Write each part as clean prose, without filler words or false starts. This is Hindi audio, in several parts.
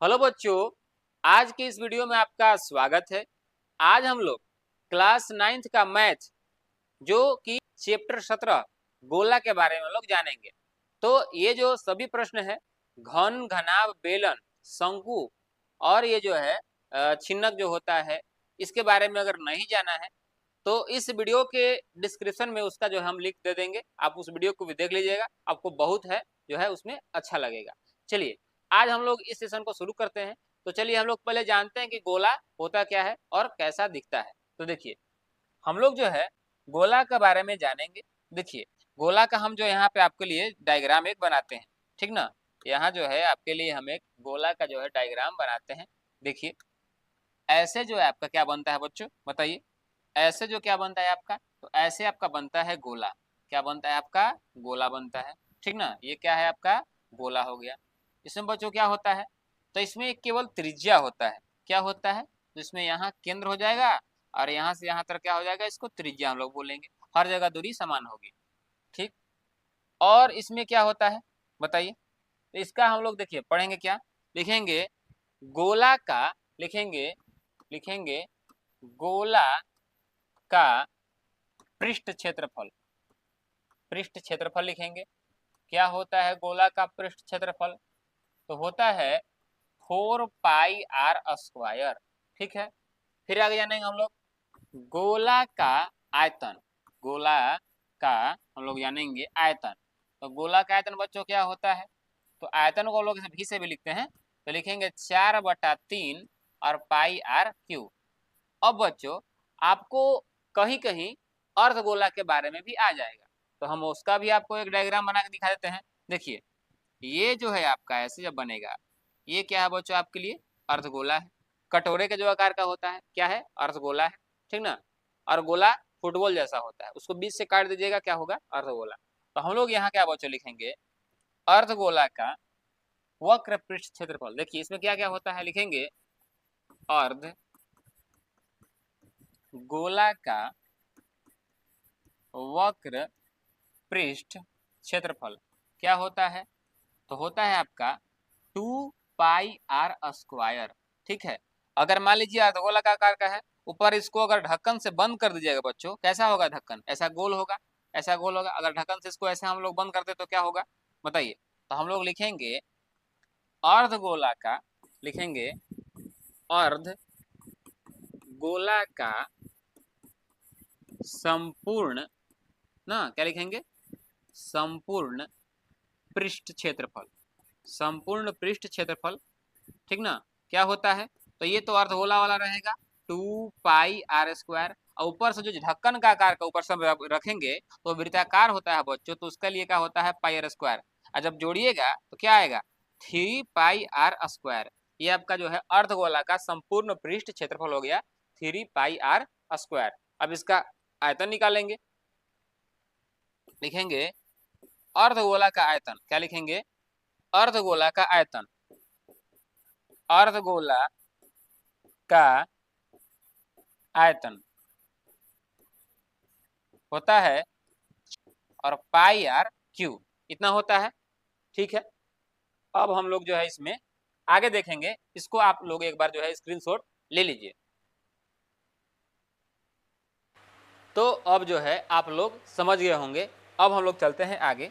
हेलो बच्चों, आज की इस वीडियो में आपका स्वागत है। आज हम लोग क्लास 9th का मैथ जो कि चैप्टर 17 गोला के बारे में हम लोग जानेंगे। तो ये जो सभी प्रश्न है घन, घनाभ, बेलन, शंकु और ये जो है छिन्नक जो होता है, इसके बारे में अगर नहीं जाना है तो इस वीडियो के डिस्क्रिप्शन में उसका जो हम लिंक दे देंगे, आप उस वीडियो को भी देख लीजिएगा। आपको बहुत है जो है उसमें अच्छा लगेगा। चलिए आज हम लोग इस सेशन को शुरू करते हैं। तो चलिए हम लोग पहले जानते हैं कि गोला होता क्या है और कैसा दिखता है। तो देखिए हम लोग जो है गोला के बारे में जानेंगे। देखिए गोला का हम जो यहाँ पे आपके लिए डायग्राम एक बनाते हैं, ठीक ना। यहाँ जो है आपके लिए हम एक गोला का जो है डायग्राम बनाते हैं। देखिए ऐसे जो है आपका क्या बनता है बच्चों, बताइए। ऐसे जो क्या बनता है आपका, तो ऐसे आपका बनता है गोला। क्या बनता है आपका, गोला बनता है, ठीक ना। ये क्या है आपका, गोला हो गया। इसमें बच्चों क्या होता है, तो इसमें केवल त्रिज्या होता है। क्या होता है, तो इसमें यहाँ केंद्र हो जाएगा और यहाँ से यहाँ तक क्या हो जाएगा, इसको त्रिज्या हम लोग बोलेंगे। हर जगह दूरी समान होगी, ठीक। और इसमें क्या होता है बताइए, तो इसका हम लोग देखिए पढ़ेंगे क्या, लिखेंगे गोला का, लिखेंगे लिखेंगे गोला का पृष्ठ क्षेत्रफल। पृष्ठ क्षेत्रफल लिखेंगे। क्या होता है गोला का पृष्ठ क्षेत्रफल, तो होता है 4 पाई r²। ठीक है, फिर आगे जानेंगे हम लोग गोला का आयतन। गोला का हम लोग जानेंगे आयतन। तो गोला का आयतन बच्चों क्या होता है, तो आयतन को लोग भी से भी लिखते हैं, तो लिखेंगे 4/3 और πr³ अब बच्चों आपको कहीं कहीं अर्धगोला के बारे में भी आ जाएगा, तो हम उसका भी आपको एक डायग्राम बना के दिखा देते हैं। देखिए ये जो है आपका ऐसे जब बनेगा, ये क्या है बच्चों आपके लिए, अर्धगोला है। कटोरे के जो आकार का होता है क्या है, अर्धगोला है, ठीक ना। और गोला फुटबॉल जैसा होता है, उसको बीच से काट दीजिएगा, क्या होगा, अर्धगोला। तो हम लोग यहाँ क्या बच्चों लिखेंगे, अर्धगोला का वक्र पृष्ठ क्षेत्रफल। देखिए इसमें क्या क्या होता है, लिखेंगे अर्ध गोला का वक्र पृष्ठ क्षेत्रफल क्या होता है, तो होता है आपका 2 πr²। ठीक है, अगर मान लीजिए अर्धगोला का आकार का है, ऊपर इसको अगर ढक्कन से बंद कर दीजिएगा बच्चों, कैसा होगा ढक्कन, ऐसा गोल होगा, ऐसा गोल होगा। अगर ढक्कन से इसको ऐसे हम लोग बंद करते तो क्या होगा बताइए। तो हम लोग लिखेंगे अर्धगोला का, लिखेंगे अर्ध गोला का संपूर्ण ना, क्या लिखेंगे, संपूर्ण पृष्ठ क्षेत्रफल। संपूर्ण पृष्ठ क्षेत्रफल, ठीक ना, क्या होता है, तो ये तो अर्धगोला वाला रहेगा 2 πr²। और ऊपर से जो ढक्कन का आकार का ऊपर से रखेंगे तो वृत्ताकार होता है बच्चों, तो उसके लिए क्या होता है πr²। और जब जोड़िएगा तो क्या आएगा 3 πr²। ये आपका जो है अर्धगोला का संपूर्ण पृष्ठ क्षेत्रफल हो गया 3 πr²। अब इसका आयतन निकालेंगे, लिखेंगे अर्धगोला का आयतन। क्या लिखेंगे, अर्धगोला का आयतन। अर्धगोला का आयतन होता है और πr³ इतना होता है, ठीक है। अब हम लोग जो है इसमें आगे देखेंगे, इसको आप लोग एक बार जो है स्क्रीनशॉट ले लीजिए। तो अब जो है आप लोग समझ गए होंगे। अब हम लोग चलते हैं आगे।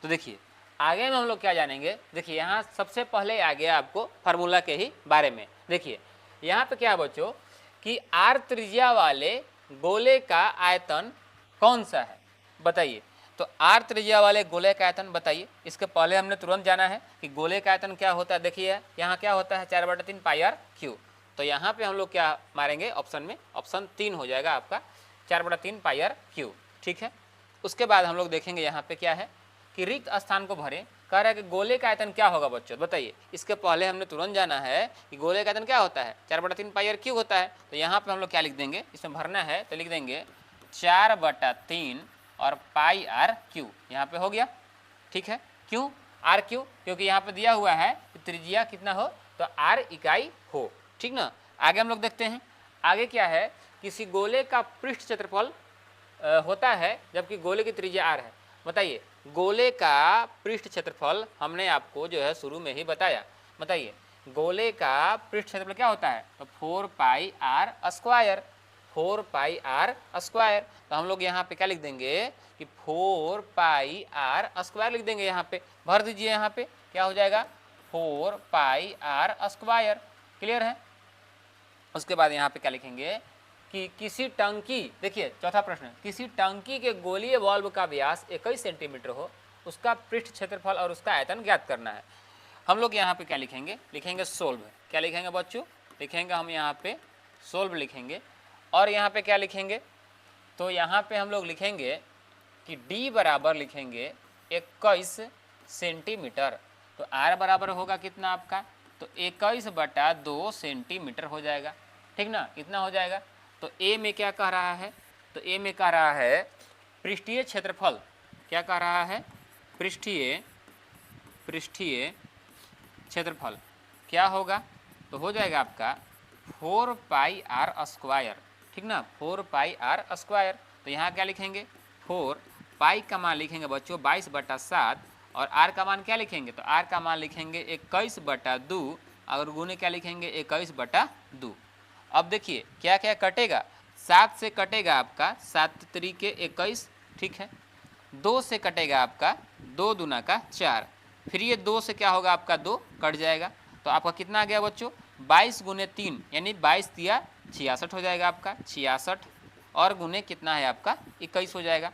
तो देखिए आगे में हम लोग क्या जानेंगे, देखिए यहाँ सबसे पहले आ गया आपको फार्मूला के ही बारे में। देखिए यहाँ पे क्या है बच्चों कि r त्रिज्या वाले गोले का आयतन कौन सा है बताइए। तो r त्रिज्या वाले गोले का आयतन बताइए। इसके पहले हमने तुरंत जाना है कि गोले का आयतन क्या होता है। देखिए यहाँ क्या होता है 4/3 πr³। तो यहाँ पे हम लोग क्या मारेंगे ऑप्शन में, ऑप्शन 3 हो जाएगा आपका 4/3 πr³, ठीक है। उसके बाद हम लोग देखेंगे यहाँ पे क्या है कि रिक्त स्थान को भरें। कह रहा है कि गोले का आयतन क्या होगा बच्चों बताइए। इसके पहले हमने तुरंत जाना है कि गोले का आयतन क्या होता है 4/3 πr³ होता है। तो यहाँ पे हम लोग क्या लिख देंगे, इसमें भरना है तो लिख देंगे 4/3 और πr³। यहाँ पे हो गया, ठीक है। क्यों r³ क्योंकि यहाँ पे दिया हुआ है कि त्रिज्या कितना हो, तो r इकाई हो, ठीक ना। आगे हम लोग देखते हैं, आगे क्या है, किसी गोले का पृष्ठ क्षेत्रफल होता है जबकि गोले की त्रिज्या r है। बताइए गोले का पृष्ठ क्षेत्रफल हमने आपको जो है शुरू में ही बताया। बताइए गोले का पृष्ठ क्षेत्रफल क्या होता है, तो 4 pi r square, 4 pi r square. तो हम लोग यहाँ पे क्या लिख देंगे कि 4 पाई आर स्क्वायर लिख देंगे, यहाँ पे भर दीजिए, यहाँ पे क्या हो जाएगा 4 पाई आर स्क्वायर। क्लियर है। उसके बाद यहाँ पे क्या लिखेंगे कि किसी टंकी, देखिए चौथा प्रश्न, किसी टंकी के गोलीय वाल्व का व्यास 21 सेंटीमीटर हो, उसका पृष्ठ क्षेत्रफल और उसका आयतन ज्ञात करना है। हम लोग यहाँ पे क्या लिखेंगे, लिखेंगे सोल्व। क्या लिखेंगे बच्चों, लिखेंगे हम यहाँ पे सोल्व लिखेंगे। और यहाँ पे क्या लिखेंगे, तो यहाँ पे हम लोग लिखेंगे कि D बराबर लिखेंगे 21 सेंटीमीटर। तो R बराबर होगा कितना आपका, तो 21/2 सेंटीमीटर हो जाएगा, ठीक ना, इतना हो जाएगा। तो A में क्या कह रहा है, तो A में कह रहा है पृष्ठीय क्षेत्रफल, क्या कह रहा है, पृष्ठीय क्षेत्रफल क्या होगा, तो हो जाएगा आपका 4 पाई आर स्क्वायर, ठीक ना, 4 पाई आर स्क्वायर। तो यहाँ क्या लिखेंगे, 4 पाई का मान लिखेंगे बच्चों 22/7, और आर का मान क्या लिखेंगे, तो आर का मान लिखेंगे 21/2, और गुने क्या लिखेंगे 21/2। अब देखिए क्या क्या कटेगा, 7 से कटेगा आपका 7 तरीके 21, ठीक है। 2 से कटेगा आपका 2 दूना का 4, फिर ये 2 से क्या होगा आपका 2 कट जाएगा, तो आपका कितना आ गया बच्चों 22 गुने 3, यानी 22 तिया 66 हो जाएगा आपका 66, और गुने कितना है आपका 21 हो जाएगा।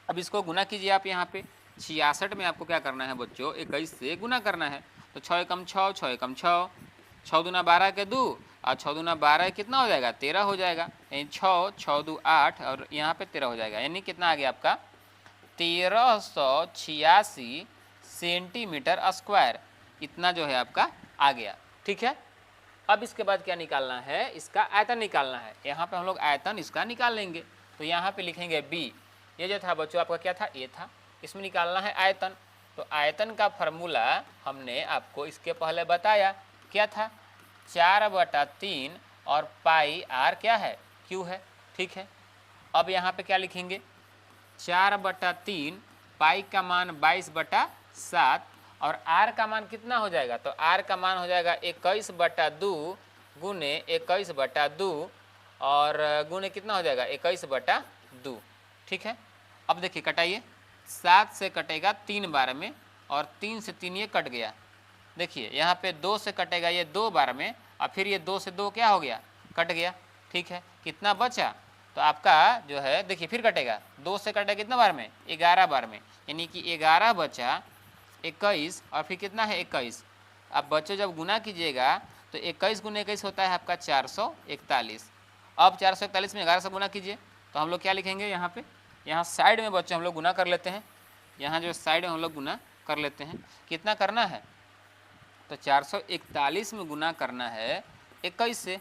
अब इसको गुना कीजिए आप, यहाँ पे 66 में आपको क्या करना है बच्चों 21 से गुना करना है। तो 6 एकम 6, 6 एकम 6, 6 दूना 12 के 2, और 6 दूना 12 कितना हो जाएगा 13 हो जाएगा, यानी 6, 6 2 8, और यहाँ पे 13 हो जाएगा, यानी कितना आ गया आपका 1386 सेंटीमीटर स्क्वायर, इतना जो है आपका आ गया, ठीक है। अब इसके बाद क्या निकालना है, इसका आयतन निकालना है। यहाँ पे हम लोग आयतन इसका निकाल लेंगे। तो यहाँ पे लिखेंगे B, ये जो था बच्चों आपका क्या था, A था, इसमें निकालना है आयतन। तो आयतन का फॉर्मूला हमने आपको इसके पहले बताया, क्या था 4/3, और पाई आर क्या है, Q है, ठीक है। अब यहाँ पे क्या लिखेंगे 4/3, पाई का मान 22/7, और आर का मान कितना हो जाएगा, तो आर का मान हो जाएगा 21/2 गुने 21/2, और गुने कितना हो जाएगा 21/2, ठीक है। अब देखिए कटाइए, 7 से कटेगा 3 बार में, और 3 से 3 ये कट गया। देखिए यहाँ पे 2 से कटेगा ये 2 बार में, और फिर ये 2 से 2 क्या हो गया, कट गया, ठीक है। कितना बचा, तो आपका जो है देखिए फिर कटेगा, 2 से कटेगा कितना बार में 11 बार में, यानी कि 11 बचा 21, और फिर कितना है 21। अब बच्चों जब गुना कीजिएगा तो 21 गुने 21 होता है आपका 441। अब 441 में 11 से गुना कीजिए, तो हम लोग क्या लिखेंगे यहाँ पे, यहाँ साइड में बच्चों हम लोग गुना कर लेते हैं, यहाँ जो साइड में हम लोग गुना कर लेते हैं, कितना करना है, तो 441 में गुना करना है 21 से।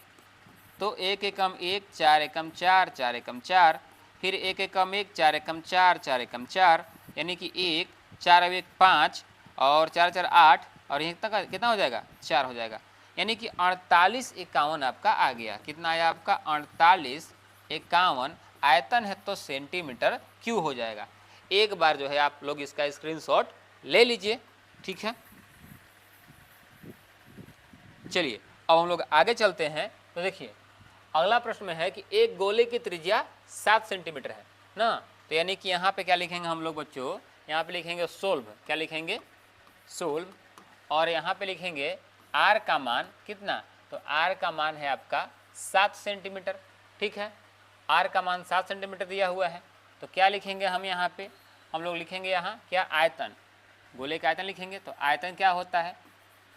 तो 1 एकम 1, 4 एकम 4, 4 एकम 4, फिर 1 एकम 1, 4 एकम 4, 4 एकम 4, यानी कि 1, 4 1 5, और 4 4 8, और यहाँ तक कितना हो जाएगा 4 हो जाएगा, यानी कि 4851 आपका आ गया। कितना आया आपका 4851, आयतन है तो सेंटीमीटर क्यूब हो जाएगा। एक बार जो है आप लोग इसका स्क्रीनशॉट ले लीजिए, ठीक है। चलिए अब हम लोग आगे चलते हैं। तो देखिए अगला प्रश्न में है कि एक गोले की त्रिज्या 7 सेंटीमीटर है ना, तो यानी कि यहाँ पे क्या लिखेंगे हम लोग बच्चों, यहाँ पे लिखेंगे सोल्व, क्या लिखेंगे सोल्व, और यहाँ पे लिखेंगे आर का मान कितना, तो आर का मान है आपका 7 सेंटीमीटर, ठीक है। आर का मान 7 सेंटीमीटर दिया हुआ है, तो क्या लिखेंगे हम यहाँ पे, हम लोग लिखेंगे यहाँ क्या आयतन, गोले का आयतन लिखेंगे। तो आयतन क्या होता है,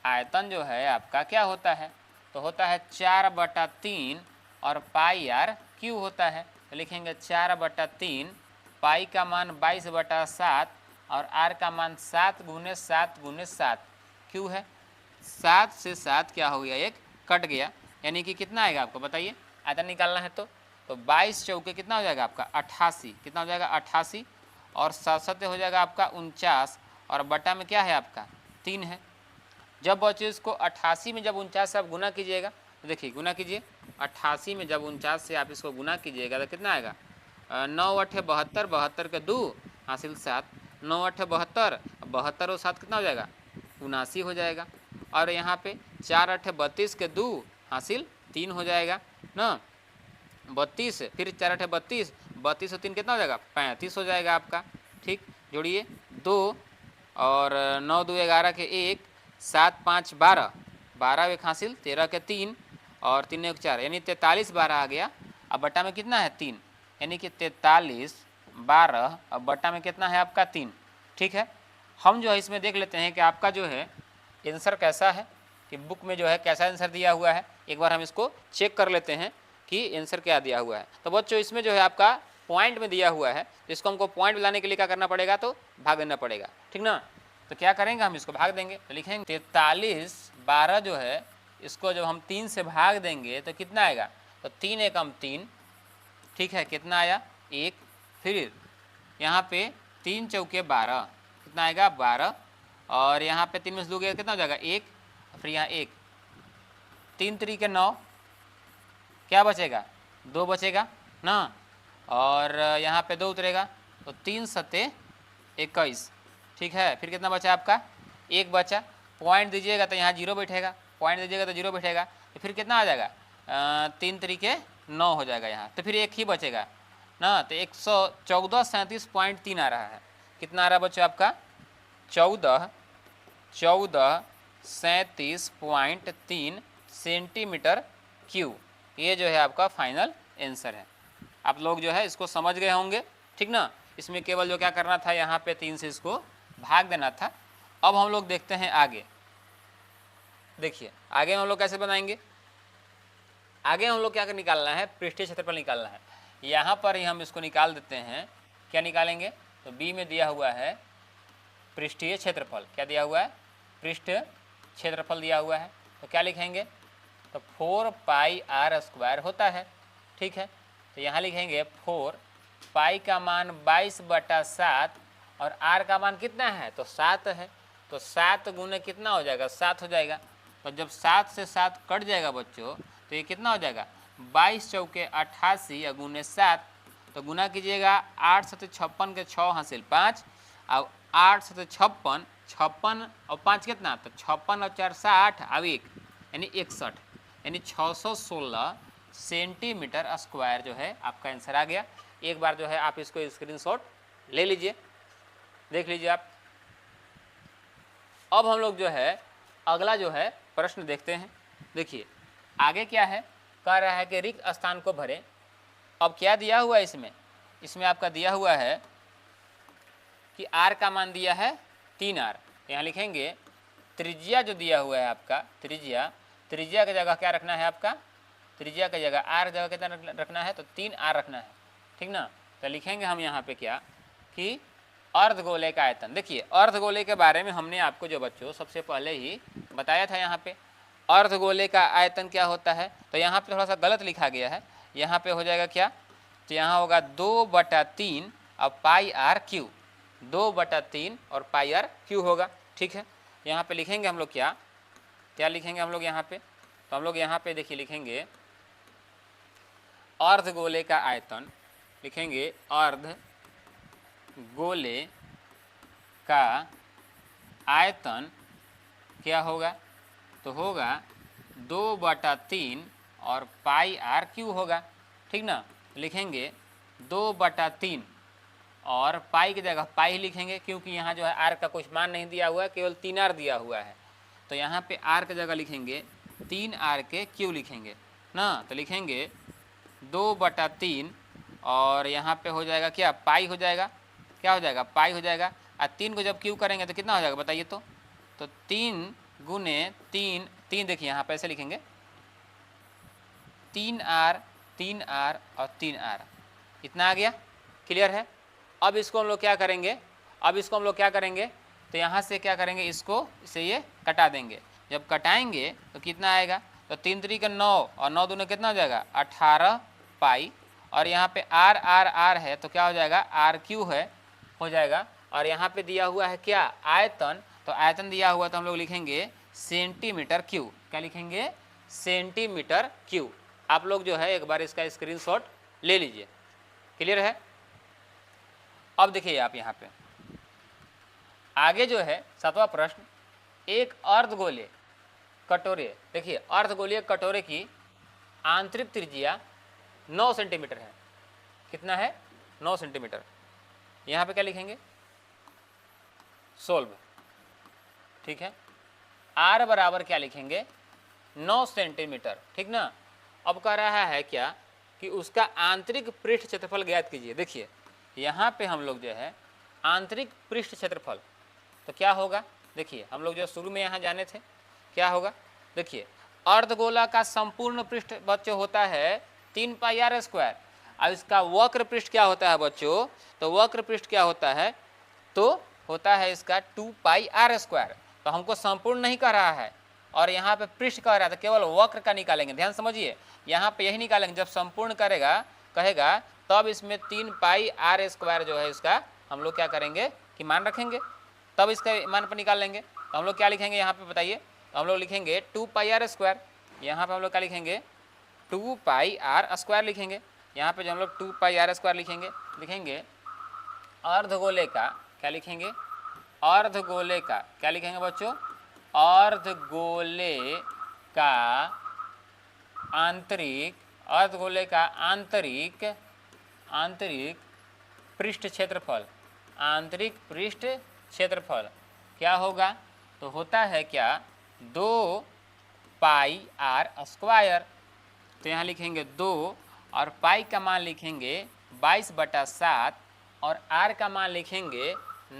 आयतन जो है आपका क्या होता है, तो होता है 4/3, और पाई आर क्यू होता है। तो लिखेंगे 4/3, पाई का मान 22/7, और आर का मान 7 गुने 7 गुने 7, क्यू है। 7 से 7 क्या हो गया, एक कट गया, यानी कि कितना आएगा आपको बताइए, आयतन निकालना है। तो 22 चौके कितना हो जाएगा आपका 88, कितना हो जाएगा 88, और 7 7 हो जाएगा आपका 49, और बटा में क्या है आपका 3 है। जब बच्चों इसको 88 में जब 49 से आप गुना कीजिएगा, तो देखिए गुना कीजिए, 88 में जब 49 से आप इसको गुना कीजिएगा तो कितना आएगा 9 8 72, 72 के 2 हासिल 7, 9 8 72, 72 और 7 कितना हो जाएगा 79 हो जाएगा। और यहाँ पे 4 8 32 के 2 हासिल 3 हो जाएगा ना, 32, फिर 4 8 32, 32 और 3 कितना हो जाएगा 35 हो जाएगा आपका। ठीक, जोड़िए 2 और 9 2 11 के 1, 7 5 12, 12 एक हासिल 13 के 3 और 3 1 4, यानी 43 12 आ गया। अब बट्टा में कितना है 3, यानी कि 43 12, अब बट्टा में कितना है आपका 3। ठीक है, हम जो है इसमें देख लेते हैं कि आपका जो है आंसर कैसा है, कि बुक में जो है कैसा आंसर दिया हुआ है। एक बार हम इसको चेक कर लेते हैं कि आंसर क्या दिया हुआ है। तो बच्चों इसमें जो है आपका पॉइंट में दिया हुआ है, तो इसको हमको पॉइंट लाने के लिए क्या करना पड़ेगा, तो भाग देना पड़ेगा। ठीक ना, तो क्या करेंगे हम इसको भाग देंगे, तो लिखेंगे 43 12 जो है इसको जब हम 3 से भाग देंगे तो कितना आएगा, तो 3 एकम 3। ठीक है, कितना आया 1, फिर यहाँ पे 3 चौके 12, कितना आएगा 12, और यहाँ पे 3 में से 2 कितना हो जाएगा 1, फिर यहाँ 1, 3 3 के 9, क्या बचेगा 2 बचेगा ना, और यहाँ पे 2 उतरेगा तो 3 सत्ते 21। ठीक है, फिर कितना बचा आपका 1 बचा, पॉइंट दीजिएगा तो यहाँ 0 बैठेगा, पॉइंट दीजिएगा तो 0 बैठेगा, तो फिर कितना आ जाएगा 3 तरीके 9 हो जाएगा यहाँ, तो फिर 1 ही बचेगा ना, तो 114.37.3 आ रहा है। कितना आ रहा है बच्चों आपका 37.3 सेंटीमीटर क्यूब। ये जो है आपका फाइनल आंसर है। आप लोग जो है इसको समझ गए होंगे। ठीक ना, इसमें केवल जो क्या करना था यहाँ पे 3 से इसको भाग देना था। अब हम लोग देखते हैं आगे। देखिए आगे हम लोग कैसे बनाएंगे, आगे हम लोग क्या निकालना है, पृष्ठीय क्षेत्रफल निकालना है। यहाँ पर ही हम इसको निकाल देते हैं। क्या निकालेंगे, तो बी में दिया हुआ है पृष्ठीय क्षेत्रफल, क्या दिया हुआ है पृष्ठ क्षेत्रफल दिया हुआ है, तो क्या लिखेंगे, तो 4 पाई आर स्क्वायर होता है। ठीक है, तो यहाँ लिखेंगे 4 पाई का मान 22/7 और आर का मान कितना है, तो 7 है, तो 7 गुने कितना हो जाएगा 7 हो जाएगा। तो जब 7 से 7 कट जाएगा बच्चों तो ये कितना हो जाएगा 22 चौके 88 या गुने 7, तो गुना कीजिएगा 8 7 56 के 6 हासिल 5, अब 8 7 56, 56 और 5 कितना, तो 56 और 4 60, अब 1 यानी 61, यानी 616 सेंटीमीटर स्क्वायर जो है आपका आंसर आ गया। एक बार जो है आप इसको स्क्रीनशॉट ले लीजिए, देख लीजिए आप। अब हम लोग जो है अगला जो है प्रश्न देखते हैं। देखिए आगे क्या है, कह रहा है कि रिक्त स्थान को भरें। अब क्या दिया हुआ है इसमें, इसमें आपका दिया हुआ है कि आर का मान दिया है 3R। यहाँ लिखेंगे त्रिज्या जो दिया हुआ है आपका, त्रिज्या की जगह क्या रखना है आपका, त्रिज्या की जगह आर जगह कितना रखना है, तो 3R रखना है। ठीक ना, तो लिखेंगे हम यहाँ पे क्या कि अर्धगोले का आयतन। देखिए अर्धगोले के बारे में हमने आपको जो बच्चों सबसे पहले ही बताया था। यहाँ पे अर्धगोले का आयतन क्या होता है, तो यहाँ पे थोड़ा सा गलत लिखा गया है। यहाँ पे हो जाएगा क्या, तो यहाँ होगा 2/3 और पाई आर क्यू, 2/3 और पाई आर क्यू होगा। ठीक है, यहाँ पे लिखेंगे हम लोग क्या लिखेंगे हम लोग यहाँ पे, तो हम लोग यहाँ पे देखिए लिखेंगे अर्धगोले का आयतन, लिखेंगे अर्धगोले का आयतन क्या होगा, तो होगा 2/3 और पाई आर क्यू होगा। ठीक ना, लिखेंगे 2/3 और पाई की जगह पाई लिखेंगे, क्योंकि यहाँ जो है आर का कुछ मान नहीं दिया हुआ है, केवल 3R दिया हुआ है। तो यहाँ पे आर की जगह लिखेंगे 3R के क्यू लिखेंगे ना, तो लिखेंगे 2/3 और यहाँ पे हो जाएगा क्या, पाई हो जाएगा, क्या हो जाएगा पाई हो जाएगा। और 3 को जब क्यू करेंगे तो कितना हो जाएगा बताइए, तो 3 गुने 3, देखिए यहाँ पे ऐसे लिखेंगे 3R और 3R, इतना आ गया, क्लियर है। अब इसको हम लोग क्या करेंगे, तो यहाँ से क्या करेंगे, इसको इसे ये कटा देंगे। जब कटाएंगे तो कितना आएगा, तो 3 3 के 9 और 9 दूने कितना हो जाएगा 18 पाई, और यहाँ पे आर आर आर है तो क्या हो जाएगा आर क्यू है हो जाएगा। और यहाँ पे दिया हुआ है क्या आयतन, तो आयतन दिया हुआ तो हम लोग लिखेंगे सेंटीमीटर क्यूब। क्या लिखेंगे, सेंटीमीटर क्यूब। आप लोग जो है एक बार इसका स्क्रीनशॉट ले लीजिए, क्लियर है। अब देखिए आप यहाँ पे आगे जो है 7वां प्रश्न, एक अर्धगोले कटोरे, देखिए अर्धगोलीय कटोरे की आंतरिक त्रिज्या 9 सेंटीमीटर है। कितना है? 9 सेंटीमीटर। यहाँ पे क्या लिखेंगे? सोल्व, ठीक है। आर बराबर क्या लिखेंगे? 9 सेंटीमीटर, ठीक ना। अब कह रहा है क्या कि उसका आंतरिक पृष्ठ क्षेत्रफल ज्ञात कीजिए। देखिए यहाँ पे हम लोग जो है आंतरिक पृष्ठ क्षेत्रफल, तो क्या होगा? देखिए हम लोग जो शुरू में यहाँ जाने थे, क्या होगा? देखिए अर्धगोला का संपूर्ण पृष्ठ बच्चों होता है 3 पाई आर स्क्वायर, और इसका वक्र पृष्ठ क्या होता है बच्चों? तो वक्र पृष्ठ क्या होता है? तो होता है इसका 2 पाई आर स्क्वायर। तो हमको संपूर्ण नहीं कह रहा है, और यहाँ पे पृष्ठ कह रहा था, केवल वक्र का निकालेंगे। ध्यान समझिए, यहाँ पे यही निकालेंगे। जब संपूर्ण करेगा कहेगा तब इसमें 3 पाई आर स्क्वायर जो है इसका हम लोग क्या करेंगे कि मान रखेंगे, तब इसका मान पर निकाल लेंगे। तो हम लोग क्या लिखेंगे यहाँ पे बताइए? तो हम लोग लिखेंगे 2 पाई आर स्क्वायर। यहाँ पे हम लोग क्या लिखेंगे? 2 पाई आर स्क्वायर लिखेंगे। यहाँ पे जो हम लोग 2 पाई आर स्क्वायर लिखेंगे अर्धगोले का क्या लिखेंगे? अर्धगोले का क्या लिखेंगे बच्चों? अर्धगोले का आंतरिक पृष्ठ क्षेत्रफल, आंतरिक पृष्ठ क्षेत्रफल क्या होगा? तो होता है क्या? 2 पाई आर स्क्वायर। तो यहाँ लिखेंगे 2 और पाई का मान लिखेंगे 22/7 और आर का मान लिखेंगे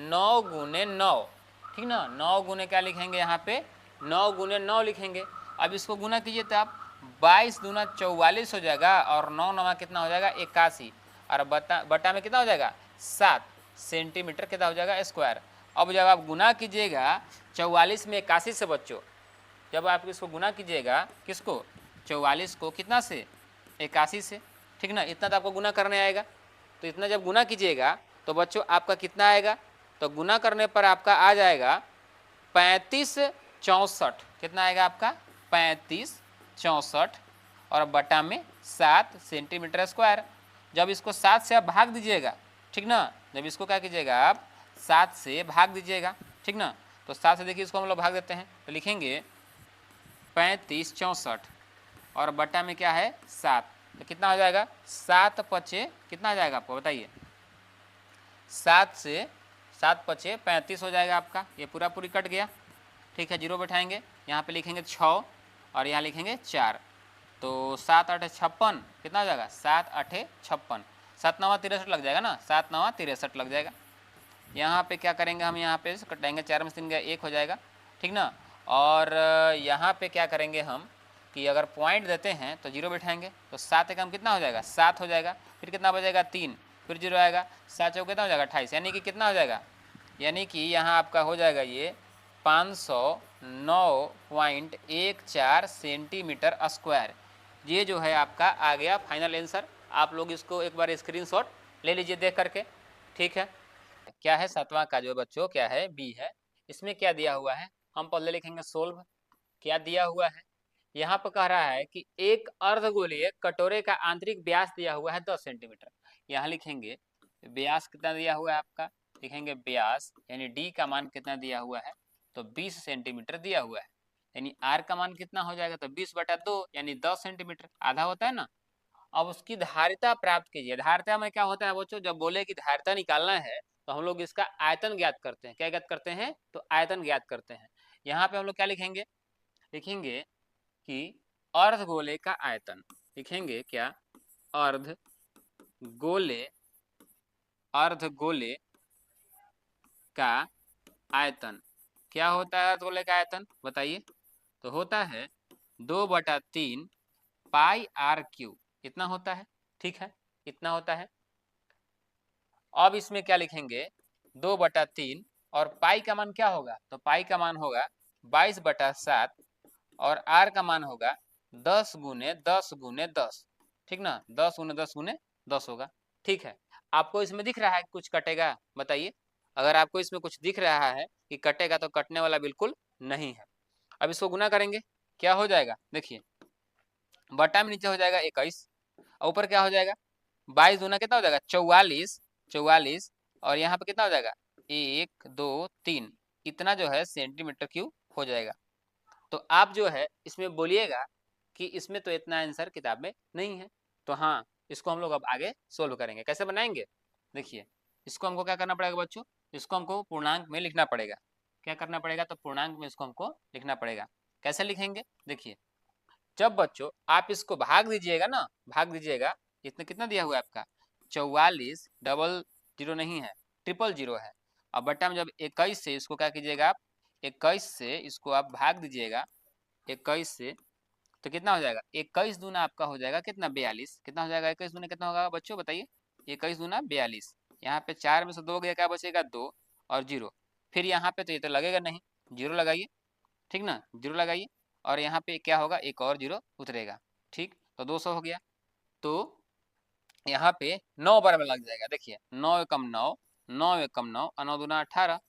9 गुने 9, ठीक ना। 9 गुने क्या लिखेंगे? यहाँ पे 9 गुने 9 लिखेंगे। अब इसको गुना कीजिए तो आप 22 दूना 44 हो जाएगा, और 9 नवा कितना हो जाएगा? 81, और बटा में कितना हो जाएगा? 7 सेंटीमीटर कितना हो जाएगा? स्क्वायर। अब जब आप गुना कीजिएगा 44 में 81 से बच्चों, जब आप इसको गुना कीजिएगा किसको? 44 को कितना से? 81 से, ठीक ना। इतना तो आपको गुना करने आएगा। तो इतना जब गुना कीजिएगा तो बच्चों आपका कितना आएगा? तो गुना करने पर आपका आ जाएगा 3564। कितना आएगा आपका? 3564, और बटा में 7 सेंटीमीटर स्क्वायर। जब इसको 7 से आप भाग दीजिएगा, ठीक ना, जब इसको क्या कीजिएगा आप 7 से भाग दीजिएगा, ठीक ना। तो 7 से देखिए इसको हम लोग भाग देते हैं, तो लिखेंगे 3564 और बटा में क्या है? 7। तो कितना हो जाएगा? 7 पचे कितना आ जाएगा आपको बताइए? 7 से 7 पचे 35 हो जाएगा आपका। ये पूरा पूरी कट गया, ठीक है। 0 बैठाएंगे, यहाँ पे लिखेंगे 6 और यहाँ लिखेंगे 4। तो 7 8 56 कितना हो जाएगा? 7 8 56, 7 9 63 लग जाएगा ना, 7 9 63 लग जाएगा। यहाँ पे क्या करेंगे हम? यहाँ पे कटाएंगे, 4 में 3 गया 1 हो जाएगा, ठीक ना। और यहाँ पे क्या करेंगे हम कि अगर पॉइंट देते हैं तो 0 बैठाएंगे, तो 7 एकम कितना हो जाएगा? 7 हो जाएगा। फिर कितना बचेगा? 3, फिर 0 आएगा। 7 चौके कितना हो जाएगा? 28, यानी कि कितना हो जाएगा? यानी कि यहाँ आपका हो जाएगा ये 509.14 सेंटीमीटर स्क्वायर। ये जो है आपका आ गया फाइनल आंसर। आप लोग इसको एक बार स्क्रीनशॉट ले लीजिए देख करके, ठीक है। क्या है? 7वां का जो बच्चों क्या है? बी है। इसमें क्या दिया हुआ है? हम पहले लिखेंगे सोल्व। क्या दिया हुआ है? यहाँ पर कह रहा है कि एक अर्धगोलीय कटोरे का आंतरिक व्यास दिया हुआ है 10 सेंटीमीटर। यहाँ लिखेंगे व्यास कितना दिया हुआ है आपका? लिखेंगे व्यास यानी डी का मान कितना दिया हुआ है? तो 20 सेंटीमीटर दिया हुआ है। यानी आर का मान कितना हो जाएगा? तो 20/2 यानी 10 सेंटीमीटर, आधा होता है ना। अब उसकी धारिता प्राप्त कीजिए। धारिता में क्या होता है बच्चों? जब बोले कि धारिता निकालना है तो हम लोग इसका आयतन ज्ञात करते हैं। क्या ज्ञात करते हैं? तो आयतन ज्ञात करते हैं। यहाँ पे हम लोग क्या लिखेंगे? लिखेंगे कि अर्धगोले का आयतन। लिखेंगे क्या? अर्धगोले का आयतन। क्या होता है अर्धगोले का आयतन बताइए? तो होता है 2/3 पाई आर क्यूब। इतना होता है, ठीक है, इतना होता है। अब इसमें क्या लिखेंगे? 2/3 और पाई का मान क्या होगा? तो पाई का मान होगा 22/7 और आर का मान होगा 10 गुने 10 गुने 10, ठीक ना। 10 गुने 10 गुने 10 होगा, ठीक है। आपको इसमें दिख रहा है कुछ कटेगा? बताइए। अगर आपको इसमें कुछ दिख रहा है कि कटेगा तो कटने वाला बिल्कुल नहीं है। अब इसको गुना करेंगे, क्या हो जाएगा? देखिए बटा में नीचे हो जाएगा 21, ऊपर क्या हो जाएगा? 22 दूना कितना हो जाएगा? 44, और यहाँ पे कितना हो जाएगा? 1 2 3, इतना जो है सेंटीमीटर क्यूब हो जाएगा। तो आप जो है इसमें बोलिएगा कि इसमें तो इतना आंसर किताब में नहीं है। तो हाँ, इसको हम लोग अब आगे सोल्व करेंगे। कैसे बनाएंगे? देखिए, इसको हमको क्या करना पड़ेगा बच्चों, इसको हमको पूर्णांक में लिखना पड़ेगा। क्या करना पड़ेगा? तो पूर्णांक में इसको हमको लिखना पड़ेगा। कैसे लिखेंगे? देखिए, जब बच्चों आप इसको भाग दीजिएगा ना, भाग दीजिएगा, इसमें कितना दिया हुआ है आपका 44, डबल जीरो नहीं है, 000 है। अब बट्टा में जब 21 से इसको क्या कीजिएगा आप, 21 से इसको आप भाग दीजिएगा 21 से, तो कितना हो जाएगा? 21 दूना आपका हो जाएगा कितना? 42। कितना हो जाएगा 21 दूना? कितना होगा बच्चों बताइए? 21 दूना 42। यहाँ पे 4 में से 2 गया, क्या बचेगा? 2 और 0। फिर यहाँ पे तो ये तो लगेगा नहीं, 0 लगाइए, ठीक ना, 0 लगाइए, और यहाँ पे क्या होगा? एक और 0 उतरेगा, ठीक। तो 200 हो गया। तो यहाँ पे 9 बार में लग जाएगा। देखिए, 9 एकम 9, 9 एकम 9, 9 दूना 18,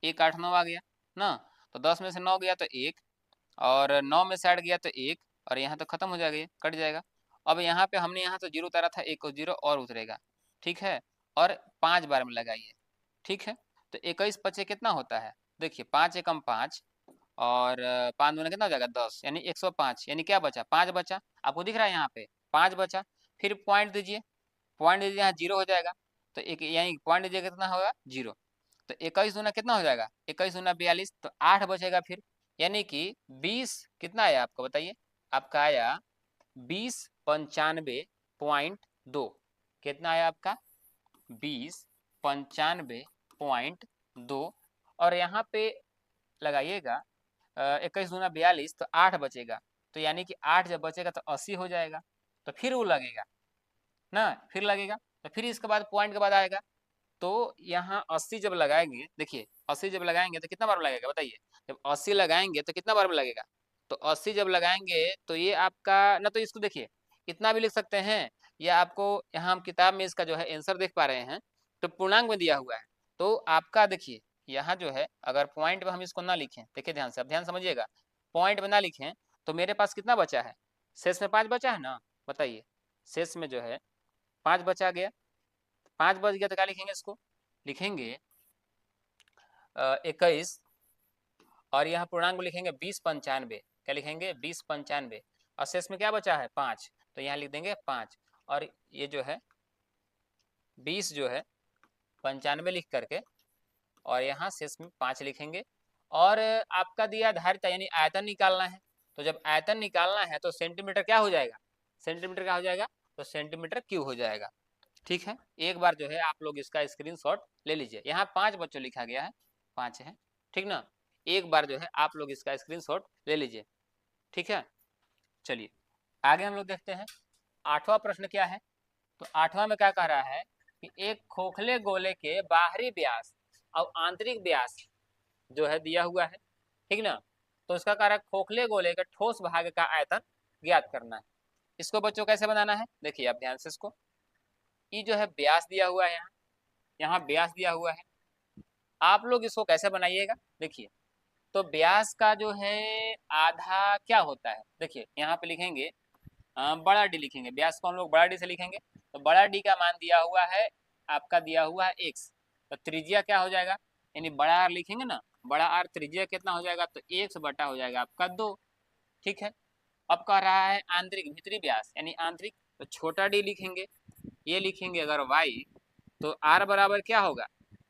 1 8 9 आ गया ना। तो 10 में से 9 गया तो 1, और 9 में से 8 गया तो 1, और यहाँ तो खत्म हो जाएगा, ये कट जाएगा। अब यहाँ पे हमने यहाँ तो 0 उतारा था, एक और 0 और उतरेगा, ठीक है। और 5 बार में लगाइए, ठीक है। तो 21 पचे कितना होता है? देखिए, 5 एकम 5, और 5 दूना कितना हो जाएगा? 10, यानी 105। यानी क्या बचा? 5 बचा। आपको दिख रहा है यहाँ पे 5 बचा। फिर पॉइंट दीजिए, पॉइंट दीजिए, यहाँ 0 हो जाएगा। तो एक यहीं पॉइंट दीजिए, कितना होगा? 0। तो 21 दूना कितना हो जाएगा? 21 दूना 42, तो 8 बचेगा फिर। यानी कि 20 कितना आया आपको बताइए? आपका आया 2095.2। कितना आया आपका? 2095.2। और यहाँ पे लगाइएगा 21 दूना 42, तो 8 बचेगा। तो यानी कि 8 जब बचेगा तो 80 हो जाएगा। तो फिर वो लगेगा ना, फिर लगेगा। तो फिर इसके बाद पॉइंट के बाद आएगा। तो यहाँ 80 जब लगाएंगे, देखिए 80 जब लगाएंगे तो कितना बार में लगेगा बताइए? जब 80 लगाएंगे तो कितना बार में लगेगा? तो 80 जब लगाएंगे तो ये आपका ना, तो इसको देखिए इतना भी लिख सकते हैं, या आपको यहाँ हम किताब में इसका जो है आंसर देख पा रहे हैं, तो पूर्णांक में दिया हुआ है। तो आपका देखिए यहाँ जो है, अगर पॉइंट में हम इसको ना लिखें, देखिए ध्यान से, अब ध्यान समझिएगा, पॉइंट में ना लिखें तो मेरे पास कितना बचा है? शेष में 5 बचा है ना, बताइए। शेष में जो है 5 बचा गया, 5 बच गया तो क्या लिखेंगे? इसको लिखेंगे 21, और यहाँ पूर्णांक में लिखेंगे 2095। क्या लिखेंगे? 2095। और शेष में क्या बचा है? 5, तो यहाँ लिख देंगे 5। और ये जो है 20 जो है 95 लिख करके, और यहाँ शेष में 5 लिखेंगे। और आपका दिया धारिता यानी आयतन निकालना है। तो जब आयतन निकालना है तो सेंटीमीटर क्या हो जाएगा? सेंटीमीटर क्या हो जाएगा? तो सेंटीमीटर क्यूब हो जाएगा, ठीक है। एक बार जो है आप लोग इसका स्क्रीनशॉट ले लीजिए। यहाँ 5 बच्चों लिखा गया है, 5 है, ठीक ना। एक बार जो है आप लोग इसका स्क्रीनशॉट ले लीजिए, ठीक है। चलिए आगे हम लोग देखते हैं 8वां प्रश्न क्या है। तो 8वां में क्या कह रहा है कि एक खोखले गोले के बाहरी व्यास और आंतरिक व्यास जो है दिया हुआ है, ठीक ना। तो इसका कह रहा है खोखले गोले के ठोस भाग का आयतन ज्ञात करना है। इसको बच्चों कैसे बनाना है? देखिए आप ध्यान से, इसको ये जो है व्यास दिया हुआ है, यहाँ व्यास दिया हुआ है। आप लोग इसको कैसे बनाइएगा? देखिए, तो व्यास का जो है आधा क्या होता है? देखिए यहाँ पे लिखेंगे बड़ा डी लिखेंगे, व्यास को हम लोग बड़ा डी से लिखेंगे। तो बड़ा डी का मान दिया हुआ है आपका, दिया हुआ है x। तो त्रिज्या क्या हो जाएगा? यानी बड़ा आर लिखेंगे ना, बड़ा आर त्रिज्या कितना हो जाएगा? तो x बटा हो जाएगा आपका 2, ठीक है। अब कह रहा है आंतरिक भीतरी व्यास यानी आंतरिक, तो छोटा डी लिखेंगे, ये लिखेंगे अगर y, तो r बराबर क्या होगा?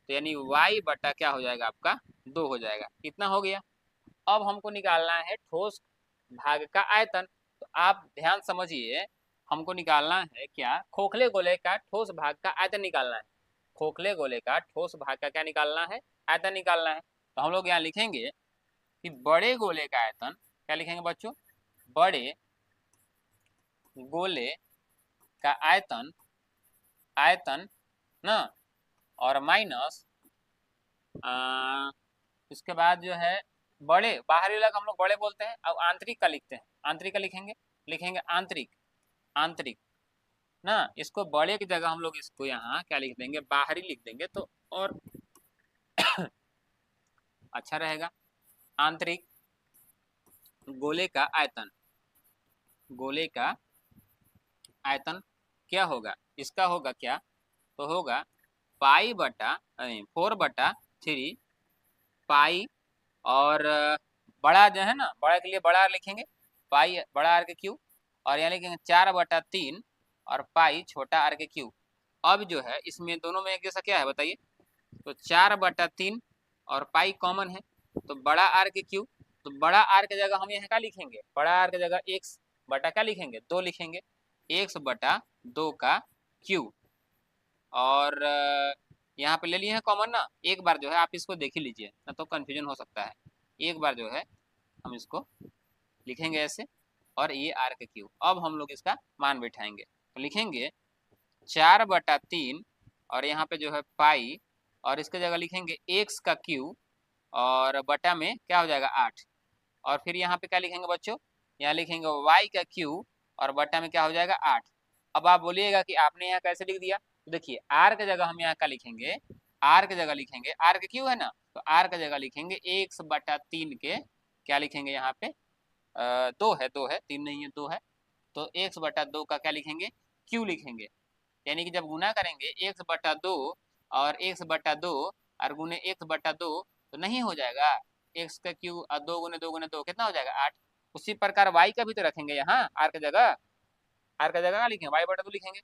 तो यानी y बटा क्या हो जाएगा आपका? 2 हो जाएगा। इतना हो गया। अब हमको निकालना है ठोस भाग का आयतन। तो आप ध्यान समझिए, हमको निकालना है क्या? खोखले गोले का ठोस भाग का आयतन निकालना है। खोखले गोले का ठोस भाग का क्या निकालना है? आयतन निकालना है। तो हम लोग यहाँ लिखेंगे कि बड़े गोले का आयतन, क्या लिखेंगे बच्चों? बड़े गोले का आयतन, आयतन ना, और माइनस इसके बाद जो है बड़े बाहरी वाला हम लोग बड़े बोलते हैं, अब आंतरिक का लिखते हैं। आंतरिक का लिखेंगे, लिखेंगे आंतरिक, आंतरिक ना। इसको बड़े की जगह हम लोग इसको यहाँ क्या लिख देंगे? बाहरी लिख देंगे, तो और अच्छा रहेगा। आंतरिक गोले का आयतन, गोले का आयतन क्या होगा? इसका होगा क्या? तो होगा पाई बटा 4/3 पाई, और बड़ा जो है ना, बड़ा के लिए बड़ा आर लिखेंगे, पाई बड़ा आर के क्यू, और यहाँ लिखेंगे 4/3 और पाई छोटा आर के क्यू। अब जो है इसमें दोनों में एक जैसा क्या है बताइए, तो 4/3 और पाई कॉमन है, तो बड़ा आर के क्यू, तो बड़ा आर के जगह हम यहाँ क्या लिखेंगे, बड़ा आर के जगह एक्स बटा क्या लिखेंगे, 2 लिखेंगे, x/2 का क्यू। और यहाँ पे ले लिए हैं कॉमन ना, एक बार जो है आप इसको देख ही लीजिए ना तो कंफ्यूजन हो सकता है। एक बार जो है हम इसको लिखेंगे ऐसे, और ये आर के क्यू। अब हम लोग इसका मान बैठाएंगे, तो लिखेंगे 4/3 और यहाँ पे जो है पाई, और इसके जगह लिखेंगे x का क्यू, और बटा में क्या हो जाएगा 8, और फिर यहाँ पे क्या लिखेंगे बच्चों, यहाँ लिखेंगे y का क्यू, और बटा में क्या हो जाएगा 8। अब आप बोलिएगा कि आपने यहाँ कैसे लिख दिया, तो देखिए r के जगह हम यहाँ क्या लिखेंगे, r के जगह लिखेंगे, r के क्यू है ना, तो r के जगह लिखेंगे x/3 के क्या लिखेंगे यहाँ पे, 2 है 3 नहीं है 2 है, तो x/2 का क्या लिखेंगे, q लिखेंगे। यानी कि जब गुना करेंगे x/2 और x/2 और गुने x/2 तो नहीं हो जाएगा, x का क्यू और 2 गुने 2 गुने 2 कितना हो जाएगा 8। उसी प्रकार y का भी तो रखेंगे यहाँ, r की जगह, r का जगह क्या लिखेंगे, y/2 लिखेंगे।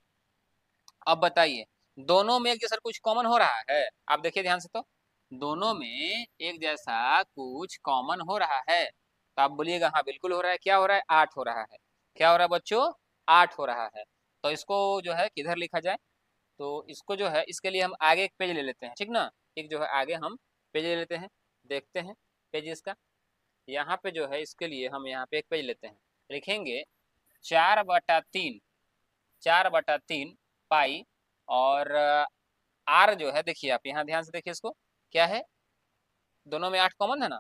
अब बताइए दोनों में एक जैसा कुछ कॉमन हो रहा है, आप देखिए ध्यान से, तो दोनों में एक जैसा कुछ कॉमन हो रहा है, तो आप बोलिएगा हाँ बिल्कुल हो रहा है। क्या हो रहा है, 8 हो रहा है। क्या हो रहा है बच्चों, 8 हो रहा है। तो इसको जो है किधर लिखा जाए, तो इसको जो है इसके लिए हम आगे एक पेज ले लेते हैं, ठीक ना, एक जो है आगे हम पेज ले लेते हैं, देखते हैं पेज इसका। यहाँ पे जो है इसके लिए हम यहाँ पे एक पेज लेते हैं, लिखेंगे 4/3, 4/3 पाई, और आर जो है देखिए आप यहाँ ध्यान से देखिए इसको, क्या है, दोनों में 8 कॉमन है ना,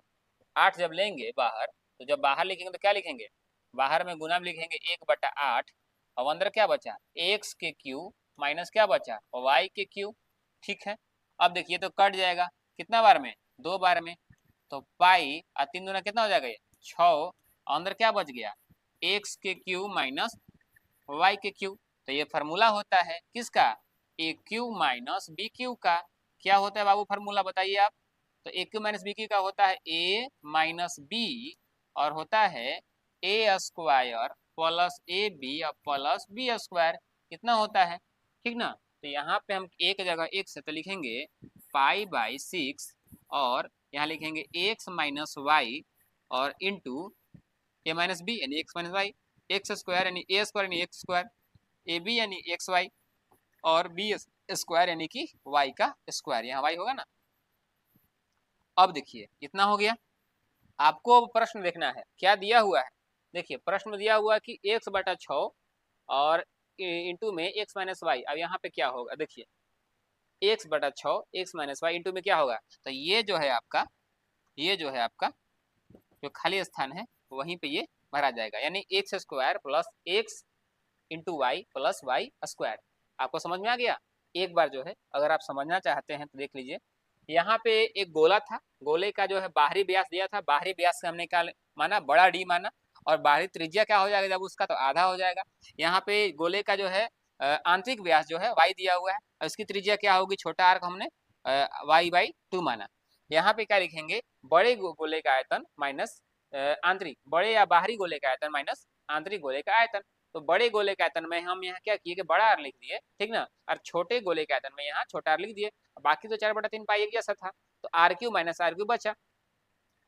8 जब लेंगे बाहर, तो जब बाहर लिखेंगे तो क्या लिखेंगे, बाहर में गुना में लिखेंगे 1/8, और अंदर क्या बचा, x के क्यू माइनस क्या बचा, y के क्यू। ठीक है, अब देखिए तो कट जाएगा कितना बार में, 2 बार में, तो पाई और 3 दूना कितना हो जाएगा, 6, अंदर क्या बच गया, x के क्यू माइनस y के क्यू। तो ये फार्मूला होता है किसका, ए क्यू माइनस बी क्यू का। क्या होता है बाबू फार्मूला बताइए आप, तो ए क्यू माइनस बी क्यू का होता है ए माइनस बी, और होता है ए स्क्वायर प्लस ए बी और प्लस बी स्क्वायर, कितना होता है, ठीक ना। तो यहाँ पे हम एक जगह एक से तो लिखेंगे पाई/6, और यहाँ लिखेंगे एक्स माइनस वाई, और इंटू ए माइनस बी यानी x minus y, x square यानी ए स्क्वायर यानी एक्स स्क्वायर, ए बी यानी एक्स वाई, और बी स्क्वायर यानी कि वाई का स्क्वायर, यहाँ वाई होगा ना। अब देखिए इतना हो गया, आपको प्रश्न देखना है क्या दिया हुआ है। देखिए प्रश्न में दिया हुआ है कि x/6 और इंटू में x माइनस वाई। अब यहाँ पे क्या होगा देखिए, x/6 x minus y into में क्या होगा, तो ये जो है आपका, ये जो है आपका जो खाली स्थान है वहीं पे ये भरा जाएगा, यानी x square plus x into y plus y square. आपको समझ में आ गया। एक बार जो है अगर आप समझना चाहते हैं तो देख लीजिए, यहाँ पे एक गोला था, गोले का जो है बाहरी व्यास दिया था, बाहरी व्यास से हमने क्या माना, बड़ा डी माना, और बाहरी त्रिज्या क्या हो जाएगा जब उसका, तो आधा हो जाएगा। यहाँ पे गोले का जो है आंतरिक व्यास जो है वाई दिया हुआ है, और इसकी त्रिज्या क्या होगी, छोटा आर्क हमने y/2 माना। यहाँ पे क्या लिखेंगे, बड़े गोले का आयतन माइनस आंतरिक, बड़े या बाहरी गोले का आयतन माइनस आंतरिक गोले का आयतन। तो बड़े गोले के आयतन में हम यहाँ क्या किए कि बड़ा आर लिख दिए, ठीक ना, और छोटे गोले के आयतन में यहाँ छोटा आर लिख दिए। बाकी तो 4/3 पाई एक जैसा था, तो r q minus r q बचा।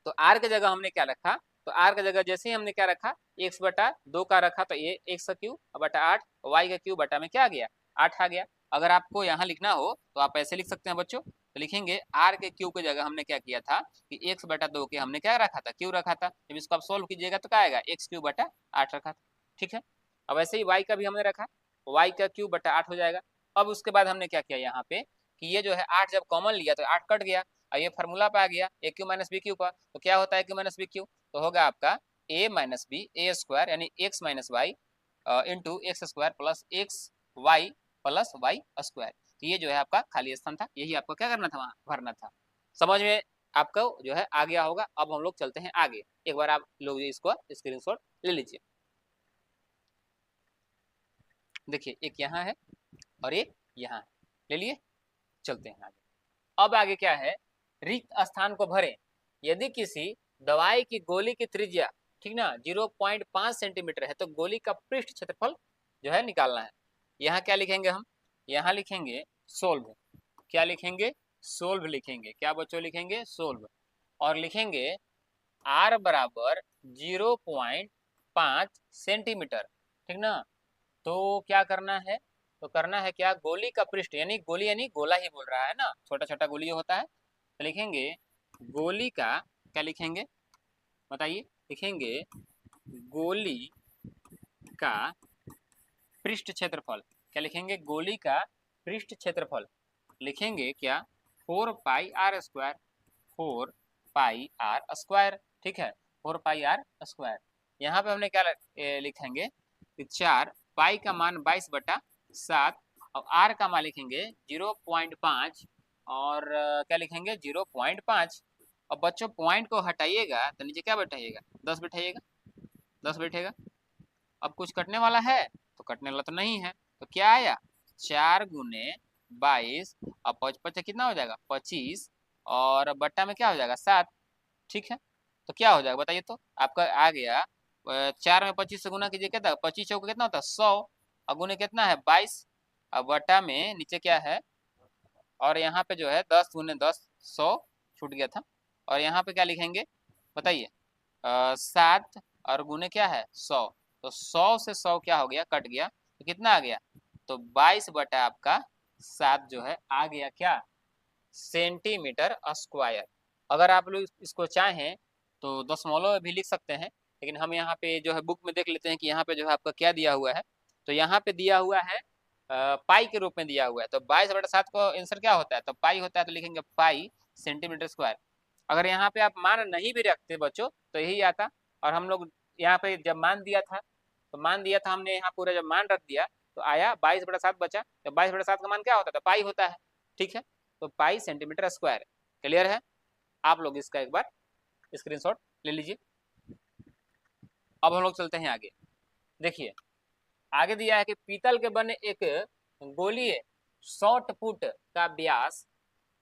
तो आर के जगह हमने क्या रखा, तो आर के जगह जैसे ही हमने क्या रखा, x/2 का रखा, तो ये x का क्यू बटा 8, y का क्यू बटा में क्या आ गया, 8 आ गया। अगर आपको यहाँ लिखना हो तो आप ऐसे लिख सकते हैं बच्चों, तो लिखेंगे आर के क्यू की जगह हमने क्या किया था कि x/2 के हमने क्या रखा था, क्यू रखा था। जब इसको आप सोल्व कीजिएगा तो क्या आएगा, x3/8 रखा था, ठीक है। अब ऐसे ही y का भी हमने रखा, y का क्यू बटा 8 हो जाएगा। अब उसके बाद हमने क्या किया यहाँ पे कि ये जो है 8 जब कॉमन लिया तो 8 कट गया, और ये फार्मूला पे आ गया ए क्यू माइनस बी क्यू का। तो क्या होता है क्यू माइनस बी क्यू, तो होगा आपका a minus b a square यानी x minus y into x square plus x y plus y square. तो ये जो है आपका खाली स्थान था, यही आपको क्या करना था, वहाँ भरना था। समझ में आपको जो है आ गया होगा। अब हम लोग चलते हैं आगे, एक बार आप लोग इसको स्क्रीनशॉट ले लीजिए। देखिए एक यहाँ है और एक यहाँ है, ले लिए, चलते हैं आगे। अब आगे क्या है, रिक्त स्थान को भरें। यदि किसी दवाई की गोली की त्रिज्या, ठीक ना, 0.5 सेंटीमीटर है, तो गोली का पृष्ठ क्षेत्रफल जो है निकालना है। यहाँ क्या लिखेंगे हम, यहाँ लिखेंगे सोल्व। क्या लिखेंगे, सोल्व लिखेंगे। क्या बच्चों लिखेंगे, सोल्व। और लिखेंगे r बराबर 0.5 सेंटीमीटर, ठीक ना। तो क्या करना है, तो करना है क्या, गोली का पृष्ठ, यानी गोली यानी गोला ही बोल रहा है ना, छोटा छोटा गोली होता है, तो लिखेंगे गोली का, क्या लिखेंगे बताइए, लिखेंगे गोली का पृष्ठ क्षेत्रफल। क्या लिखेंगे, गोली का पृष्ठ क्षेत्रफल। लिखेंगे क्या, 4 पाई r स्क्वायर, 4 पाई r स्क्वायर, ठीक है, 4 पाई r स्क्वायर। यहाँ पे हमने क्या लिखेंगे कि 4 पाई का मान 22/7 और r का मान लिखेंगे 0.5 और क्या लिखेंगे 0.5। और बच्चों पॉइंट को हटाइएगा तो नीचे क्या बैठाइएगा, 10 बैठाइएगा, 10 बैठेगा। अब कुछ कटने वाला है, तो कटने वाला तो नहीं है, तो क्या आया, 4 × 22 और 5 कितना हो जाएगा 25 और बट्टा में क्या हो जाएगा 7, ठीक है। तो क्या हो जाएगा बताइए, तो आपका आ गया 4 में 25 से गुना कीजिए, कितना 25 चौका कितना होता है 100 और गुने कितना है 22 और बट्टा में नीचे क्या है, और यहाँ पे जो है 10 × 10 100 छूट गया था। और यहाँ पे क्या लिखेंगे बताइए, 7 और गुने क्या है 100, तो 100 से 100 क्या हो गया, कट गया, तो कितना आ गया, तो 22 आपका 7 जो है आ गया क्या, सेंटीमीटर स्क्वायर। अगर आप लोग इसको चाहें तो दशमलव में भी लिख सकते हैं, लेकिन हम यहाँ पे जो है बुक में देख लेते हैं कि यहाँ पे जो है आपका क्या दिया हुआ है। तो यहाँ पे दिया हुआ है पाई के रूप में दिया हुआ है, तो 22/7 को आंसर क्या होता है, तो पाई होता है, तो लिखेंगे पाई सेंटीमीटर स्क्वायर। अगर यहाँ पे आप मान नहीं भी रखते बच्चों तो यही आता, और हम लोग यहाँ पे जब मान दिया था, तो मान दिया था हमने यहाँ पूरा जब मान रख दिया तो आया 22/7 बचा, तो 22/7 का मान क्या होता था, पाई होता है, ठीक है। तो पाई सेंटीमीटर स्क्वायर, क्लियर है। आप लोग इसका एक बार स्क्रीनशॉट ले लीजिए। अब हम लोग चलते हैं आगे, देखिए आगे दिया है कि पीतल के बने एक गोलीय शॉर्ट पुट का व्यास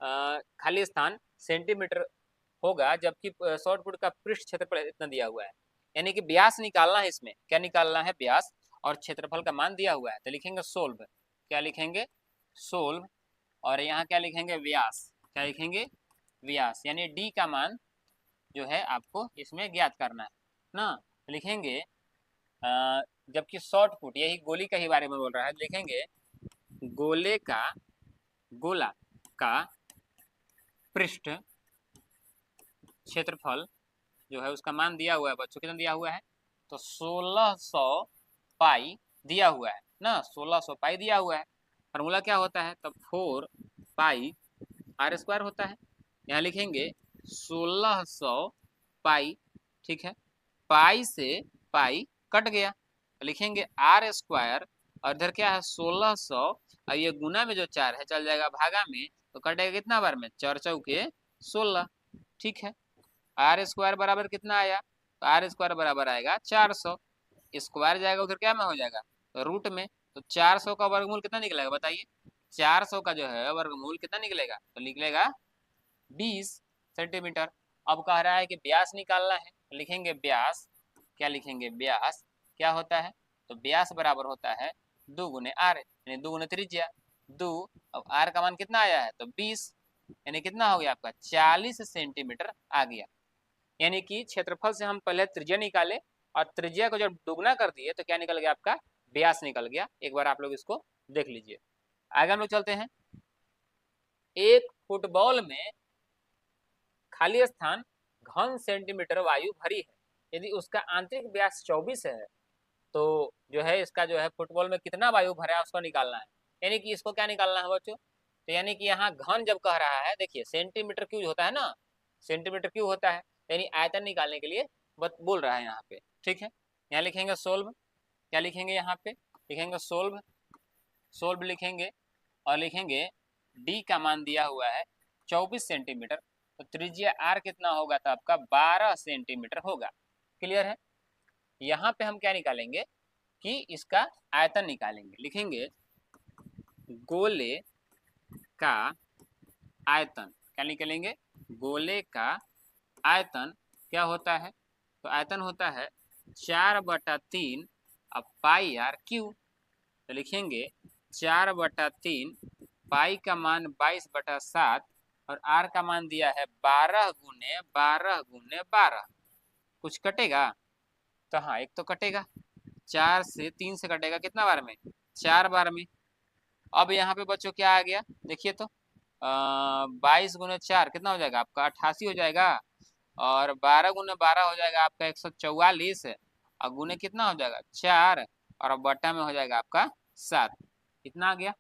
खाली स्थान सेंटीमीटर होगा, जबकि शॉर्ट पुट का पृष्ठ क्षेत्रफल इतना दिया हुआ है। यानी कि व्यास निकालना है, इसमें क्या निकालना है, व्यास और क्षेत्रफल का मान दिया हुआ है, तो लिखेंगे सोल्व। क्या लिखेंगे, सोल्व। और यहाँ क्या लिखेंगे, व्यास। क्या लिखेंगे, व्यास, यानी डी का मान जो है आपको इसमें ज्ञात करना है ना। लिखेंगे जबकि शॉर्ट पुट, यही गोली का ही बारे में बोल रहा है, लिखेंगे गोला का पृष्ठ क्षेत्रफल जो है उसका मान दिया हुआ है बच्चों, कितना दिया हुआ है, तो 1600 पाई दिया हुआ है ना, 1600 पाई दिया हुआ है। फॉर्मूला क्या होता है, तब 4 पाई r स्क्वायर होता है। यहाँ लिखेंगे 1600 पाई, ठीक है, पाई से पाई कट गया, तो लिखेंगे r स्क्वायर और इधर क्या है 1600 और ये गुना में जो 4 है चल जाएगा भागा में, तो कटेगा कितना बार में, 4 चौके 16, ठीक है। r स्क्वायर बराबर कितना आया, तो r स्क्वायर बराबर आएगा 400, स्क्वायर जाएगा उधर क्या में हो जाएगा, तो रूट में, तो 400 का वर्गमूल कितना निकलेगा बताइए, 400 का जो है वर्गमूल कितना निकलेगा, तो निकलेगा 20 सेंटीमीटर। अब कह रहा है कि व्यास निकालना है, तो लिखेंगे व्यास। क्या लिखेंगे, व्यास क्या होता है, तो व्यास बराबर होता है 2 × r, यानी 2 × त्रिज्या 2। अब r का मान कितना आया है, तो 20, यानी कितना हो गया आपका 40 सेंटीमीटर आ गया। यानी कि क्षेत्रफल से हम पहले त्रिज्या निकाले और त्रिज्या को जब दुगना कर दिए तो क्या निकल गया आपका, व्यास निकल गया। एक बार आप लोग इसको देख लीजिए। आगे हम लोग चलते हैं, एक फुटबॉल में खाली स्थान घन सेंटीमीटर वायु भरी है, यदि उसका आंतरिक व्यास 24 है, तो जो है इसका जो है फुटबॉल में कितना वायु भरा है उसको निकालना है। यानी कि इसको क्या निकालना है बच्चों, तो यानी कि यहाँ घन जब कह रहा है, देखिए सेंटीमीटर क्यूब होता है ना, सेंटीमीटर क्यूब होता है, यानी आयतन निकालने के लिए बोल रहा है यहाँ पे, ठीक है। यहाँ लिखेंगे सोल्व। क्या लिखेंगे, यहाँ पे लिखेंगे सोल्व, सोल्व लिखेंगे और लिखेंगे डी का मान दिया हुआ है 24 सेंटीमीटर, तो त्रिज्या आर कितना होगा, तो आपका 12 सेंटीमीटर होगा। क्लियर है। यहाँ पे हम क्या निकालेंगे कि इसका आयतन निकालेंगे, लिखेंगे गोले का आयतन। क्या निकालेंगे, गोले का आयतन क्या होता है, तो आयतन होता है 4/3 अब पाई आर क्यू। तो लिखेंगे 4/3 पाई का मान 22/7 और आर का मान दिया है 12 × 12 × 12। कुछ कटेगा, तो हाँ एक तो कटेगा, 4 से 3 से कटेगा, कितना बार में, 4 बार में। अब यहाँ पे बच्चों क्या आ गया, देखिए तो 22 × 4 कितना हो जाएगा आपका, 88 हो जाएगा। और 12 × 12 हो जाएगा आपका 144। और गुने कितना हो जाएगा 4, और अब बट्टा में हो जाएगा आपका 7। कितना आ गया।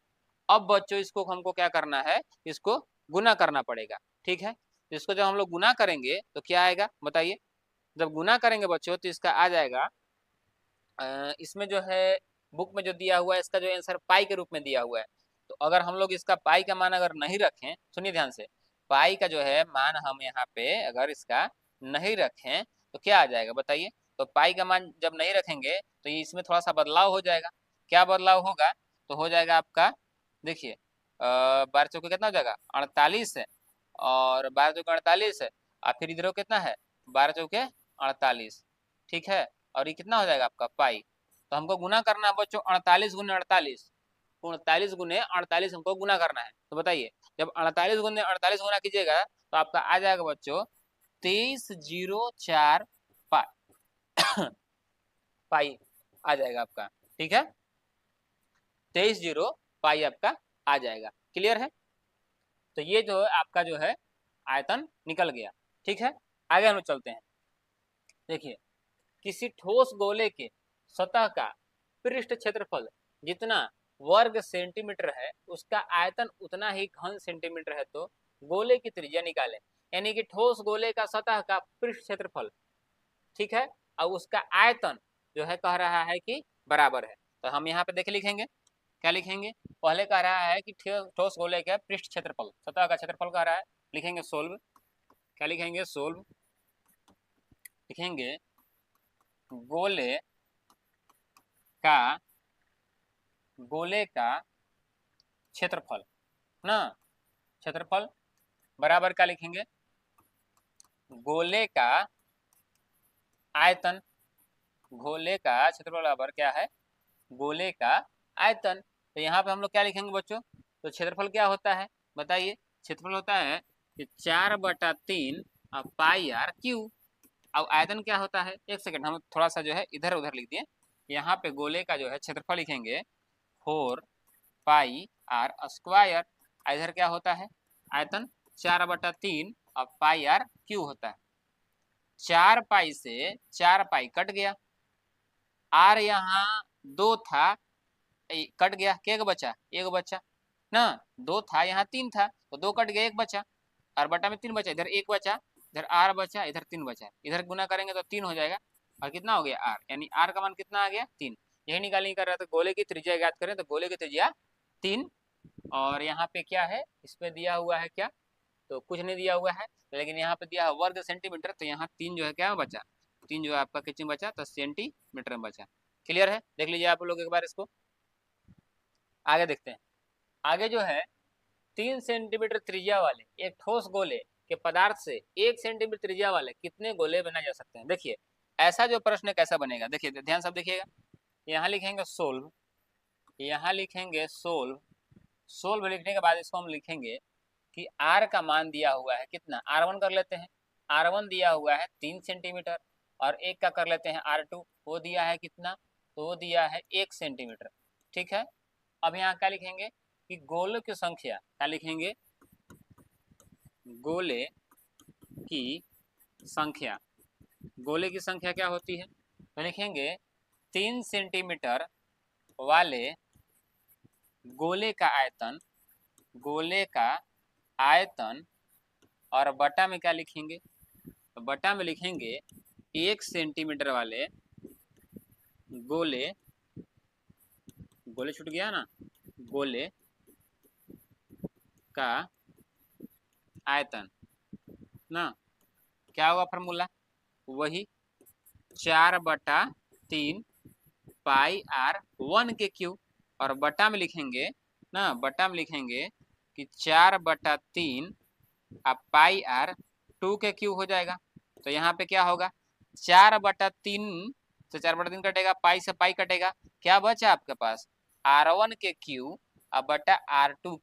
अब बच्चों इसको हमको क्या करना है, इसको गुना करना पड़ेगा। ठीक है, तो इसको जब हम लोग गुना करेंगे तो क्या आएगा बताइए। जब गुना करेंगे बच्चों तो इसका आ जाएगा, इसमें जो है बुक में जो दिया हुआ है इसका जो आंसर पाई के रूप में दिया हुआ है। तो अगर हम लोग इसका पाई का मान अगर नहीं रखें, सुनिए ध्यान से, पाई का जो है मान हम यहाँ पे अगर इसका नहीं रखें तो क्या आ जाएगा बताइए। तो पाई का मान जब नहीं रखेंगे तो ये इसमें थोड़ा सा बदलाव हो जाएगा। क्या बदलाव होगा, तो हो जाएगा आपका, देखिए 12 × 4 कितना हो जाएगा 48 है, और 12 × 4 48 है, और फिर इधर कितना है 12 × 4 48। ठीक है, और ये कितना हो जाएगा आपका पाई। तो हमको गुना करना है बच्चों 48 × 48, 39 × 48 हमको गुना करना है। तो बताइए जब 48 × 48 गुना कीजिएगा तो आपका आ जाएगा बच्चों 2304 पाई पाई आ जाएगा आपका। ठीक है, 23 पाई आपका आ जाएगा। क्लियर है, तो ये जो है आपका जो है आयतन निकल गया। ठीक है, आगे हम लोग चलते हैं। देखिए किसी ठोस गोले के सतह का पृष्ठ क्षेत्रफल जितना वर्ग सेंटीमीटर है उसका आयतन उतना ही घन सेंटीमीटर है, तो गोले की त्रिज्या निकालें। यानी कि ठोस गोले का सतह का पृष्ठ क्षेत्रफल, ठीक है, और उसका आयतन जो है कह रहा है कि बराबर है। तो हम यहाँ पे देखे लिखेंगे, क्या लिखेंगे, पहले कह रहा है कि ठोस गोले का पृष्ठ क्षेत्रफल, सतह का क्षेत्रफल कह रहा है, लिखेंगे सोल्व। क्या लिखेंगे, सोल्व। लिखेंगे गोले का क्षेत्रफल ना, क्षेत्रफल बराबर क्या लिखेंगे, गोले का आयतन। गोले का क्षेत्रफल बराबर क्या है, गोले का आयतन। तो यहाँ पे हम लोग क्या लिखेंगे बच्चों, तो क्षेत्रफल क्या होता है बताइए, क्षेत्रफल होता है कि 4/3 पाई आर क्यू। अब आयतन क्या होता है, एक सेकंड हम थोड़ा सा जो है इधर उधर लिख दिए। यहाँ पे गोले का जो है क्षेत्रफल लिखेंगे 4 पाई आर स्क्वायर। इधर क्या होता है आयतन 4/3 और पाई आर क्यू होता है। 4 पाई से 4 पाई कट गया, आर यहाँ 2 था, कट गया, क्या बचा, एक बचा ना, 2 था यहाँ 3 था, तो 2 कट गया, एक बचा, और बटा में 3 बचा, इधर 1 बचा, इधर आर बचा, इधर 3 बचा, इधर गुना करेंगे तो 3 हो जाएगा, और कितना हो गया आर, यानी आर का मान कितना आ गया 3। यही निकालने कर रहा था, गोले की त्रिज्या याद करें तो गोले की त्रिज्या 3। और यहाँ पे क्या है, इस पे दिया हुआ है क्या, तो कुछ नहीं दिया हुआ है, लेकिन यहाँ पे दिया है वर्ग सेंटीमीटर, तो यहाँ 3 जो है क्या बचा, 3 जो है आपका कितने बचा, तो सेंटीमीटर में बचा। क्लियर है, देख लीजिए आप लोग एक बार इसको। आगे देखते हैं, आगे जो है 3 सेंटीमीटर त्रिज्या वाले एक ठोस गोले के पदार्थ से 1 सेंटीमीटर त्रिज्या वाले कितने गोले बनाए जा सकते हैं। देखिए ऐसा जो प्रश्न कैसा बनेगा, देखिए ध्यान सब देखिएगा, यहाँ लिखेंगे सोल्व, यहाँ लिखेंगे सोल्व। सोल्व लिखने के बाद इसको हम लिखेंगे कि आर का मान दिया हुआ है कितना, R1 कर लेते हैं, R1 दिया हुआ है 3 सेंटीमीटर, और एक का कर लेते हैं R2, वो दिया है कितना, तो वो दिया है 1 सेंटीमीटर। ठीक है, अब यहाँ क्या लिखेंगे कि गोलों की संख्या, क्या लिखेंगे, गोले की संख्या, गोले की संख्या क्या होती है, तो लिखेंगे 3 सेंटीमीटर वाले गोले का आयतन, गोले का आयतन, और बटा में क्या लिखेंगे, तो बटा में लिखेंगे 1 सेंटीमीटर वाले गोले, गोले छूट गया ना, गोले का आयतन ना, क्या होगा फॉर्मूला, वही 4/3 पाई आर 1 के क्यू, और बटा में लिखेंगे ना, बटा में लिखेंगे कि 4/3 पाई आर 2 के क्यू हो जाएगा। तो यहाँ पे क्या होगा, 4/3 से 4/3 कटेगा, पाई से पाई कटेगा, क्या बचा आपके पास R1 के क्यू अब बटा R2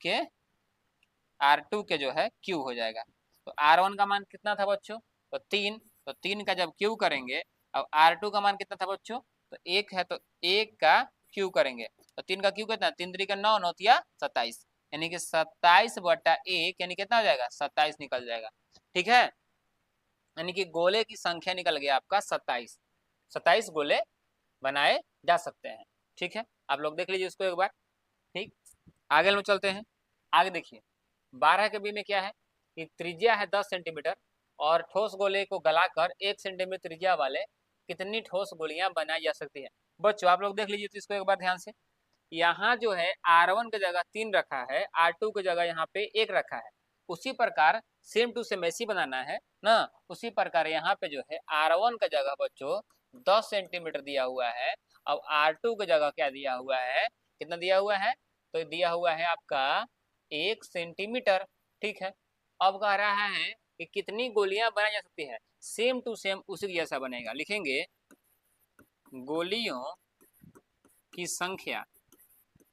के जो है क्यू हो जाएगा। तो R1 का मान कितना था बच्चों, तो 3, तो 3 का जब क्यू करेंगे, अब R2 का मान कितना था बच्चों, तो 1 है, तो 1 का क्यू करेंगे, तो 3 का क्यू कितना, 3 3 का 9, 9 तिया 27, यानी कि 27/1 यानी कितना हो जाएगा, 27 निकल जाएगा। ठीक है, यानी कि गोले की संख्या निकल गया आपका 27, 27 गोले बनाए जा सकते हैं। ठीक है, आप लोग देख लीजिए इसको एक बार। ठीक, आगे हम चलते हैं। आगे देखिए 12 के बी में क्या है कि त्रिज्या है 10 सेंटीमीटर और ठोस गोले को गलाकर 1 सेंटीमीटर त्रिज्या वाले कितनी ठोस गोलियां बनाई जा सकती है। बच्चों आप लोग देख लीजिए तो इसको एक बार ध्यान से, यहाँ जो है R1 की जगह 3 रखा है, R2 की जगह यहाँ पे 1 रखा है, उसी प्रकार सेम टू सेम ऐसी बनाना है ना, उसी प्रकार यहाँ पे जो है R1 का जगह बच्चों 10 सेंटीमीटर दिया हुआ है, अब R2 की जगह क्या दिया हुआ है, कितना दिया हुआ है, तो दिया हुआ है आपका 1 सेंटीमीटर। ठीक है, अब कह रहा है कि कितनी गोलियां बनाई जा सकती है, सेम टू सेम उसी जैसा बनेगा, लिखेंगे गोलियों की संख्या,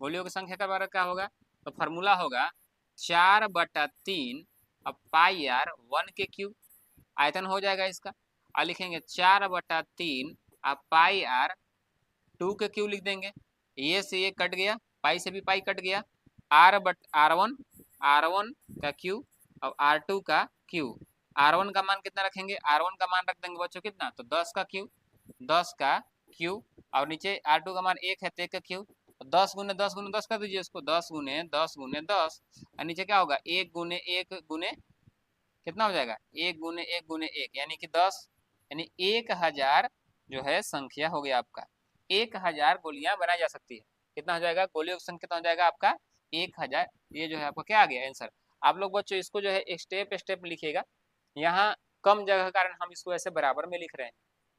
गोलियों की संख्या का बारे क्या होगा, तो फॉर्मूला होगा 4/3 अब पाई आर 1 के क्यूब, आयतन हो जाएगा इसका, और लिखेंगे 4/3 अब पाई आर 2 के क्यूब लिख देंगे, ये से ये कट गया, पाई से भी पाई कट गया, R1 का क्यू और R2 का क्यू, R1 का मान कितना रखेंगे, R1 का मान रख देंगे बच्चों कितना, तो 10 का क्यू, 10 का क्यू, और नीचे R2 का मान 1 है तो 1 का क्यू, 10 गुने 10 गुने 10 कर दीजिए इसको, 10 गुने 10 गुने 10, और नीचे क्या होगा 1 गुने 1 गुने कितना हो जाएगा, 1 गुने 1 गुने 1 यानी कि 10, यानी 1000 जो है संख्या हो गया आपका, 1000 गोलियां बनाई जा सकती है। कितना हो जाएगा, गोलियों की संख्या कितना हो जाएगा आपका 1000, ये जो है आपका क्या आ गया आंसर। आप लोग बच्चों इसको जो है स्टेप स्टेप लिखिएगा, यहाँ कम जगह के कारण हम इसको ऐसे बराबर में लिख रहे हैं,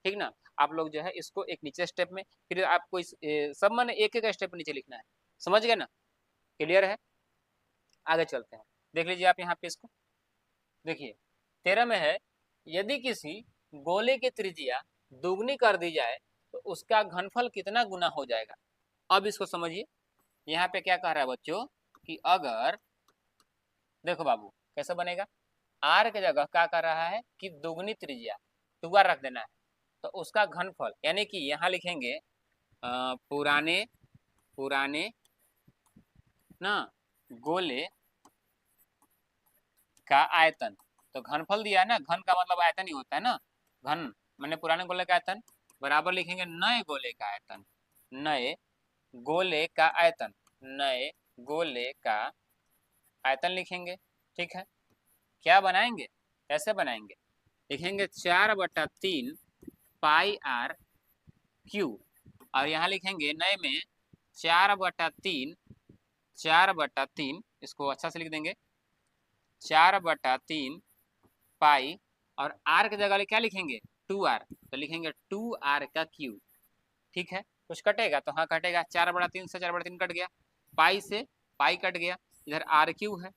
ठीक ना, आप लोग जो है इसको एक नीचे स्टेप में, फिर आपको इस सब मैंने एक एक स्टेप नीचे लिखना है, समझ गए ना, क्लियर है। आगे चलते हैं, देख लीजिए आप यहाँ पे इसको देखिए 13 में है, यदि किसी गोले की त्रिज्या दुगनी कर दी जाए तो उसका घनफल कितना गुना हो जाएगा। अब इसको समझिए, यहाँ पे क्या कह रहा है बच्चों कि अगर देखो बाबू कैसे बनेगा, आर के जगह क्या कर रहा है कि दुगनी त्रिज्या 2r रख देना है, तो उसका घनफल यानी कि यहाँ लिखेंगे पुराने पुराने ना गोले का आयतन, तो घनफल दिया है ना, घन का मतलब आयतन ही होता है ना, घन मैंने पुराने गोले का आयतन बराबर लिखेंगे नए गोले का आयतन, नए गोले का आयतन, नए गोले का आयतन लिखेंगे। ठीक है, क्या बनाएंगे, कैसे बनाएंगे, लिखेंगे 4/3 पाई आर क्यू, और यहाँ लिखेंगे नए में 4/3, 4/3 इसको अच्छा से लिख देंगे 4/3 पाई, और आर की जगह क्या लिखेंगे 2r, तो लिखेंगे 2r का क्यूब। ठीक है, कुछ कटेगा तो हाँ कटेगा, 4/3 से 4/3 कट गया, पाई से पाई कट गया, इधर आर क्यूब है,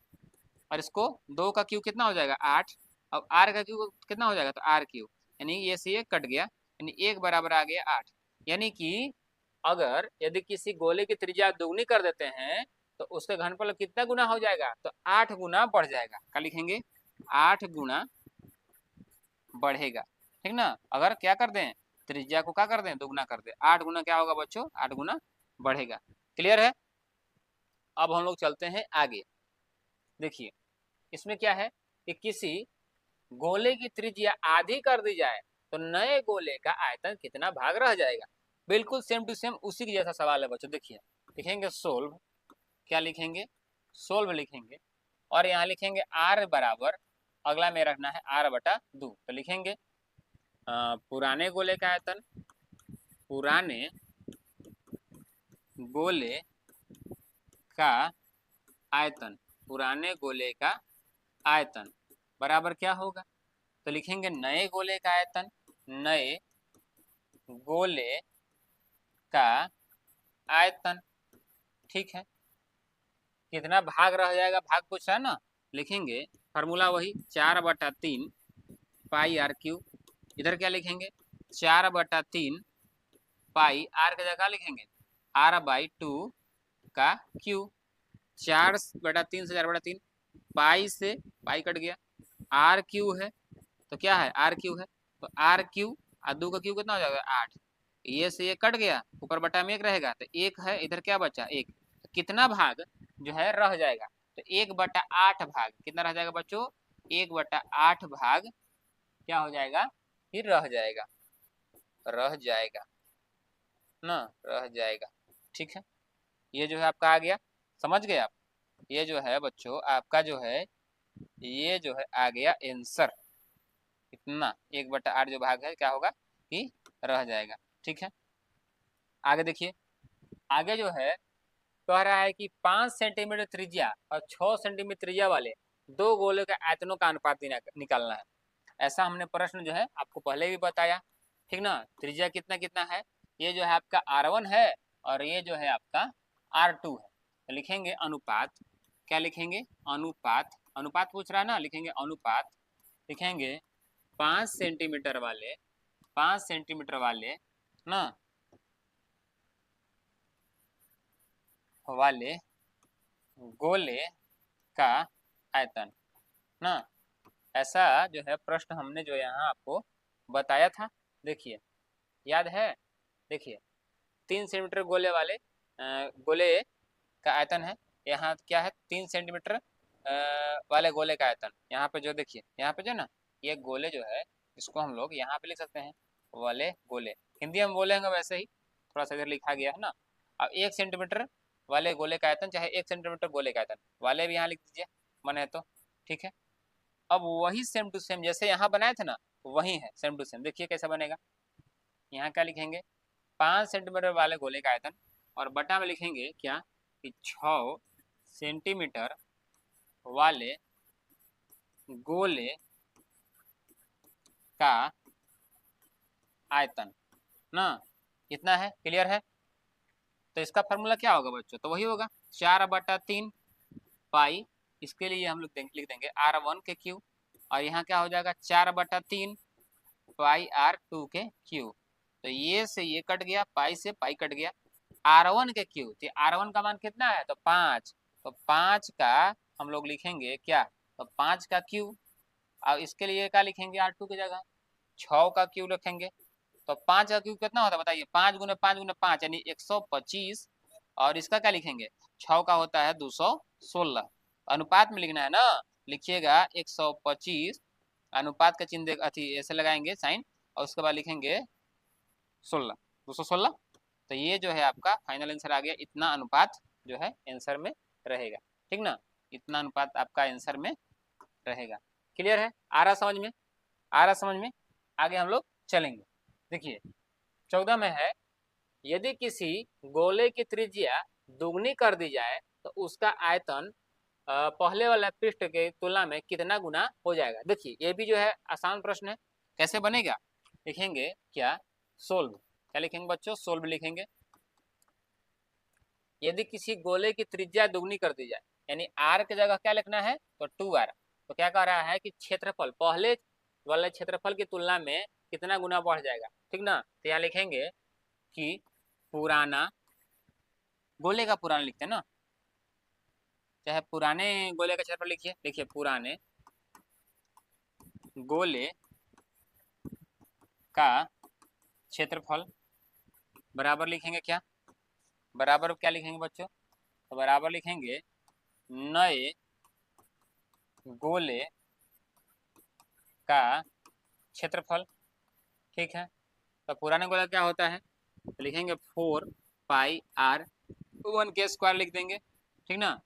और इसको 2 का क्यूब कितना हो जाएगा 8, अब आर का क्यूब कितना हो जाएगा तो आर क्यूब, यानी ये से ये कट गया, यानी 1 बराबर आ गया 8, यानी कि अगर यदि किसी गोले की त्रिज्या दुगनी कर देते हैं तो उसके घनफल कितना गुना हो जाएगा, तो 8 गुना बढ़ जाएगा, क्या लिखेंगे 8 गुना बढ़ेगा। ठीक ना, अगर क्या कर दें त्रिज्या को क्या कर दें दुगना कर दें, 8 गुना क्या होगा बच्चों 8 गुना बढ़ेगा। क्लियर है, अब हम लोग चलते हैं आगे। देखिए इसमें क्या है कि किसी गोले की त्रिज्या आधी कर दी जाए तो नए गोले का आयतन कितना भाग रह जाएगा, बिल्कुल सेम टू सेम उसी के जैसा सवाल है बच्चों। देखिए लिखेंगे सोल्व, क्या लिखेंगे सोल्व लिखेंगे, और यहाँ लिखेंगे r बराबर, अगला में रखना है r/2, तो लिखेंगे पुराने गोले का आयतन, पुराने गोले का आयतन, पुराने गोले का आयतन बराबर क्या होगा, तो लिखेंगे नए गोले का आयतन, नए गोले का आयतन। ठीक है, कितना भाग रह जाएगा, भाग पूछ रहा है ना, लिखेंगे फार्मूला वही 4/3 पाई आर क्यूब, इधर क्या लिखेंगे 4/3 पाई आर की जगह लिखेंगे r/2 का क्यू। 4/3 से 4/3 पाई से पाई कट गया, आर क्यू है तो क्या है आर क्यू है तो आर क्यू और 2 का क्यू कितना हो जाएगा 8। ये से ये कट गया, ऊपर बटा में 1 रहेगा तो 1 है, इधर क्या बचा 1। तो कितना भाग जो है रह जाएगा तो 1/8 भाग कितना रह जाएगा बच्चों 1/8 भाग क्या हो जाएगा फिर रह जाएगा ना, रह जाएगा। ठीक है, ये जो है आपका आ गया, समझ गए आप। ये जो है बच्चों आपका जो है ये जो है आ गया आंसर, इतना 1/8 जो भाग है क्या होगा कि रह जाएगा। ठीक है, आगे देखिए, आगे जो है कह रहा है कि 5 सेंटीमीटर त्रिज्या और 6 सेंटीमीटर त्रिज्या वाले दो गोलों के आयतनों का अनुपात निकालना है। ऐसा हमने प्रश्न जो है आपको पहले भी बताया, ठीक ना। त्रिज्या कितना कितना है, ये जो है आपका r1 है और ये जो है आपका r2 है। तो लिखेंगे अनुपात, क्या लिखेंगे अनुपात, अनुपात पूछ रहा है ना, लिखेंगे अनुपात, लिखेंगे 5 सेंटीमीटर वाले 5 सेंटीमीटर वाले ना वाले गोले का आयतन ना। ऐसा जो है प्रश्न हमने जो यहाँ आपको बताया था, देखिए याद है। देखिए 3 सेंटीमीटर गोले वाले गोले का आयतन है, यहाँ क्या है 3 सेंटीमीटर वाले गोले का आयतन। यहाँ पे जो देखिए यहाँ पे जो ना ये गोले जो है इसको हम लोग यहाँ पे लिख सकते हैं वाले गोले, हिंदी में बोलेंगे वैसे ही थोड़ा सा इधर लिखा गया है ना। अब 1 सेंटीमीटर वाले गोले का आयतन चाहे 1 सेंटीमीटर गोले का आयतन वाले भी यहाँ लिख दीजिए मन है तो। ठीक है, अब वही सेम टू सेम जैसे यहाँ बनाए थे ना वही है सेम टू सेम, देखिए कैसा बनेगा। यहाँ क्या लिखेंगे 5 सेंटीमीटर वाले गोले का आयतन और बटा में लिखेंगे क्या कि 6 सेंटीमीटर वाले गोले का आयतन ना, इतना है, क्लियर है। तो इसका फार्मूला क्या होगा बच्चों, तो वही होगा 4/3 पाई, इसके लिए हम लोग लिख देंगे r1 के क्यू और यहाँ क्या हो जाएगा 4/3 पाई r2 के क्यू। तो ये से ये कट गया, पाई से पाई कट गया, r1 के क्यू, तो r1 का मान कितना है तो 5, तो 5 का हम लोग लिखेंगे क्या तो 5 का क्यू, और इसके लिए क्या लिखेंगे r2 की जगह 6 का क्यू लिखेंगे। तो 5 का क्यू कितना होता है बताइए 5 गुने 5 गुने 5 यानी 125, और इसका क्या लिखेंगे 6 का होता है 216। अनुपात में लिखना है ना, लिखिएगा 125 अनुपात का चिन्ह अथी ऐसे लगाएंगे साइन और उसके बाद लिखेंगे 16 216। तो ये जो है आपका फाइनल आंसर आ गया, इतना अनुपात जो है आंसर में रहेगा। ठीक ना, इतना अनुपात आपका आंसर में रहेगा। क्लियर है, आ रहा समझ में, आ रहा समझ में। आगे हम लोग चलेंगे, देखिए 14 में है यदि किसी गोले की त्रिज्या दुगनी कर दी जाए तो उसका आयतन पहले वाला पृष्ठ के तुलना में कितना गुना हो जाएगा। देखिए ये भी जो है आसान प्रश्न है, कैसे बनेगा लिखेंगे क्या सोल्व, क्या लिखेंगे बच्चों सोल्व लिखेंगे। यदि किसी गोले की त्रिज्या दुगनी कर दी जाए यानी r की जगह क्या लिखना है तो 2r, तो क्या कह रहा है कि क्षेत्रफल पहले वाले क्षेत्रफल की तुलना में कितना गुना बढ़ जाएगा। ठीक ना, तो यहाँ लिखेंगे कि पुराना गोले का पुराना लिखते हैं ना, चाहे पुराने गोले का क्षेत्रफल लिखिए, लिखिए पुराने गोले का क्षेत्रफल बराबर लिखेंगे क्या, बराबर क्या लिखेंगे बच्चों तो बराबर लिखेंगे नए गोले का क्षेत्रफल। ठीक है, तो पुराने गोला क्या होता है तो लिखेंगे 4 पाई r 1 के स्क्वायर लिख देंगे। ठीक ना,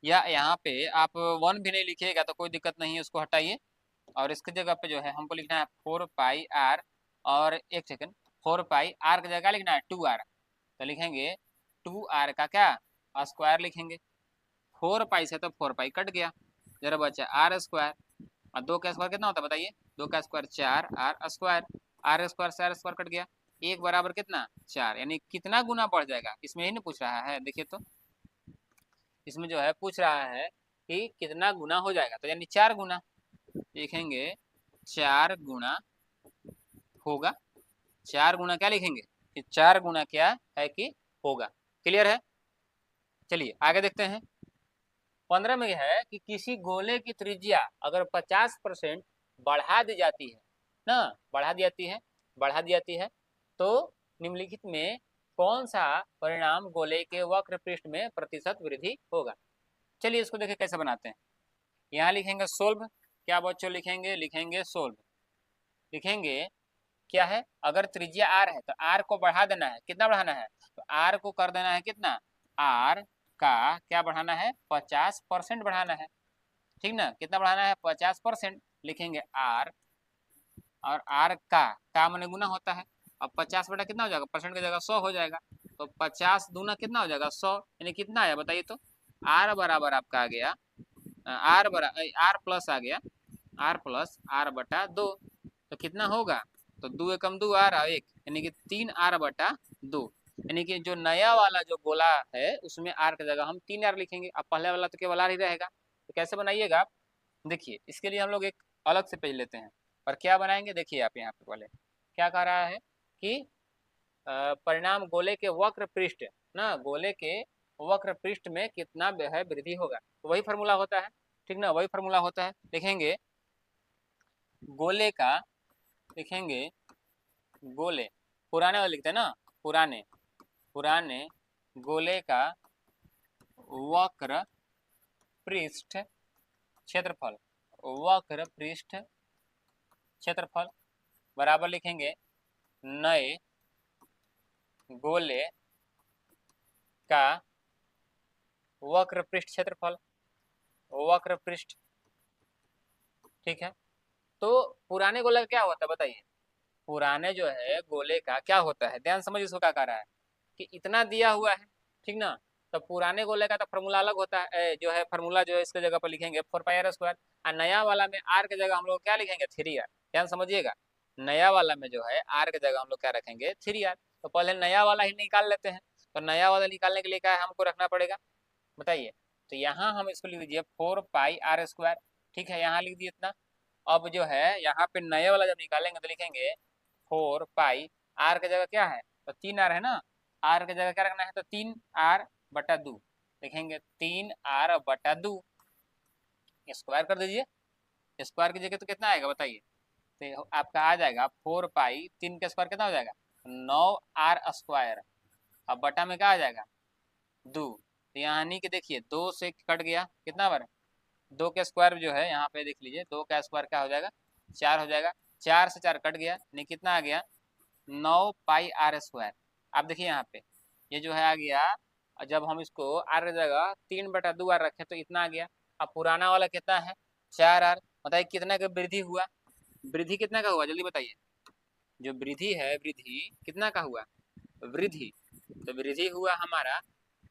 या यहाँ पे आप 1 भी नहीं लिखिएगा तो कोई दिक्कत नहीं है, उसको हटाइए और इसकी जगह पे जो है हमको लिखना है 4 पाई r और एक सेकंड 4 पाई r की जगह लिखना है 2r, तो लिखेंगे 2r का क्या स्क्वायर लिखेंगे, 4 पाई से तो 4 पाई कट गया, जरा बचा r स्क्वायर और 2 का स्क्वायर कितना होता है बताइए 2 का square 4r square, r square से r स्क्वायर कट गया, एक बराबर कितना 4, यानी कितना गुना बढ़ जाएगा इसमें ही नहीं पूछ रहा है। देखिए तो इसमें जो है पूछ रहा है कि कितना गुना हो जाएगा, तो यानी 4 गुना लिखेंगे 4 गुना होगा। 4 गुना क्या लिखेंगे कि 4 गुना क्या है कि होगा। क्लियर है? चलिए आगे देखते हैं। 15 में है कि किसी गोले की त्रिज्या अगर 50% बढ़ा दी जाती है ना, बढ़ा दी जाती है तो निम्नलिखित में कौन सा परिणाम गोले के वक्र पृष्ठ में प्रतिशत वृद्धि होगा। चलिए इसको देखिए कैसे बनाते हैं। यहाँ लिखेंगे सोल्व। क्या बच्चों लिखेंगे सोल्व। लिखेंगे क्या है, अगर त्रिज्या आर है तो आर को बढ़ा देना है। कितना बढ़ाना है, तो आर को कर देना है कितना, आर का क्या बढ़ाना है, 50% बढ़ाना है। ठीक ना, कितना बढ़ाना है, 50%। लिखेंगे आर, और आर का माने गुना होता है। अब 50 बटा कितना हो जाएगा, परसेंट की जगह 100 हो जाएगा। तो 50 दूना कितना हो जाएगा, 100, यानी कितना आया बताइए तो। आर बराबर आपका आ गया, आर प्लस आ गया, आर प्लस आर बटा 2। तो कितना होगा, तो 2 एकम 2 आर 1, यानी कि 3 आर बटा 2। यानी कि जो नया वाला जो गोला है उसमें आर की जगह हम 3 आर लिखेंगे। अब पहले वाला तो केवल आर ही रहेगा। तो कैसे बनाइएगा आप, देखिए इसके लिए हम लोग एक अलग से पेज लेते हैं और क्या बनाएंगे। देखिए आप यहाँ पे पहले क्या कह रहा है कि परिणाम गोले के वक्र पृष्ठ ना, गोले के वक्र पृष्ठ में कितना है वृद्धि होगा। तो वही फार्मूला होता है, ठीक ना, वही फार्मूला होता है। लिखेंगे गोले का, लिखेंगे गोले, पुराने वाले लिखते हैं ना, पुराने गोले का वक्र पृष्ठ क्षेत्रफल, वक्र पृष्ठ क्षेत्रफल बराबर लिखेंगे नए गोले का वक्र पृष्ठ क्षेत्रफल, वक्र पृष्ठ। ठीक है, तो पुराने गोले का क्या होता है बताइए। पुराने जो है गोले का क्या होता है, ध्यान समझ इसको क्या कह रहा है कि इतना दिया हुआ है, ठीक ना। तो पुराने गोले का तो फार्मूला अलग होता है, जो है फार्मूला जो है इसके जगह पर लिखेंगे 4πr²। और नया वाला में आर के जगह हम लोग क्या लिखेंगे, 3r। ध्यान समझिएगा, नया वाला में जो है आर के जगह हम लोग क्या रखेंगे, 3r। तो पहले नया वाला ही निकाल लेते हैं। तो नया वाला निकालने के लिए क्या है हमको रखना पड़ेगा बताइए। तो यहाँ हम इसको लिख दीजिए 4πr²। ठीक है, यहाँ लिख दिए इतना। अब जो है यहाँ पे नए वाला जब निकालेंगे तो लिखेंगे 4π, आर की जगह क्या है, तो 3r है ना, आर की जगह क्या रखना है, तो 3r बटा 2। लिखेंगे 3r बटा 2, स्क्वायर कर दीजिए। स्क्वायर कीजिएगा तो कितना आएगा बताइए। तो आपका आ जाएगा 4π, 3 का स्क्वायर कितना हो जाएगा, 9r²। अब बटा में क्या आ जाएगा, 2। तो यानी कि देखिए 2 से कट गया, कितना बार, 2 का स्क्वायर जो है यहाँ पे देख लीजिए, 2 का स्क्वायर क्या हो जाएगा, 4 हो जाएगा। 4 से 4 कट गया, यानी कितना आ गया, 9πr²। आप देखिए यहाँ पे ये जो है आ गया, जब हम इसको आर की जगह 3/2 आर रखे तो इतना आ गया। अब पुराना वाला कितना है, 4r। बताइए कितना का वृद्धि हुआ, वृद्धि कितना का हुआ जल्दी बताइए। जो वृद्धि है, वृद्धि कितना का हुआ, वृद्धि, तो वृद्धि हुआ हमारा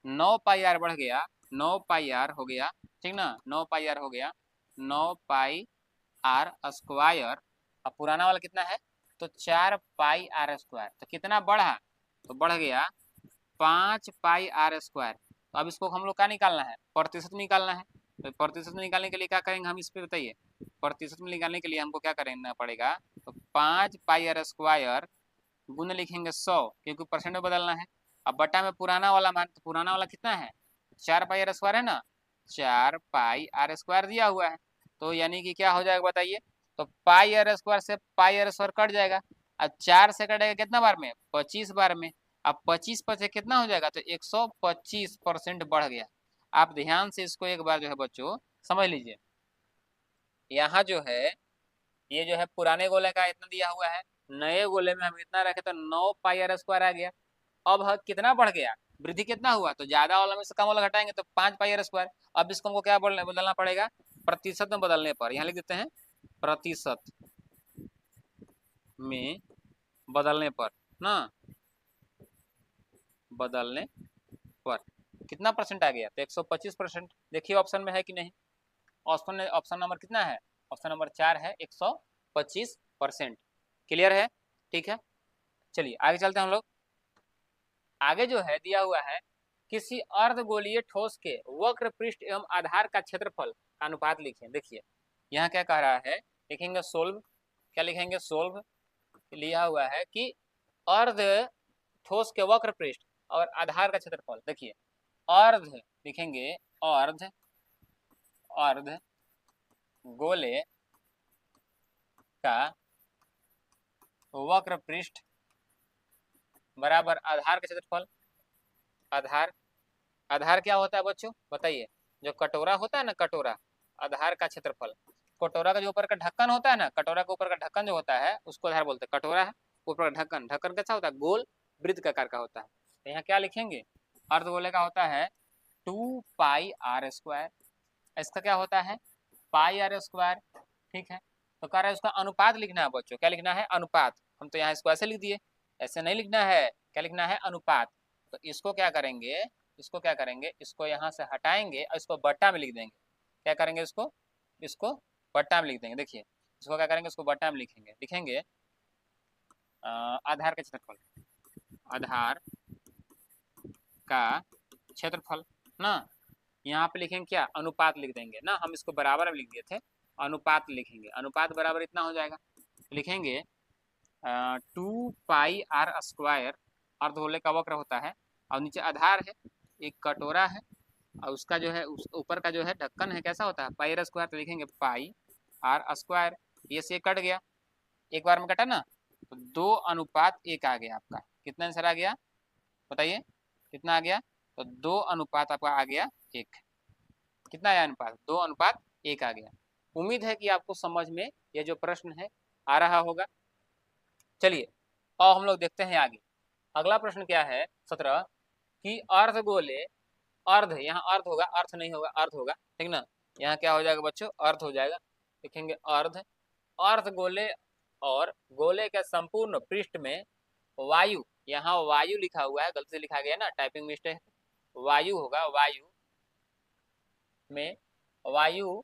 9πr बढ़ गया, 9πr हो गया, ठीक ना, 9πr हो गया, 9πr²। अब पुराना वाला कितना है, तो 4πr²। तो कितना बढ़ा, तो बढ़ गया 5πr²। तो अब इसको हम लोग क्या निकालना है, प्रतिशत निकालना है। तो प्रतिशत निकालने के लिए क्या करेंगे हम, इस पे बताइए। प्रतिशत में निकालने के लिए हमको क्या करना पड़ेगा, तो 5πr² गुण लिखेंगे 100, क्योंकि परसेंट में बदलना है। अब बटा में पुराना वाला मान, तो पुराना वाला कितना है, 4πr² है ना, 4πr² दिया हुआ है। तो यानी कि क्या हो जाएगा बताइए, तो πr² से πr² कट जाएगा। अब 4 से कटेगा कितना बार में, 25 बार में। अब 25 पर से कितना हो जाएगा, तो 125% बढ़ गया। आप ध्यान से इसको एक बार जो है बच्चों समझ लीजिए। यहाँ जो है ये जो है पुराने गोले का इतना दिया हुआ है, नए गोले में हम इतना रखे तो 9πr² आ गया। अब कितना बढ़ गया, वृद्धि कितना हुआ, तो ज्यादा वाला में से कम वाला घटाएंगे तो 5πr²। अब इसको हमको क्या बदलना पड़ेगा, प्रतिशत में बदलने पर। यहाँ लिख देते हैं प्रतिशत में बदलने पर ना, बदलने पर कितना परसेंट आ गया, तो 125%। देखिए ऑप्शन में है कि नहीं, ऑप्शन नंबर कितना है, ऑप्शन नंबर 4 है, 125%। क्लियर है, ठीक है। चलिए आगे चलते हैं हम लोग। आगे जो है दिया हुआ है किसी अर्धगोलीय ठोस के वक्र पृष्ठ एवं आधार का क्षेत्रफल का अनुपात लिखें। देखिए यहाँ क्या कह रहा है, लिखेंगे सोल्व। क्या लिखेंगे, सोल्व। लिया हुआ है कि अर्ध ठोस के वक्र पृष्ठ और आधार का क्षेत्रफल। देखिए अर्ध लिखेंगे, अर्ध अर्ध गोले का वक्र पृष्ठ बराबर आधार का क्षेत्रफल। आधार, आधार क्या होता है बच्चों बताइए? जो कटोरा होता है ना, कटोरा, आधार का क्षेत्रफल। कटोरा का जो ऊपर का ढक्कन होता है ना, कटोरा के ऊपर का ढक्कन जो होता है उसको आधार बोलते हैं। कटोरा है, ऊपर का ढक्कन, ढक्कन कैसा होता है? गोल वृत्त आकार का होता है। तो यहाँ क्या लिखेंगे? अर्धगोले का होता है 2πr²। इसका क्या होता है? πr²। ठीक है, तो कह रहा है उसका अनुपात लिखना है बच्चों। क्या लिखना है? अनुपात। हम तो यहाँ इसको ऐसे लिख दिए, ऐसे नहीं लिखना है। क्या लिखना है? अनुपात। तो इसको क्या करेंगे, इसको क्या करेंगे, इसको यहाँ से हटाएंगे और इसको बट्टा में लिख देंगे। क्या करेंगे? इसको बट्टा में लिख देंगे। देखिए इसको क्या करेंगे, इसको बट्टा में लिखेंगे आधार का क्षेत्रफल, आधार का क्षेत्रफल ना। यहाँ पे लिखेंगे क्या? अनुपात लिख देंगे ना। हम इसको बराबर में लिख दिए थे, अनुपात लिखेंगे। अनुपात बराबर इतना हो जाएगा, लिखेंगे 2πr²। अर्धगोले का वक्र होता है और नीचे आधार है, एक कटोरा है और उसका जो है उस ऊपर का जो है ढक्कन है, कैसा होता है? πr²। तो लिखेंगे πr²। ये से कट गया, एक बार में कटा ना, तो 2:1 आ गया आपका। कितना आंसर आ गया बताइए? कितना आ गया? तो 2:1 आपका आ गया 1। कितना आया अनुपात? 2:1 आ गया। उम्मीद है कि आपको समझ में ये जो प्रश्न है आ रहा होगा। चलिए और हम लोग देखते हैं आगे। अगला प्रश्न क्या है 17 कि अर्धगोले, अर्ध, यहाँ अर्ध होगा, अर्थ नहीं होगा, अर्ध होगा, ठीक ना। यहाँ क्या हो जाएगा बच्चों? अर्ध हो जाएगा। लिखेंगे अर्ध, अर्धगोले और गोले के संपूर्ण पृष्ठ में वायु, यहाँ वायु लिखा हुआ है, गलती से लिखा गया ना, टाइपिंग मिस्टेक, वायु होगा। वायु में, वायु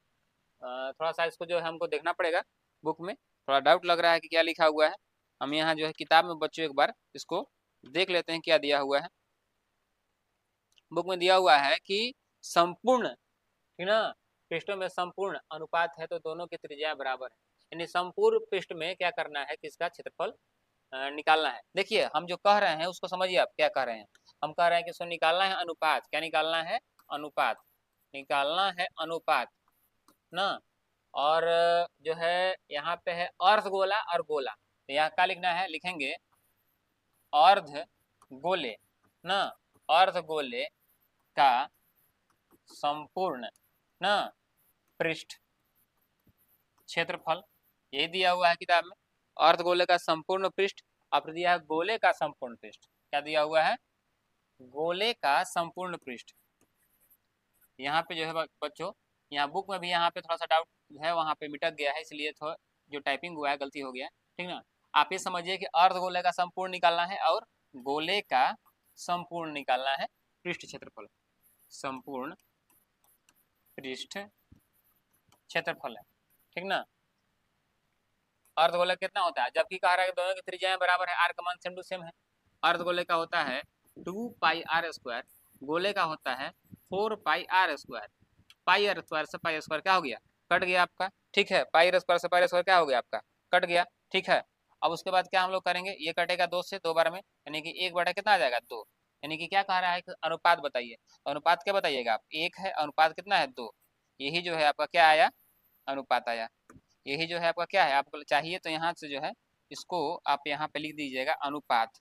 थोड़ा सा इसको जो है हमको देखना पड़ेगा, बुक में थोड़ा डाउट लग रहा है कि क्या लिखा हुआ है। हम यहाँ जो है किताब में बच्चों एक बार इसको देख लेते हैं क्या दिया हुआ है। बुक में दिया हुआ है कि संपूर्ण, ठीक ना, पृष्ठों में संपूर्ण अनुपात है तो दोनों की त्रिज्या बराबर है। यानी संपूर्ण पृष्ठ में क्या करना है, किसका क्षेत्रफल निकालना है। देखिए हम जो कह रहे हैं उसको समझिए आप क्या कह रहे हैं। हम कह रहे हैं कि इसको निकालना है अनुपात। क्या निकालना है? अनुपात। निकालना है अनुपात ना। और जो है यहाँ पे है अर्धगोला और गोला, तो यहाँ क्या लिखना है? लिखेंगे अर्धगोले ना, अर्धगोले का संपूर्ण ना पृष्ठ क्षेत्रफल, ये दिया हुआ है किताब में। अर्धगोले का संपूर्ण पृष्ठ, अब दिया है गोले का संपूर्ण पृष्ठ। क्या दिया हुआ है? गोले का संपूर्ण पृष्ठ। यहाँ पे जो है बच्चों, यहाँ बुक में भी यहाँ पे थोड़ा सा डाउट है, वहाँ पे मिटक गया है, इसलिए थोड़ा जो टाइपिंग हुआ है गलती हो गया, ठीक ना। आप ये समझिए कि अर्धगोले का संपूर्ण निकालना है और गोले का संपूर्ण निकालना है पृष्ठ क्षेत्रफल। संपूर्ण पृष्ठ क्षेत्रफल है, ठीक ना। अर्धगोले कितना होता है? जबकि कह रहा है कि दोनों की त्रिज्याएं बराबर है, आर का मान सेम टू सेम है। अर्धगोले का होता है 2πr², गोले का होता है 4πr²। πr² से πr² क्या हो गया? कट गया आपका, ठीक है। πr² से πr² क्या हो गया आपका? कट गया, ठीक है। अब उसके बाद क्या हम लोग करेंगे? ये कटेगा 2 से, 2 बार में, यानी कि 1 बटा कितना आ जाएगा? 2। यानी कि क्या कह रहा है कि अनुपात बताइए। अनुपात क्या बताइएगा आप? 1 है, अनुपात कितना है? 2। यही जो है आपका क्या आया? अनुपात आया। यही जो है आपका क्या है? आपको चाहिए तो यहाँ से जो है इसको आप यहाँ पे लिख दीजिएगा अनुपात।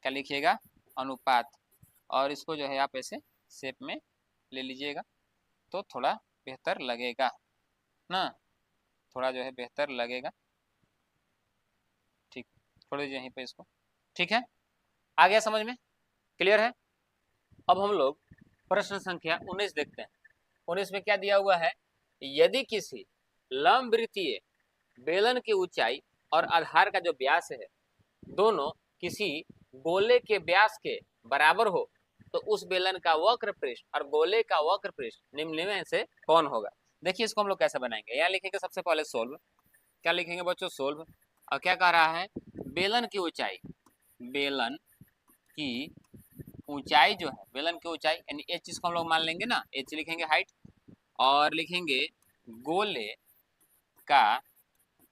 क्या लिखिएगा? अनुपात। और इसको जो है आप ऐसे शेप में ले लीजिएगा तो थोड़ा बेहतर लगेगा ना, थोड़ा जो है बेहतर लगेगा। ठीक, छोड़ दीजिए यहीं पे इसको, ठीक है। आ गया समझ में? क्लियर है? अब हम लोग प्रश्न संख्या 19 देखते हैं। 19 में क्या दिया हुआ है? यदि किसी लंबवृत्तीय बेलन की ऊंचाई और आधार का जो व्यास है दोनों किसी गोले के व्यास के बराबर हो तो उस बेलन का वक्र पृष्ठ और गोले का वक्र पृष्ठ निम्न में से कौन होगा? देखिए इसको हम लोग कैसे बनाएंगे। यहाँ लिखेंगे सबसे पहले सोल्व। क्या लिखेंगे बच्चों? सोल्व। और क्या कह रहा है? बेलन की ऊंचाई, बेलन की ऊंचाई जो है, बेलन की ऊंचाई यानी एच, इसको हम लोग मान लेंगे ना, एच लिखेंगे हाइट, और लिखेंगे गोले का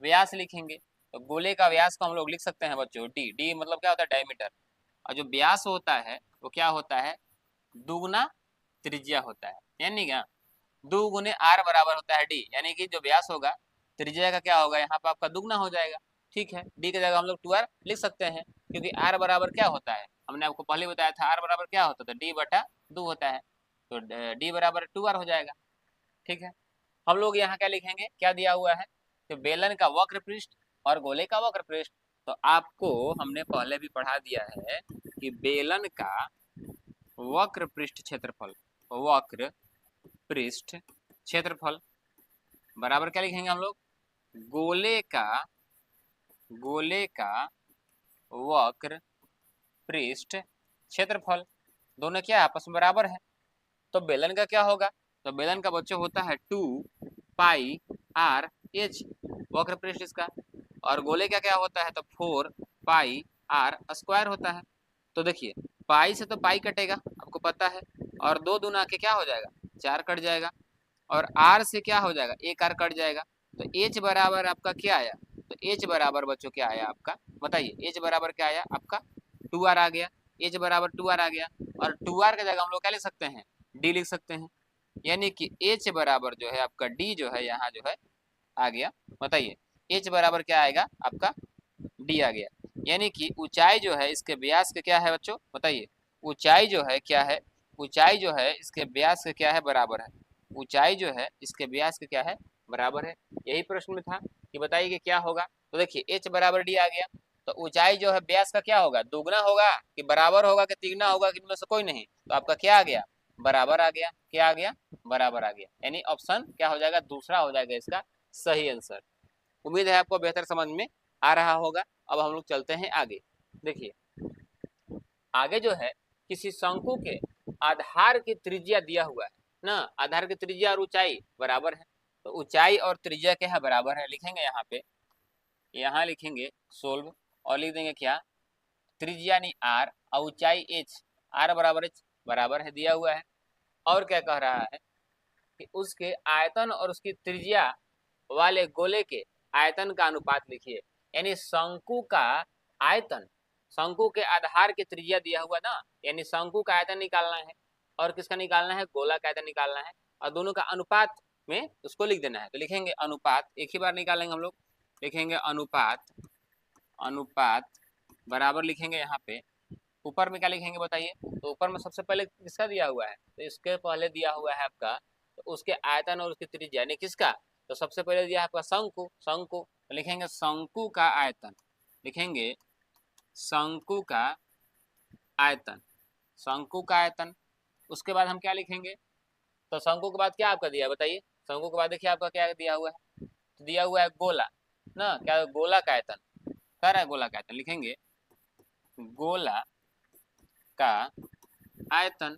व्यास लिखेंगे, तो गोले का व्यास को हम लोग लिख सकते हैं बच्चों डी। डी मतलब क्या होता है? डायमीटर। और जो व्यास होता है वो क्या होता है? दुगुना त्रिज्या होता है, यानी क्या? 2 गुने आर बराबर होता है डी, यानी कि जो व्यास होगा त्रिज्या का क्या होगा यहाँ पे आपका दुगना हो जाएगा। ठीक है, डी की जगह हम लोग 2r लिख सकते हैं, क्योंकि आर बराबर क्या होता है? हमने आपको पहले बताया था आर बराबर क्या होता था? डी बटा 2 होता है, तो डी बराबर 2r हो जाएगा। ठीक है, हम लोग यहाँ क्या लिखेंगे? क्या दिया हुआ है? तो बेलन का वक्र पृष्ठ और गोले का वक्र पृष्ठ। तो आपको हमने पहले भी पढ़ा दिया है कि बेलन का वक्र पृष्ठ क्षेत्रफल, वक्र पृष्ठ क्षेत्रफल बराबर क्या लिखेंगे हम लोग? गोले का वक्र पृष्ठ क्षेत्रफल। दोनों क्या आपस में बराबर है। तो बेलन का क्या होगा? तो बेलन का बच्चों होता है 2 पाई आर एच, वक्र पृष्ठ इसका। और गोले का क्या होता है? तो 4 पाई आर स्क्वायर होता है। तो देखिए पाई से तो पाई कटेगा, आपको पता है, और 2 दूना के क्या हो जाएगा? 4 कट जाएगा, और आर से क्या हो जाएगा? 1 आर कट जाएगा। तो एच बराबर आपका क्या आया? तो एच बराबर बच्चों क्या आया आपका? बताइए, एच बराबर क्या आया आपका? 2r आ गया। एच बराबर 2r आ गया, और 2r की जगह हम लोग क्या लिख सकते हैं? डी लिख सकते हैं, यानी कि एच बराबर जो है आपका डी जो है यहाँ जो है आ गया। बताइए एच बराबर क्या आएगा आपका? डी आ गया, यानी कि ऊंचाई जो है इसके व्यास के क्या है बच्चों? बताइए ऊंचाई जो है क्या है? ऊंचाई जो है इसके व्यास के क्या है? बराबर है। ऊंचाई जो है इसके व्यास के क्या है? बराबर है। यही प्रश्न में था कि बताइए कि क्या होगा। तो देखिए एच बराबर डी आ गया, तो ऊंचाई जो है व्यास का क्या होगा? दुगना होगा कि बराबर होगा कि तिगुना होगा कि इनमें से कोई नहीं? तो आपका क्या आ गया? बराबर आ गया। क्या आ गया? बराबर आ गया, यानी ऑप्शन क्या हो जाएगा? दूसरा हो जाएगा इसका सही आंसर। उम्मीद है आपको बेहतर समझ में आ रहा होगा। अब हम लोग चलते हैं आगे। देखिए आगे जो है किसी शंकु के आधार की त्रिज्या दिया हुआ है ना, आधार की त्रिज्या और ऊंचाई बराबर है। तो ऊंचाई और त्रिज्या क्या है? बराबर है। लिखेंगे यहाँ पे, यहाँ लिखेंगे सोल्व, और लिख देंगे क्या? त्रिज्या यानी आर और ऊंचाई एच, आर बराबर एच बराबर है, दिया हुआ है। और क्या कह रहा है कि उसके आयतन और उसकी त्रिज्या वाले गोले के आयतन का अनुपात लिखिए। यानी शंकु का आयतन, शंकु के आधार की त्रिज्या दिया हुआ ना, यानी शंकु का आयतन निकालना है, और किसका निकालना है? गोला का आयतन निकालना है, और दोनों का अनुपात में उसको लिख देना है। तो लिखेंगे अनुपात, एक ही बार निकालेंगे हम लोग। लिखेंगे अनुपात, अनुपात बराबर लिखेंगे यहाँ पे, ऊपर में क्या लिखेंगे बताइए? तो ऊपर में सबसे पहले किसका दिया हुआ है? तो इसके पहले दिया हुआ है आपका, तो उसके आयतन और उसकी त्रिज्या यानी किसका? तो सबसे पहले दिया है आपका शंकु, शंकु तो लिखेंगे शंकु का आयतन, लिखेंगे शंकु का आयतन, शंकु का आयतन। उसके बाद हम क्या लिखेंगे? तो शंकु के बाद क्या आपका दिया है बताइए? शंकु के बाद देखिए आपका क्या दिया हुआ है? तो दिया हुआ है गोला ना, क्या? गोला का आयतन कह रहा है, गोला का आयतन लिखेंगे गोला का आयतन,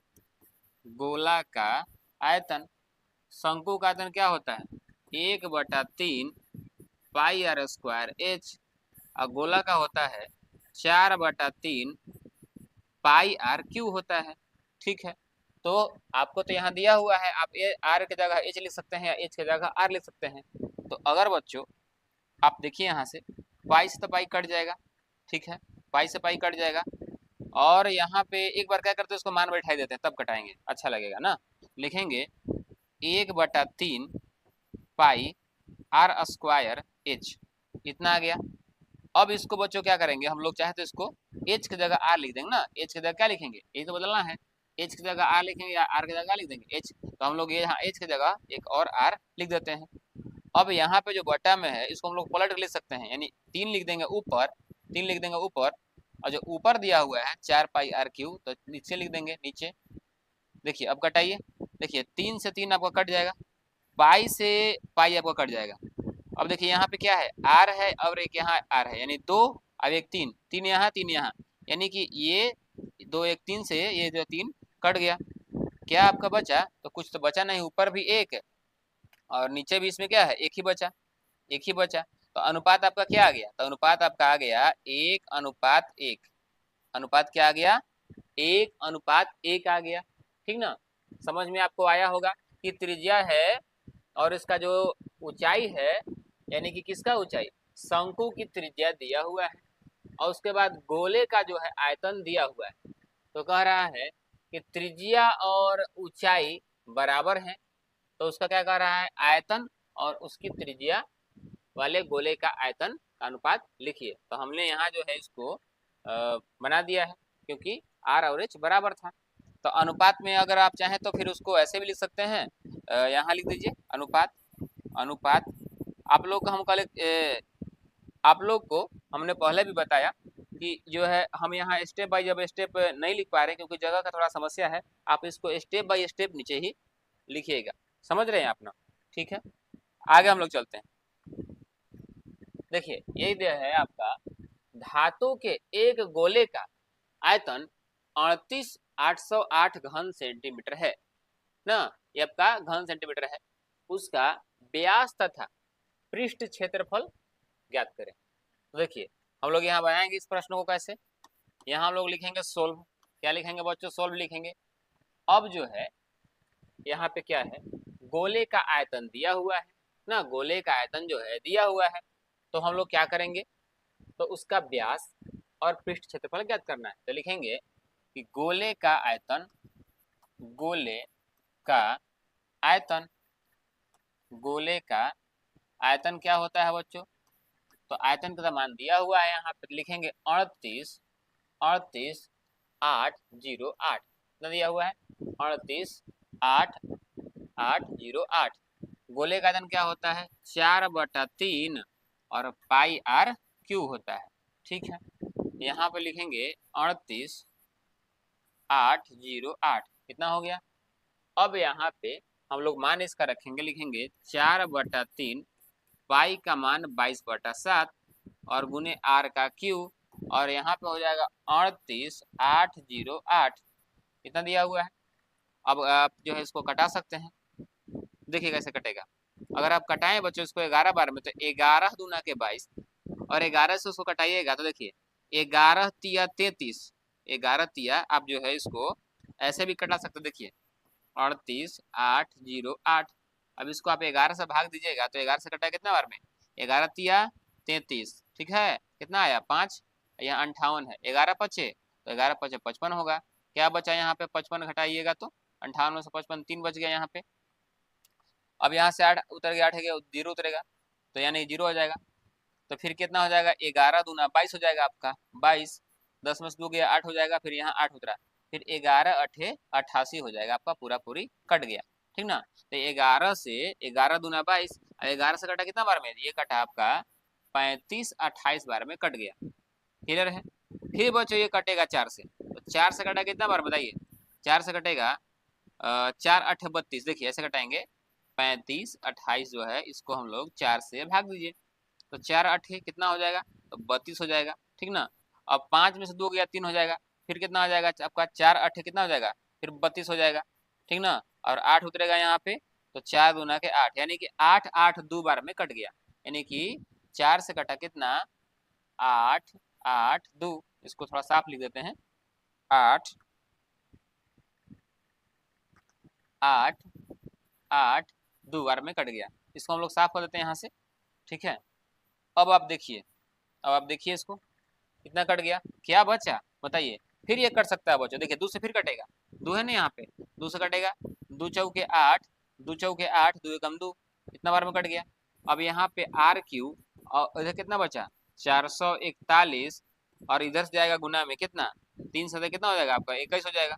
गोला का आयतन। शंकु का आयतन क्या होता है? 1/3 पाई आर स्क्वायर एच, और गोला का होता है 4/3 पाई आर क्यू होता है। ठीक है, तो आपको तो यहाँ दिया हुआ है, आप आर की जगह एच लिख सकते हैं या एच की जगह आर लिख सकते हैं। तो अगर बच्चों आप देखिए यहाँ से पाई से तो पाई कट जाएगा, ठीक है, पाई से पाई कट जाएगा, और यहाँ पे एक बार क्या करते हैं उसको मान बैठाई देते हैं, तब कटाएंगे अच्छा लगेगा ना। लिखेंगे 1/3 पाई आर स्क्वायर एच, इतना आ गया। अब इसको बच्चों क्या करेंगे हम लोग? चाहे तो इसको एच की जगह आर लिख देंगे ना, एच की जगह क्या लिखेंगे? यही तो बदलना है, एच की जगह आर लिखेंगे या आर की जगह लिख देंगे एच। तो हम लोग ये यहाँ एच की जगह एक और आर लिख देते हैं। अब यहाँ पे जो बटा में है इसको हम लोग पलट लिख सकते हैं, यानी 3 लिख देंगे ऊपर, 3 लिख देंगे ऊपर, और जो ऊपर दिया हुआ है 4 पाई आर क्यू, तो नीचे लिख देंगे नीचे। देखिए अब कटाइए, देखिए 3 से 3 आपका कट जाएगा, पाई से पाई आपका कट जाएगा। अब देखिए यहाँ पे क्या है? आर है और एक यहाँ आर है, यानी 2 अब एक 3, 3 यहाँ 3 यहाँ, यानी कि ये 2 1 3 से ये जो 3 कट गया। क्या आपका बचा? तो कुछ तो बचा नहीं, ऊपर भी एक और नीचे भी इसमें क्या है? एक ही बचा, एक ही बचा। तो अनुपात आपका क्या आ गया? तो अनुपात आपका आ गया 1:1। अनुपात क्या आ गया? 1:1 आ गया। ठीक ना, समझ में आपको आया होगा कि त्रिज्या है और इसका जो ऊंचाई है, यानी कि किसका ऊंचाई? शंकु की त्रिज्या दिया हुआ है और उसके बाद गोले का जो है आयतन दिया हुआ है। तो कह रहा है कि त्रिज्या और ऊंचाई बराबर है, तो उसका क्या कह रहा है, आयतन और उसकी त्रिज्या वाले गोले का आयतन का अनुपात लिखिए। तो हमने यहाँ जो है इसको बना दिया है क्योंकि आर और एच बराबर था। तो अनुपात में अगर आप चाहें तो फिर उसको ऐसे भी लिख सकते हैं, यहाँ लिख दीजिए अनुपात। अनुपात आप लोग को हम कल आप लोग को हमने पहले भी बताया कि जो है हम यहाँ स्टेप बाय जब स्टेप नहीं लिख पा रहे क्योंकि जगह का थोड़ा समस्या है, आप इसको स्टेप बाय स्टेप नीचे ही लिखिएगा। समझ रहे हैं आप ना? ठीक है, आगे हम लोग चलते हैं। देखिए यही दिया है आपका, धातु के एक गोले का आयतन 38,808 घन सेंटीमीटर है ना, ये आपका घन सेंटीमीटर है। उसका व्यास तथा पृष्ठ क्षेत्रफल ज्ञात करें। तो देखिए हम लोग यहाँ बनाएंगे इस प्रश्न को कैसे, यहाँ हम लोग लिखेंगे सोल्व। क्या लिखेंगे बच्चों? सोल्व लिखेंगे। अब जो है यहाँ पे क्या है, गोले का आयतन दिया हुआ है ना, गोले का आयतन जो है दिया हुआ है, तो हम लोग क्या करेंगे, तो उसका व्यास और पृष्ठ क्षेत्रफल ज्ञात करना है। तो लिखेंगे कि गोले का आयतन, गोले का आयतन, गोले का आयतन क्या होता है बच्चों, तो आयतन का मान दिया हुआ है, यहाँ पे लिखेंगे 38,808 दिया हुआ है, 38,808। गोले का आयतन क्या होता है, 4/3 और पाई आर क्यू होता है। ठीक है, यहाँ पे लिखेंगे 38,808 कितना हो गया। अब यहाँ पे हम लोग मान इसका रखेंगे, लिखेंगे 4/3, पाई का मान 22/7 और गुने आर का क्यू, और यहाँ पे हो जाएगा 38,808 कितना दिया हुआ है। अब आप जो है इसको कटा सकते हैं, देखिए कैसे कटेगा। अगर आप कटाएं बच्चों इसको 11 बार में, तो 11 दूना के 22 और 11 से उसको कटाइएगा तो देखिए 11 तिया 33, 11 तिया आप जो है इसको ऐसे भी कटा सकते, देखिए 38,808। अब इसको आप 11 से भाग दीजिएगा तो 11 से कटा कितना बार में, 11 तिया 33, ठीक है, कितना आया 5, यहाँ 58 है, 11 पचे तो 11 पचे 55 होगा। क्या बचा यहाँ पे, 55 घटाइएगा तो 58 में से 55 3 बच गया यहाँ पे। अब यहाँ से 8 उतर गया, 8 है, 0 उतरेगा तो यानी 0 हो जाएगा। तो फिर कितना हो जाएगा, 11 दूना 22 हो जाएगा आपका, 22, 10 में से 2 गया 8 हो जाएगा, फिर यहाँ 8 उतरा, फिर 11 अठे 88 हो जाएगा आपका, पूरा पूरी कट गया। ठीक ना, तो 11 से 11 दूना 22, 11 से कटा कितना बार में, ये कटा आपका 35-28 बार में कट गया। क्लियर है। फिर बच्चों ये कटेगा 4 से, तो 4 से कटा कितना बार बताइए, 4 से कटेगा 4 8 32, देखिए ऐसे कटाएंगे 35-28 जो है इसको हम लोग 4 से भाग दीजिए, तो 4 8 कितना हो जाएगा, तो 32 हो जाएगा। ठीक ना, अब 5 में से 2 गया 3 हो जाएगा, फिर कितना हो जाएगा आपका 4 8 कितना हो जाएगा, फिर 32 हो जाएगा। ठीक ना, और 8 उतरेगा यहाँ पे, तो 4 दूना के 8, यानी कि 8 8 2 बार में कट गया, यानी कि 4 से कटा कितना 8 8 2, इसको थोड़ा साफ लिख देते हैं, 8 8 8 2 बार में कट गया, इसको हम लोग साफ कर देते हैं यहाँ से। ठीक है, अब आप देखिए, अब आप देखिए इसको कितना कट गया, क्या बचा बताइए। फिर ये कट सकता है बच्चों, देखिए 2 से फिर कटेगा, 2 है ना यहाँ पे, 2 से कटेगा, 2 चौके 8, 2 चौके 8, 2 एकम 2, इतना बार में कट गया। अब यहाँ पे आर क्यू और इधर कितना बचा 441, और इधर से जाएगा गुना में कितना 3 से कितना हो जाएगा आपका 21 हो जाएगा।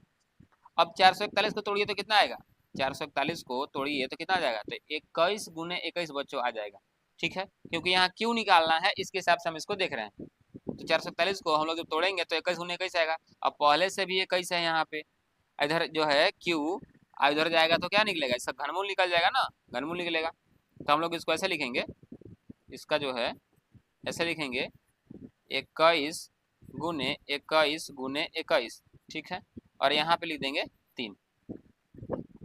अब 441 को तोड़िए तो कितना आएगा, 441 को तोड़िए तो कितना आ जाएगा, तो 21 गुने 21 बच्चों आ जाएगा। ठीक है, क्योंकि यहाँ क्यू निकालना है, इसके हिसाब से हम इसको देख रहे हैं। तो 441 को हम लोग जब तोड़ेंगे तो 21 गुने 21 आएगा। अब पहले से भी 21 है यहाँ पे, इधर जो है क्यू इधर जाएगा तो क्या निकलेगा, इसका घनमूल निकल जाएगा ना, घनमूल निकलेगा। तो हम लोग इसको ऐसे लिखेंगे, इसका जो है ऐसे लिखेंगे 21 गुने 21 गुने 21। ठीक है, और यहाँ पे लिख देंगे 3।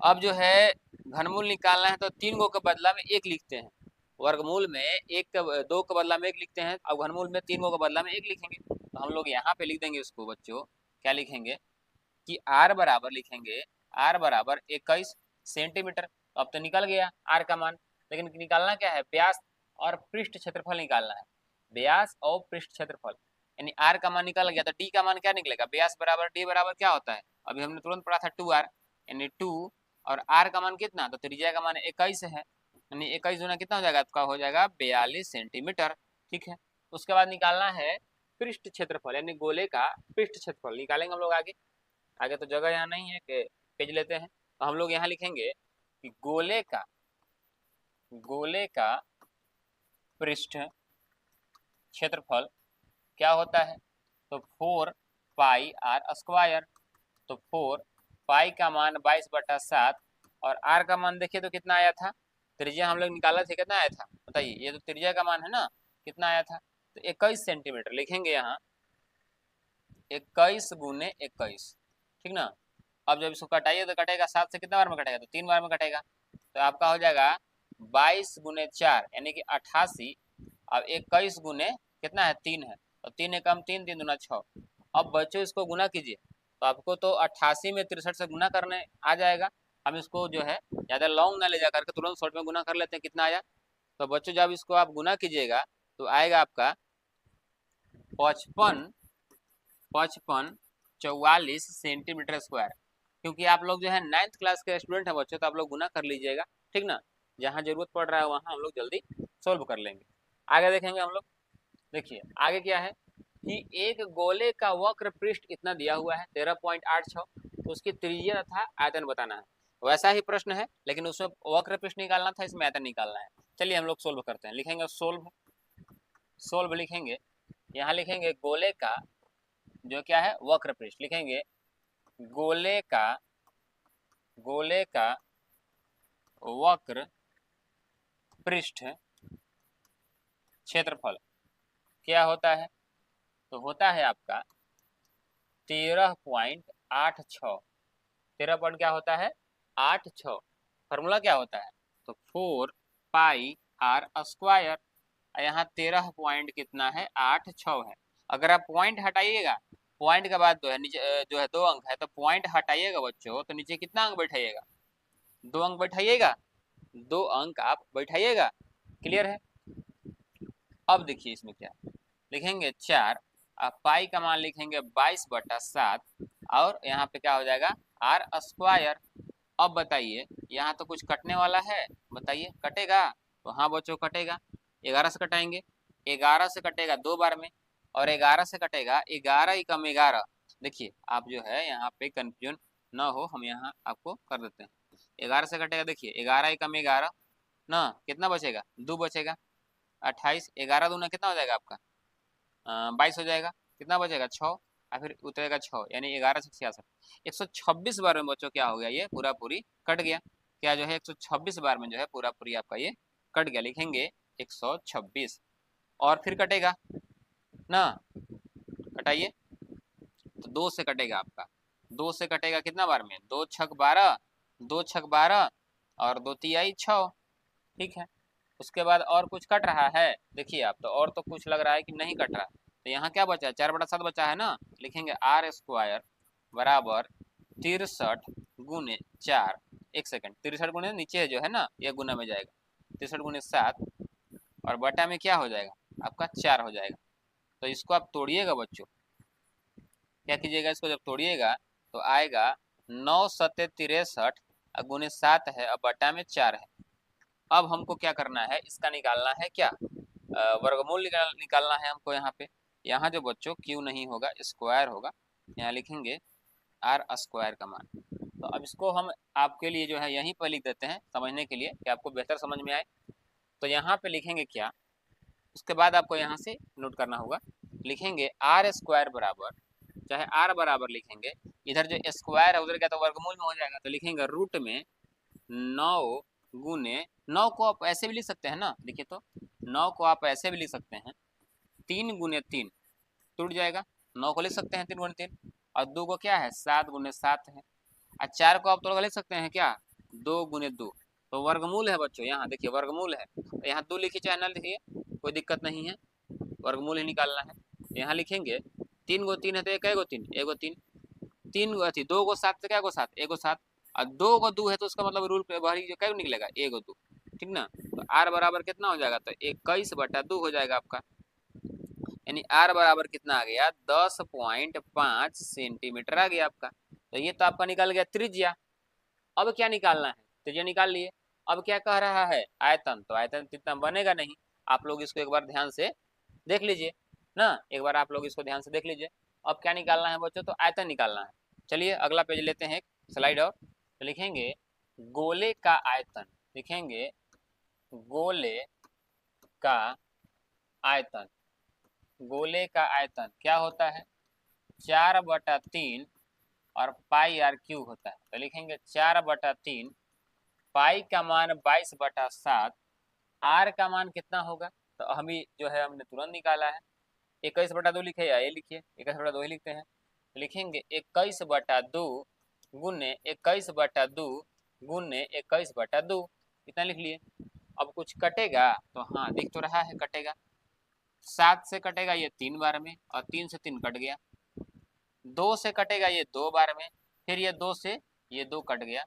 अब जो है घनमूल निकालना है तो 3 गो के बदला में 1 लिखते हैं, वर्गमूल में 2 के बदला में 1 लिखते हैं, अब घनमूल में 3 गो के बदला में 1 लिखेंगे। तो हम लोग यहाँ पे लिख देंगे उसको बच्चों, क्या लिखेंगे कि r बराबर लिखेंगे, r बराबर 21 सेंटीमीटर। अब तो निकल गया r का मान, लेकिन निकालना क्या है, व्यास और पृष्ठ क्षेत्रफल निकालना है। व्यास और पृष्ठ क्षेत्रफल, यानी आर का मान निकल गया तो डी का मान क्या निकलेगा, व्यास बराबर डी बराबर क्या होता है, अभी हमने तुरंत पढ़ा था 2r, यानी 2 और आर का मान कितना, तो त्रिज्या का मान 21 है, यानी 21 गुना कितना हो जाएगा आपका, हो जाएगा 42 सेंटीमीटर। ठीक है, उसके बाद निकालना है पृष्ठ क्षेत्रफल, यानी गोले का पृष्ठ क्षेत्रफल निकालेंगे हम लोग। आगे आगे तो जगह यहाँ नहीं है कि पेज लेते हैं, तो हम लोग यहाँ लिखेंगे कि गोले का पृष्ठ क्षेत्रफल क्या होता है, तो 4 पाई आर स्क्वायर, तो 4 पाई का मान 22/7 और आर का मान देखिए तो कितना आया था, त्रिज्या हम लोग निकाला थे कितना आया था बताइए, ये तो त्रिज्या का मान है ना, कितना आया था, तो 21 सेंटीमीटर लिखेंगे यहाँ, 21 गुने 21, ठीक ना। अब जब इसको कटाइए तो कटेगा 7 से कितना बार में कटेगा, तो 3 बार में कटेगा, तो आपका हो जाएगा 22 गुने 4 यानी कि 88, अब 21 गुने कितना है 3 है, तो 3 एकम 3, 3 दूना 6। अब बच्चों इसको गुना कीजिए, तो आपको तो 88 में 63 से गुना करने आ जाएगा। हम इसको जो है ज़्यादा लॉन्ग ना ले जा करके तुरंत शॉर्ट में गुना कर लेते हैं, कितना आया, तो बच्चों जब इसको आप गुना कीजिएगा तो आएगा आपका 55 44 सेंटीमीटर स्क्वायर। क्योंकि आप लोग जो है 9th क्लास के स्टूडेंट हैं बच्चों, तो आप लोग गुना कर लीजिएगा, ठीक ना, जहाँ जरूरत पड़ रहा है वहाँ हम लोग जल्दी सोल्व कर लेंगे। आगे देखेंगे हम लोग, देखिए आगे क्या है कि एक गोले का वक्र पृष्ठ इतना दिया हुआ है 13.86, तो उसकी त्रिज्या तथा आयतन बताना है। वैसा ही प्रश्न है लेकिन उसमें वक्र पृष्ठ निकालना था, इसमें आयतन निकालना है। चलिए हम लोग सोल्व करते हैं, लिखेंगे सोल्व लिखेंगे, यहाँ लिखेंगे गोले का जो क्या है वक्र पृष्ठ, लिखेंगे गोले का वक्र पृष्ठ क्षेत्रफल क्या होता है, तो होता है आपका 13.86, 13 पॉइंट क्या होता है 86, फार्मूला क्या होता है, तो 4 पाई आर स्क्वायर, यहाँ 13 पॉइंट कितना है 86 है। अगर आप पॉइंट हटाइएगा, पॉइंट के बाद जो है नीचे जो है 2 अंक है, तो पॉइंट हटाइएगा बच्चों तो नीचे कितना अंक बैठाइएगा, 2 अंक बैठाइएगा, 2 अंक आप बैठाइएगा, क्लियर है। अब देखिए इसमें क्या लिखेंगे 4, आप पाई का मान लिखेंगे 22/7 और यहाँ पे क्या हो जाएगा आर स्क्वायर। अब बताइए यहाँ तो कुछ कटने वाला है, बताइए कटेगा, तो हाँ बच्चों कटेगा, 11 से कटाएंगे, 11 से कटेगा 2 बार में, और 11 से कटेगा 11 एकम 11। देखिए आप जो है यहाँ पे कंफ्यूजन ना हो, हम यहाँ आपको कर देते हैं, 11 से कटेगा, देखिए 11 एकम 11 ना, कितना बचेगा 2 बचेगा, 28, 11 दूना कितना हो जाएगा आपका 22 हो जाएगा, कितना बचेगा 6 और फिर उतरेगा 6, यानी 11 से 66, 126 बार में बच्चों क्या हो गया, ये पूरा पूरी कट गया, क्या जो है 126 बार में जो है पूरा पूरी आपका ये कट गया, लिखेंगे 126 और फिर कटेगा ना, कटाइए, तो 2 से कटेगा आपका, 2 से कटेगा कितना बार में, 2 छक 12, 2 छक 12 और 2 तिहाई 6, ठीक है। उसके बाद और कुछ कट रहा है, देखिए आप तो और तो कुछ लग रहा है कि नहीं कट रहा, तो यहाँ क्या बचा है 4/7 बचा है ना, लिखेंगे आर स्क्वायर बराबर 63 गुने 4, एक सेकंड 63 गुने नीचे जो है ना ये गुना में जाएगा, 63 गुने 7 और बटा में क्या हो जाएगा आपका 4 हो जाएगा। तो इसको आप तोड़िएगा बच्चों, क्या कीजिएगा इसको जब तोड़िएगा तो आएगा 9 सत्ते 63 गुने 7 है और बटा में 4 है। अब हमको क्या करना है, इसका निकालना है क्या वर्गमूल निकालना है हमको। यहाँ पे यहाँ जो बच्चों क्यू नहीं होगा स्क्वायर होगा, यहाँ लिखेंगे आर स्क्वायर का मान। तो अब इसको हम आपके लिए जो है यहीं पर लिख देते हैं समझने के लिए कि आपको बेहतर समझ में आए। तो यहाँ पे लिखेंगे क्या, उसके बाद आपको यहाँ से नोट करना होगा, लिखेंगे आर स्क्वायर बराबर, चाहे आर बराबर लिखेंगे, इधर जो स्क्वायर है उधर क्या तो वर्गमूल में हो जाएगा, तो लिखेंगे रूट में 9 गुने 9 को आप ऐसे भी लिख सकते हैं ना, देखिए तो 9 को आप ऐसे भी लिख सकते हैं 3 गुने 3 टूट जाएगा, 9 को लिख सकते हैं 3 गुने 3 और 2 को क्या है 7 गुने 7 है, और 4 को आप तो लिख सकते हैं क्या 2 गुने 2, तो वर्गमूल है बच्चों, यहाँ देखिए वर्गमूल है, तो यहाँ 2 लिखिए चाहे ना लिखिए कोई दिक्कत नहीं है, वर्गमूल ही निकालना है। यहाँ लिखेंगे 3 गो 3 है तो एक गो 3, एगो 3, 3 गो थी 2 गो 7 तो क्या गो 7, एगो 7 और 2 गो 2 है तो उसका मतलब रूल पे बाहरी जो क्या निकलेगा एगो 2, ठीक ना। तो आर बराबर कितना हो जाएगा, तो 21/2 हो जाएगा आपका, यानी आर बराबर कितना आ गया 10.5 सेंटीमीटर आ गया आपका। तो ये तो आपका निकल गया त्रिज्या। अब क्या निकालना है, त्रिज्या निकाल लिए। अब क्या कह रहा है आयतन, तो आयतन इतना बनेगा नहीं। आप लोग इसको एक बार ध्यान से देख लीजिए ना, एक बार आप लोग इसको ध्यान से देख लीजिए। अब क्या निकालना है बच्चों, तो आयतन निकालना है। चलिए अगला पेज लेते हैं, स्लाइड और तो लिखेंगे गोले का आयतन, लिखेंगे गोले का आयतन। गोले का आयतन क्या होता है 4/3 और पाई आर क्यूब होता है। तो लिखेंगे 4/3, पाई का मान 22/7, आर का मान कितना होगा, तो हम ही जो है हमने तुरंत निकाला है 21/2 लिखे या ये लिखिए 21/2 ही लिखते हैं। लिखेंगे 21/2 गुने 21/2 गुने 21/2, कितना लिख लिए। अब कुछ कटेगा तो हाँ दिख तो रहा है कटेगा, 7 से कटेगा ये 3 बार में और 3 से 3 कट गया, 2 से कटेगा ये 2 बार में, फिर ये 2 से ये 2 कट गया,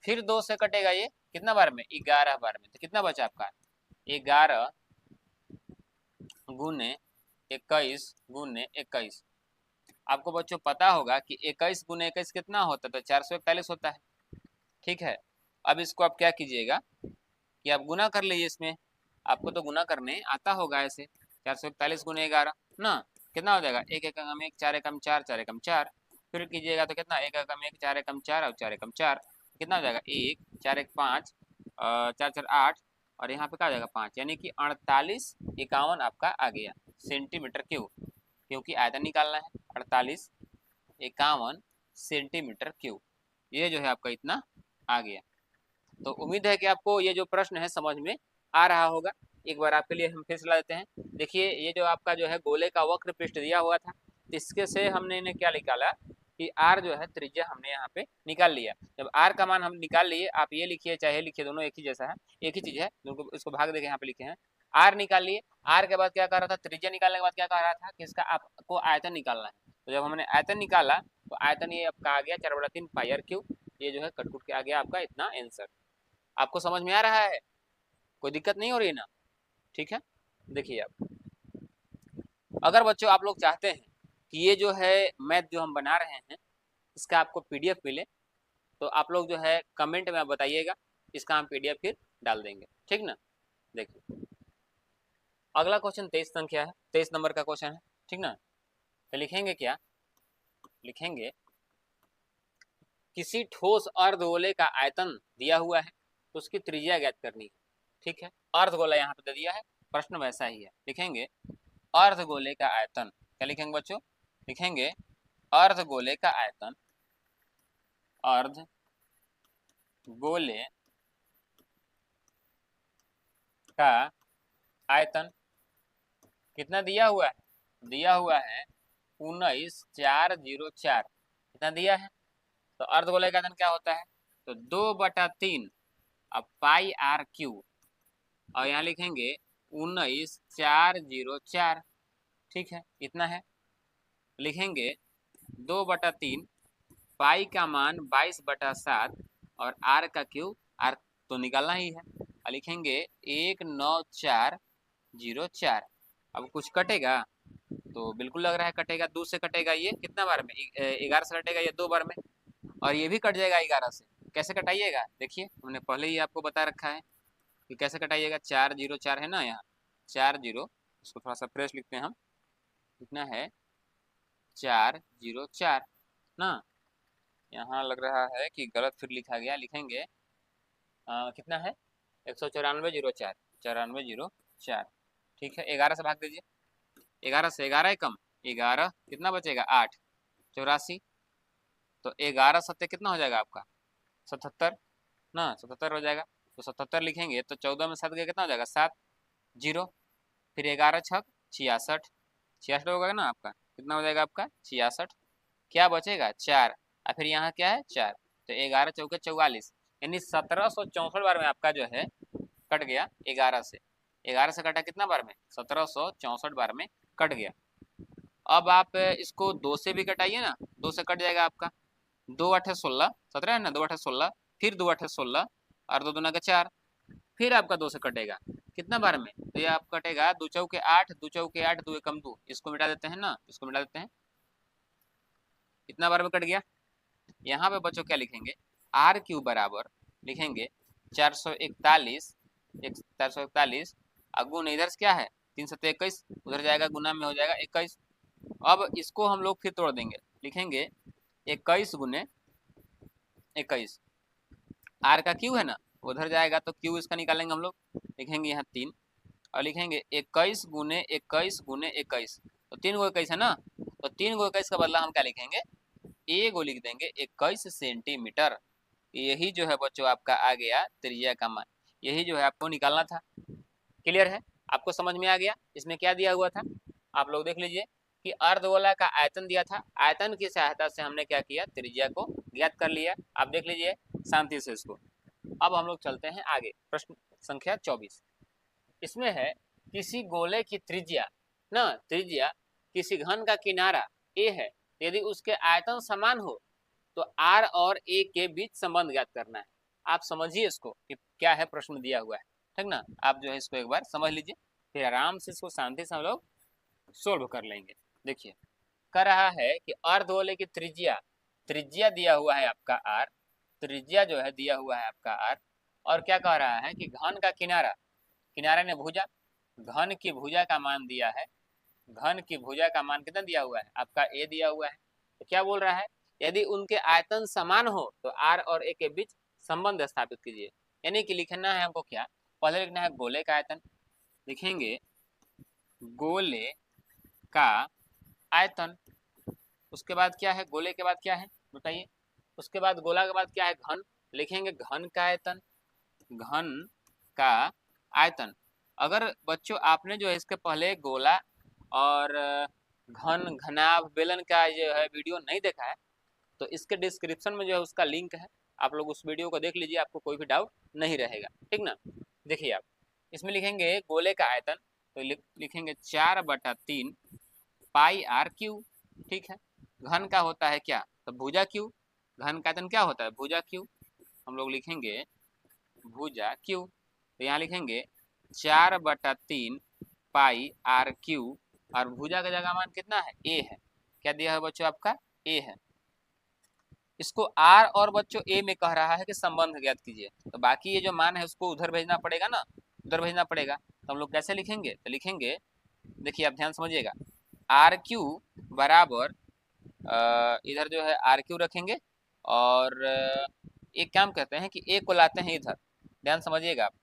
फिर 2 से कटेगा ये कितना बार में 11 बार में। तो कितना बचा आपका 11 गुने 21 गुने 21। आपको बच्चों पता होगा कि 21 गुने 21 कितना होता है, तो 441 होता है। ठीक है, अब इसको आप क्या कीजिएगा कि आप गुना कर लीजिए इसमें, आपको तो गुना करने आता होगा ऐसे। 441 गुने 11 ना कितना हो जाएगा, एक एकम एक, चार एकम चार, चार एकम चार, फिर कीजिएगा तो कितना एक एकम एक, चार एकम चार और चार एकम चार, कितना हो जाएगा एक, चार एक 5, चार चार 8 और यहाँ पे क्या हो जाएगा 5, यानी कि 4851 आपका आ गया सेंटीमीटर क्यूब, क्योंकि आयतन निकालना है 4851 सेंटीमीटर क्यूब। ये जो है आपका इतना आ गया। तो उम्मीद है कि आपको ये जो प्रश्न है समझ में आ रहा होगा। एक बार आपके लिए हम फिर सलाह देते हैं। देखिए ये जो आपका जो है गोले का वक्र पृष्ठ दिया हुआ था, इसके से हमने इन्हें क्या निकाला कि आर जो है त्रिज्या हमने यहाँ पे निकाल लिया। जब आर का मान हम निकाल लिए, आप ये लिखिए चाहे लिखिए दोनों एक ही जैसा है, एक ही चीज है, दोनों इसको भाग देके यहाँ पे लिखे हैं। आर निकाल लिए, आर के बाद क्या कह रहा था, त्रिज्या निकालने के बाद क्या कह रहा था कि इसका आपको आयतन निकालना है। तो जब हमने आयतन निकाला तो आयतन ये आपका आ गया 4/3 पाई आर क्यूब। ये जो है कटकुट के आ गया आपका इतना आंसर। आपको समझ में आ रहा है, कोई दिक्कत नहीं हो रही ना, ठीक है। देखिए आप अगर बच्चों आप लोग चाहते हैं कि ये जो है मैथ जो हम बना रहे हैं इसका आपको पीडीएफ मिले, तो आप लोग जो है कमेंट में आप बताइएगा, इसका हम पीडीएफ फिर डाल देंगे, ठीक ना। देखिए अगला क्वेश्चन 23 संख्या है, 23 नंबर का क्वेश्चन है, ठीक ना। तो लिखेंगे क्या, लिखेंगे किसी ठोस अर्धगोले का आयतन दिया हुआ है तो उसकी त्रिज्या ज्ञात करनी है। ठीक है, अर्धगोला यहाँ पे दे दिया है, प्रश्न वैसा ही है। लिखेंगे अर्धगोले का आयतन, क्या लिखेंगे बच्चों, लिखेंगे अर्धगोले का आयतन, अर्धगोले का आयतन कितना दिया हुआ है, दिया हुआ है 19,404, कितना दिया है। तो अर्धगोले का आयतन क्या होता है, तो 2/3 अब पाई आर क्यूब और यहाँ लिखेंगे 19,404, ठीक है इतना है। लिखेंगे 2/3 पाई का मान 22/7 और आर का क्यूब, आर तो निकालना ही है, और लिखेंगे 19,404। अब कुछ कटेगा तो बिल्कुल लग रहा है कटेगा, 2 से कटेगा ये कितना बार में 11 से कटेगा ये 2 बार में, और ये भी कट जाएगा 11 से। कैसे कटाइएगा देखिए, हमने पहले ही आपको बता रखा है कि कैसे कटाइएगा। 404 है ना, यहाँ 40, इसको थोड़ा सा फ्रेश लिखते हैं हम, कितना है 404 ना, यहाँ लग रहा है कि गलत फिर लिखा गया, लिखेंगे कितना है 194/04, 94/04, ठीक है। 11 से भाग दीजिए, 11 से 11 कम 11, कितना बचेगा 8, 84, तो 11 सत्ते कितना हो जाएगा आपका 77 ना, 77 हो जाएगा। तो 77 लिखेंगे तो 14 में 7 गया कितना हो जाएगा 7, 0, फिर 11 छक 66, 66 होगा ना आपका, कितना हो जाएगा आपका 66, क्या बचेगा 4, और फिर यहाँ क्या है 4, तो 11 चौके 44, यानी 1764 बार में आपका जो है कट गया 11 से। 11 से कटा कितना बार में 1764 बार में कट गया। अब आप इसको 2 से भी कटाइए ना, 2 से कट जाएगा आपका 2 8 16, 17 है ना, 2 8 16, फिर 2 8 16 और 2 दूना का 4, फिर आपका 2 से कटेगा कितना बार में, तो ये आप कटेगा 2 चौके 8, 2 चौके 8, 2 एकम 2, इसको मिटा देते हैं ना, इसको मिटा देते हैं, कितना बार में कट गया। यहाँ पे बच्चों क्या लिखेंगे, आर क्यू बराबर लिखेंगे 441, 441 गुण इधर से क्या है 321, उधर जाएगा गुना में हो जाएगा 21। अब इसको हम लोग फिर तोड़ देंगे, लिखेंगे 21 गुने 21, आर का क्यू है ना, उधर जाएगा तो क्यू इसका निकालेंगे हम लोग, लिखेंगे यहाँ 3 और लिखेंगे 21 गुने 21 गुने 21, तो 3 गो 21 है ना, तो 3 गो 21 का बदला हम क्या लिखेंगे, ए को लिख देंगे 21 सेंटीमीटर। यही जो है बच्चों आपका आ गया त्रिज्या का मान, यही जो है आपको निकालना था। क्लियर है, आपको समझ में आ गया। इसमें क्या दिया हुआ था आप लोग देख लीजिए कि अर्धगोला का आयतन दिया था, आयतन की सहायता से हमने क्या किया, त्रिज्या को ज्ञात कर लिया। आप देख लीजिए शांति से इसको। अब हम लोग चलते हैं आगे, प्रश्न संख्या 24। इसमें है किसी गोले की त्रिज्या ना, त्रिज्या किसी घन का किनारा ए है, यदि उसके आयतन समान हो तो आर और ए के बीच संबंध ज्ञात करना है। आप समझिए इसको कि क्या है प्रश्न दिया हुआ है, ठीक ना। आप जो है इसको एक बार समझ लीजिए, फिर आराम से इसको शांति से हम लोग सोल्व कर लेंगे। देखिए कह रहा है कि अर्धगोले की त्रिज्या, त्रिज्या दिया हुआ है आपका आर, त्रिज्या जो है दिया हुआ है आपका आर, और क्या कह रहा है कि घन का किनारा, किनारे ने भुजा, घन की भुजा का मान दिया है, घन की भुजा का मान कितना दिया हुआ है आपका ए दिया हुआ है। तो क्या बोल रहा है, यदि उनके आयतन समान हो तो आर और ए के बीच संबंध स्थापित कीजिए। यानी कि लिखना है हमको क्या, पहले लिखना है गोले का आयतन, लिखेंगे गोले का आयतन, उसके बाद क्या है, गोले के बाद क्या है बताइए, उसके बाद गोला के बाद क्या है घन, लिखेंगे घन का आयतन, घन का आयतन। अगर बच्चों आपने जो है इसके पहले गोला और घन घनाभ बेलन का जो है वीडियो नहीं देखा है तो इसके डिस्क्रिप्शन में जो है उसका लिंक है, आप लोग उस वीडियो को देख लीजिए, आपको कोई भी डाउट नहीं रहेगा, ठीक ना। देखिए आप इसमें लिखेंगे गोले का आयतन, तो लिखेंगे 4/3 पाई आर क्यू, ठीक है। घन का होता है क्या, तो भुजा क्यू, घन का आयतन क्या होता है भुजा क्यू, हम लोग लिखेंगे भुजा क्यू, तो यहाँ लिखेंगे 4/3 पाई आर क्यू, और भुजा का जगह मान कितना है ए है, क्या दिया है बच्चों आपका ए है। इसको आर और बच्चों ए में कह रहा है कि संबंध ज्ञात कीजिए, तो बाकी ये जो मान है उसको उधर भेजना पड़ेगा ना, उधर भेजना पड़ेगा, तो हम लोग कैसे लिखेंगे, तो लिखेंगे देखिए आप ध्यान समझिएगा, आर क्यू बराबर इधर जो है आर क्यू रखेंगे, और एक काम करते हैं कि ए को लाते हैं इधर, ध्यान समझिएगा आप,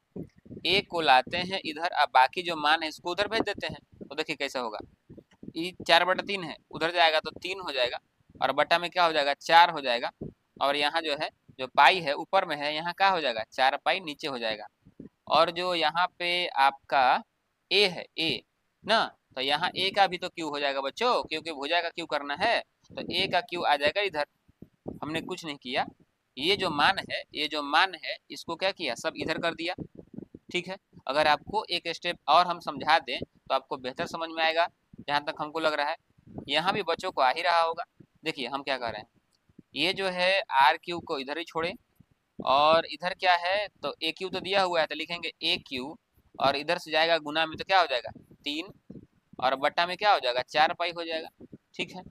ए को लाते हैं इधर, अब बाकी जो मान है इसको उधर भेज देते हैं, तो देखिए कैसे होगा, ये 4/3 है, उधर जाएगा तो 3 हो जाएगा, और बटा में क्या हो जाएगा 4 हो जाएगा, और यहाँ जो है जो पाई है ऊपर में है, यहाँ क्या हो जाएगा 4 पाई नीचे हो जाएगा, और जो यहाँ पे आपका ए है ए ना, तो यहाँ ए का भी तो क्यू हो जाएगा बच्चों, क्योंकि भुजा का क्यू करना है, तो ए का क्यू आ जाएगा इधर। हमने कुछ नहीं किया, ये जो मान है, ये जो मान है इसको क्या किया सब इधर कर दिया, ठीक है। अगर आपको एक स्टेप और हम समझा दें तो आपको बेहतर समझ में आएगा, जहाँ तक हमको लग रहा है यहाँ भी बच्चों को आ ही रहा होगा। देखिए हम क्या कर रहे हैं, ये जो है आर क्यू को इधर ही छोड़े, और इधर क्या है तो ए क्यू तो दिया हुआ है, तो लिखेंगे ए क्यू, और इधर से जाएगा गुना में तो क्या हो जाएगा 3, और बट्टा में क्या हो जाएगा 4 पाई हो जाएगा, ठीक है।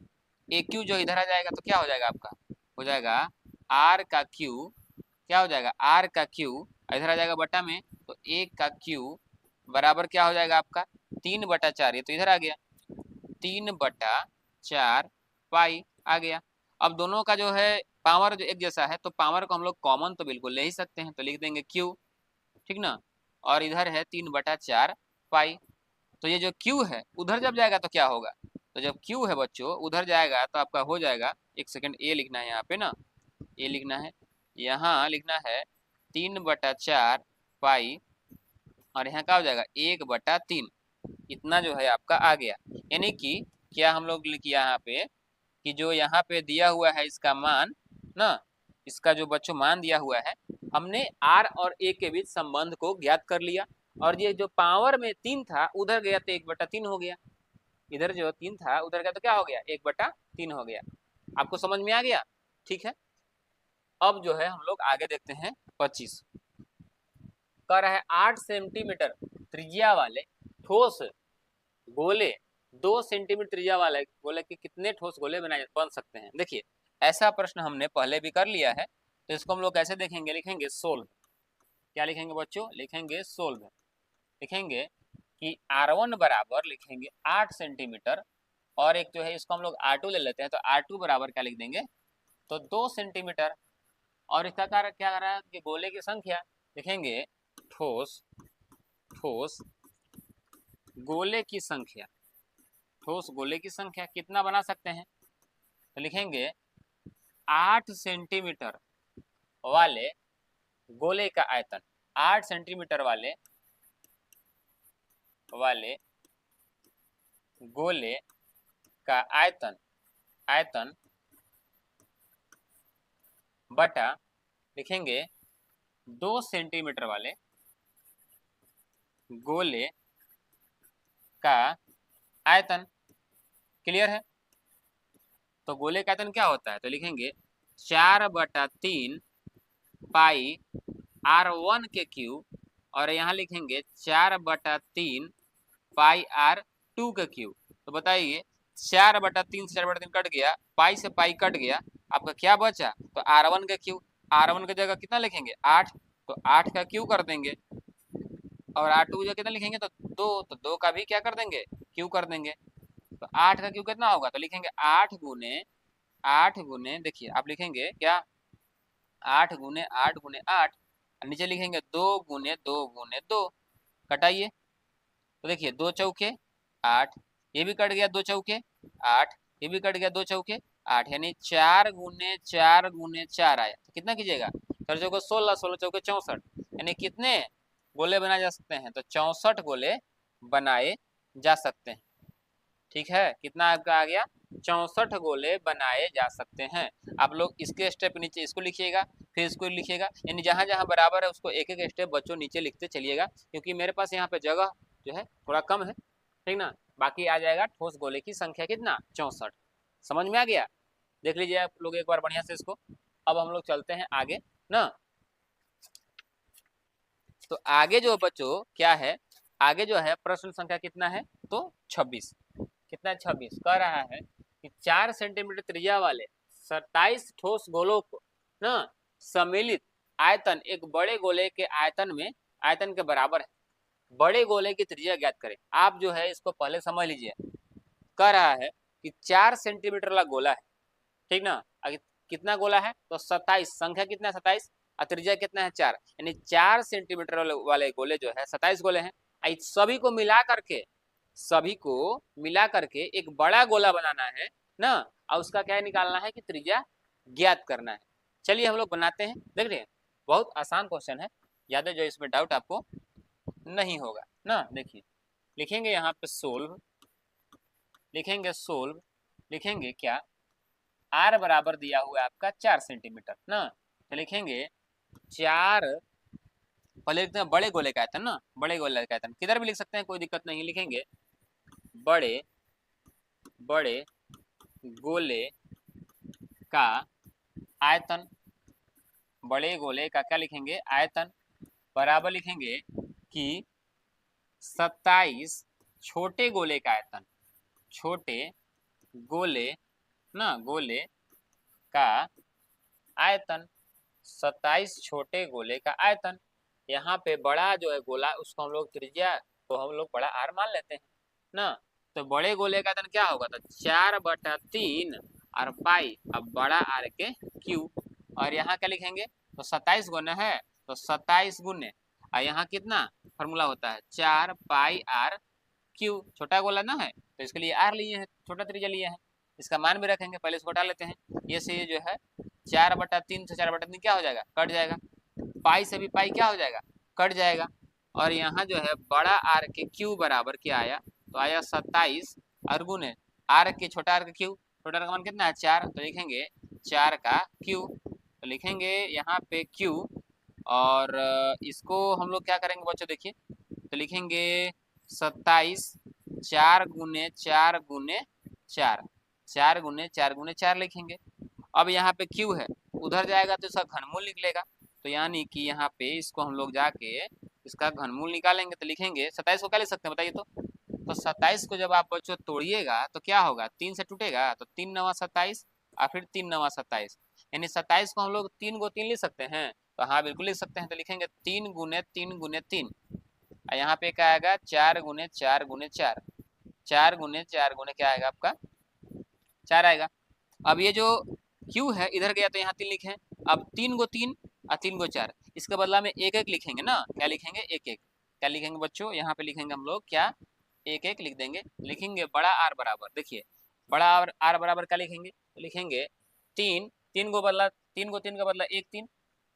ए क्यू जो इधर आ जाएगा तो क्या हो जाएगा आपका, हो जाएगा आर का क्यू, क्या हो जाएगा आर का क्यू, इधर आ जाएगा बट्टा में, तो ए का क्यू बराबर क्या हो जाएगा आपका 3/4, ये तो इधर आ गया 3/4 पाई आ गया। अब दोनों का जो है पावर जो एक जैसा है, तो पावर को हम लोग कॉमन तो बिल्कुल ले ही सकते हैं, तो लिख देंगे क्यू, ठीक ना, और इधर है 3/4 पाई, तो ये जो क्यू है उधर जब जाएगा तो क्या होगा, तो जब क्यू है बच्चों उधर जाएगा तो आपका हो जाएगा, एक सेकंड ए लिखना है यहाँ पे ना, ए लिखना है, यहाँ लिखना है 3/4 पाई, और यहाँ क्या हो जाएगा 1/3, इतना जो है आपका आ गया। यानी कि क्या हम लोग किया यहाँ पे कि जो यहाँ पे दिया हुआ है इसका मान ना, इसका जो बच्चों मान दिया हुआ है, हमने आर और ए के बीच संबंध को ज्ञात कर लिया, और ये जो पावर में 3 था उधर गया तो 1/3 हो गया, इधर जो 3 था उधर गया तो क्या हो गया 1/3 हो गया। आपको समझ में आ गया, ठीक है। अब जो है हम लोग आगे देखते हैं 25, कह रहा है 8 सेंटीमीटर त्रिज्या वाले ठोस गोले, 2 सेंटीमीटर त्रिज्या वाले गोले के कितने ठोस गोले बन सकते हैं। देखिए ऐसा प्रश्न हमने पहले भी कर लिया है, तो इसको हम लोग कैसे देखेंगे, लिखेंगे सोल्व। क्या लिखेंगे बच्चों, लिखेंगे सोल्व। लिखेंगे कि R1 बराबर लिखेंगे 8 सेंटीमीटर, और एक जो है इसको हम लोग R2 ले लेते हैं, तो R2 बराबर क्या लिख देंगे, तो 2 सेंटीमीटर। और इसका क्या कर रहा है कि गोले की संख्या, लिखेंगे ठोस गोले की संख्या, ठोस गोले की संख्या कितना बना सकते हैं, तो लिखेंगे 8 सेंटीमीटर वाले गोले का आयतन, 8 सेंटीमीटर वाले गोले का आयतन बटा लिखेंगे 2 सेंटीमीटर वाले गोले का आयतन। क्लियर है। तो गोले का आयतन क्या होता है, तो लिखेंगे 4/3 पाई R1 के क्यूब, और यहाँ लिखेंगे 4/3 पाई R2 के क्यूब। तो बताइए 4/3 से 4/3 कट गया, पाई से पाई कट गया, आपका क्या बचा, तो R1 का क्यूब। R1 की जगह कितना लिखेंगे 8, तो 8 का क्यूब कर देंगे, और R2 की जगह कितना लिखेंगे, तो 2, तो 2 का भी क्या कर देंगे, क्यूब कर देंगे। तो 8 का क्यूब कितना होगा, तो लिखेंगे 8 गुने देखिए आप लिखेंगे क्या, 8 गुने 8 गुने 8, नीचे लिखेंगे 2 गुने 2 गुने 2, कटाइए। तो देखिए 2 चौके 8, ये भी कट गया 2 चौके 8, ये भी कट गया 2 चौके 8, यानी 4 गुने 4 गुने 4 आया। तो कितना कीजिएगा, 4 चौके 16, 16 चौके 64, यानी कितने गोले बनाए जा सकते हैं, तो 64 गोले बनाए जा सकते हैं। ठीक है, कितना आपका आ गया, 64 गोले बनाए जा सकते हैं। आप लोग इसके स्टेप नीचे इसको लिखिएगा, फिर इसको लिखिएगा, यानी जहां जहां बराबर है उसको एक एक स्टेप बच्चों नीचे लिखते चलिएगा, क्योंकि मेरे पास यहाँ पे जगह जो है थोड़ा कम है, ठीक ना। बाकी आ जाएगा ठोस गोले की संख्या कितना, 64। समझ में आ गया, देख लीजिए आप लोग एक बार बढ़िया से इसको। अब हम लोग चलते हैं आगे ना। तो आगे जो बच्चों क्या है, आगे जो है प्रश्न संख्या कितना है, तो 26। कितना, 26 कह रहा है कि 4 सेंटीमीटर त्रिज्या वाले 27 ठोस गोलों को ना सम्मिलित आयतन एक बड़े गोले के आयतन के बराबर है। बड़े गोले की त्रिज्या ज्ञात करें। आप जो है इसको पहले समझ लीजिए। कह रहा है कि 4 सेंटीमीटर वाला गोला है, ठीक ना। कितना गोला है, तो 27, संख्या कितना है 27, और त्रिज्या कितना है 4, यानी 4 सेंटीमीटर वाले गोले जो है 27 गोले हैं। सभी को मिला करके एक बड़ा गोला बनाना है ना, और उसका क्या निकालना है कि त्रिज्या ज्ञात करना है। चलिए हम लोग बनाते हैं, देख रहे हैं बहुत आसान क्वेश्चन है, ज्यादा जो इसमें डाउट आपको नहीं होगा ना। देखिए लिखेंगे यहाँ पे सोल्व, लिखेंगे क्या, R बराबर दिया हुआ है आपका 4 सेंटीमीटर ना, तो लिखेंगे 4, पहले लिखते हैं बड़े गोले का आयतन ना, बड़े गोले का आयतन किधर भी लिख सकते हैं, कोई दिक्कत नहीं। लिखेंगे बड़े गोले का आयतन, बड़े गोले का क्या लिखेंगे, आयतन, बराबर लिखेंगे कि 27 छोटे गोले का आयतन, छोटे गोले ना गोले का आयतन, 27 छोटे गोले का आयतन। यहाँ पे बड़ा जो है गोला उसको हम लोग त्रिज्या तो हम लोग बड़ा R मान लेते हैं ना। तो बड़े गोले का आयतन क्या होगा, तो 4/3 और पाई अब बड़ा R के क्यूब, और यहाँ क्या लिखेंगे, तो 27 गुना है, तो 27 गुने, और यहाँ कितना फॉर्मूला होता है 4 पाई R क्यूब, छोटा गोला ना है तो इसके लिए R लिए हैं, छोटा त्रिज्या लिए हैं, इसका मान भी रखेंगे। पहले इसको हटा लेते हैं, ये से ये जो है 4/3 से 4/3 क्या हो जाएगा, कट जाएगा, पाई से भी पाई क्या हो जाएगा, कट जाएगा, और यहाँ जो है बड़ा R के क्यूब बराबर क्या आया, तो आया 27 और गुने R के छोटा R का क्यूब, छोटा R का मान कितना है 4, तो लिखेंगे 4 का क्यूब, तो लिखेंगे यहाँ पे क्यूब, और इसको हम लोग क्या करेंगे बच्चों देखिए, तो लिखेंगे 27 4 गुने 4 गुने 4, 4 गुने 4 गुने 4 लिखेंगे। अब यहाँ पे क्यू है, उधर जाएगा तो इसका घनमूल निकलेगा, तो यानी कि यहाँ पे इसको हम लोग जाके इसका घनमूल निकालेंगे तो लिखेंगे 27 को क्या लिख सकते हैं बताइए तो 27 को जब आप बच्चों तोड़िएगा तो क्या होगा, 3 से टूटेगा तो 3 नवा 27 और फिर 3 नवा 27, यानी 27 को हम लोग 3 को 3 लिख सकते हैं। तो हाँ बिल्कुल लिख सकते हैं। तो लिखेंगे 3 गुने 3 गुने 3, और यहाँ पे क्या आएगा 4 गुने 4 गुने 4, 4 गुने 4 गुने क्या आएगा आपका 4 आएगा। अब ये जो क्यू है इधर गया तो यहाँ 3 लिखे, अब 3 को 3 और 3 को 4, इसके बदला में एक एक लिखेंगे ना, क्या लिखेंगे एक एक, क्या लिखेंगे बच्चों यहाँ पे लिखेंगे हम लोग क्या एक एक लिख देंगे। लिखेंगे बड़ा आर बराबर, देखिए बड़ा आर बराबर क्या लिखेंगे, तो लिखेंगे 3, 3 को बदला 3 को 3 का बदला 1 3,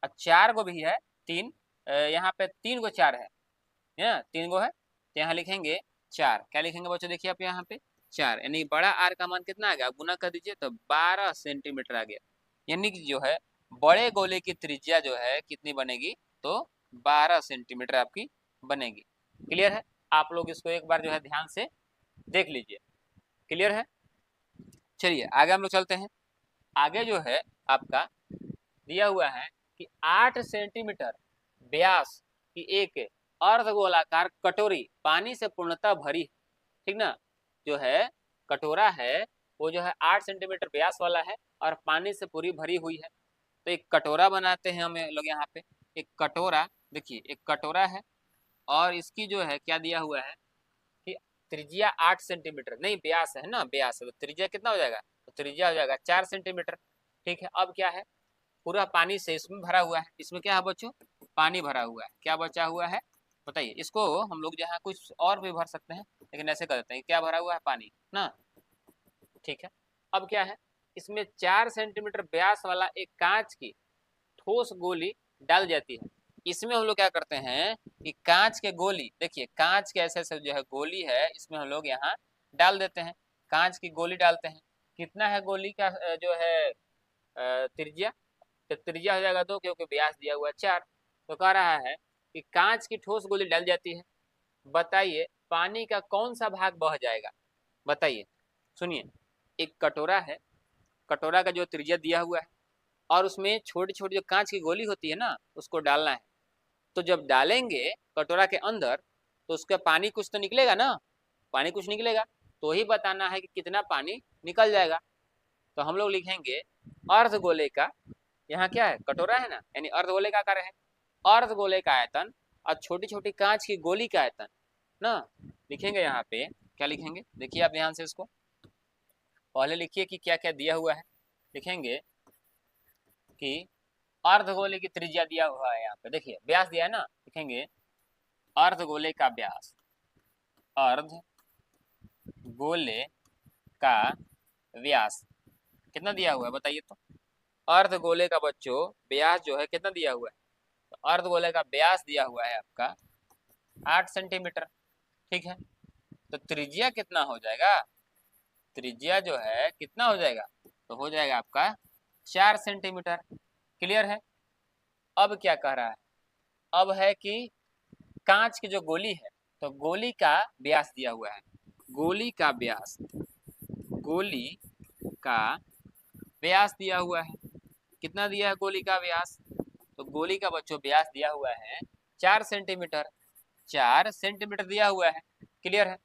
और 4 को भी है 3, यहाँ पे 3 को 4 है 3 को है तो यहाँ लिखेंगे 4, क्या लिखेंगे बच्चों देखिए आप यहाँ पे 4, यानी बड़ा आर का मान कितना आ गया, गुना कर दीजिए तो 12 सेंटीमीटर आ गया। यानी कि जो है बड़े गोले की त्रिज्या जो है कितनी बनेगी, तो 12 सेंटीमीटर आपकी बनेगी। क्लियर है, आप लोग इसको एक बार जो है ध्यान से देख लीजिए। क्लियर है, चलिए आगे हम लोग चलते हैं। आगे जो है आपका दिया हुआ है कि 8 सेंटीमीटर व्यास की एक अर्धगोलाकार कटोरी पानी से पूर्णतः भरी, ठीक ना, जो है कटोरा है वो जो है 8 सेंटीमीटर व्यास वाला है और पानी से पूरी भरी हुई है। तो एक कटोरा बनाते हैं हम लोग यहाँ पे, एक कटोरा, देखिए एक कटोरा है और इसकी जो है क्या दिया हुआ है कि त्रिज्या 8 सेंटीमीटर, नहीं व्यास है ना, व्यास है तो त्रिज्या कितना हो जाएगा, तो त्रिज्या हो जाएगा 4 सेंटीमीटर। ठीक है, अब क्या है पूरा पानी से इसमें भरा हुआ है, इसमें क्या है बच्चों पानी भरा हुआ है, क्या बचा हुआ है बताइए। इसको हम लोग जहाँ कुछ और भी भर सकते हैं लेकिन ऐसे कर देते हैं क्या भरा हुआ है पानी ना। ठीक है, अब क्या है इसमें 4 सेंटीमीटर व्यास वाला एक कांच की ठोस गोली डाल जाती है। इसमें हम लोग क्या करते हैं कि कांच के गोली, देखिए कांच के ऐसे ऐसे जो है गोली है इसमें हम लोग यहाँ डाल देते हैं, कांच की गोली डालते हैं। कितना है गोली का जो है त्रिज्या, तो त्रिज्या हो जाएगा 2 क्योंकि व्यास दिया हुआ है 4। तो कह रहा है कि कांच की ठोस गोली डाल जाती है, बताइए पानी का कौन सा भाग बह जाएगा, बताइए। सुनिए एक कटोरा है, कटोरा का जो त्रिज्या दिया हुआ है और उसमें छोटी छोटी जो कांच की गोली होती है ना उसको डालना है। तो जब डालेंगे कटोरा के अंदर तो उसका पानी कुछ तो निकलेगा ना, पानी कुछ निकलेगा तो ही बताना है कि कितना पानी निकल जाएगा। तो हम लोग लिखेंगे अर्धगोले का, यहाँ क्या है कटोरा है ना, यानी अर्धगोले का आकार है, अर्धगोले का आयतन और छोटी छोटी कांच की गोली का आयतन ना। लिखेंगे यहाँ पे क्या लिखेंगे, देखिए आप ध्यान से इसको पहले लिखिए कि क्या क्या दिया हुआ है। लिखेंगे कि अर्धगोले की त्रिज्या दिया हुआ है, यहाँ पे देखिए व्यास दिया है ना, लिखेंगे अर्धगोले का व्यास, अर्धगोले का व्यास कितना दिया हुआ है बताइए। तो अर्धगोले का बच्चों व्यास जो है कितना दिया हुआ है, तो अर्धगोले का व्यास दिया हुआ है आपका 8 सेंटीमीटर। ठीक है, तो त्रिज्या कितना हो जाएगा, त्रिज्या जो है कितना हो जाएगा, तो हो जाएगा आपका 4 सेंटीमीटर। क्लियर है, अब क्या कह रहा है, अब है कि कांच की जो गोली है तो गोली का व्यास दिया हुआ है, गोली का व्यास, गोली का व्यास दिया हुआ है, कितना दिया है गोली का व्यास, तो गोली का बच्चों व्यास दिया हुआ है 4 सेंटीमीटर, 4 सेंटीमीटर दिया हुआ है। क्लियर है,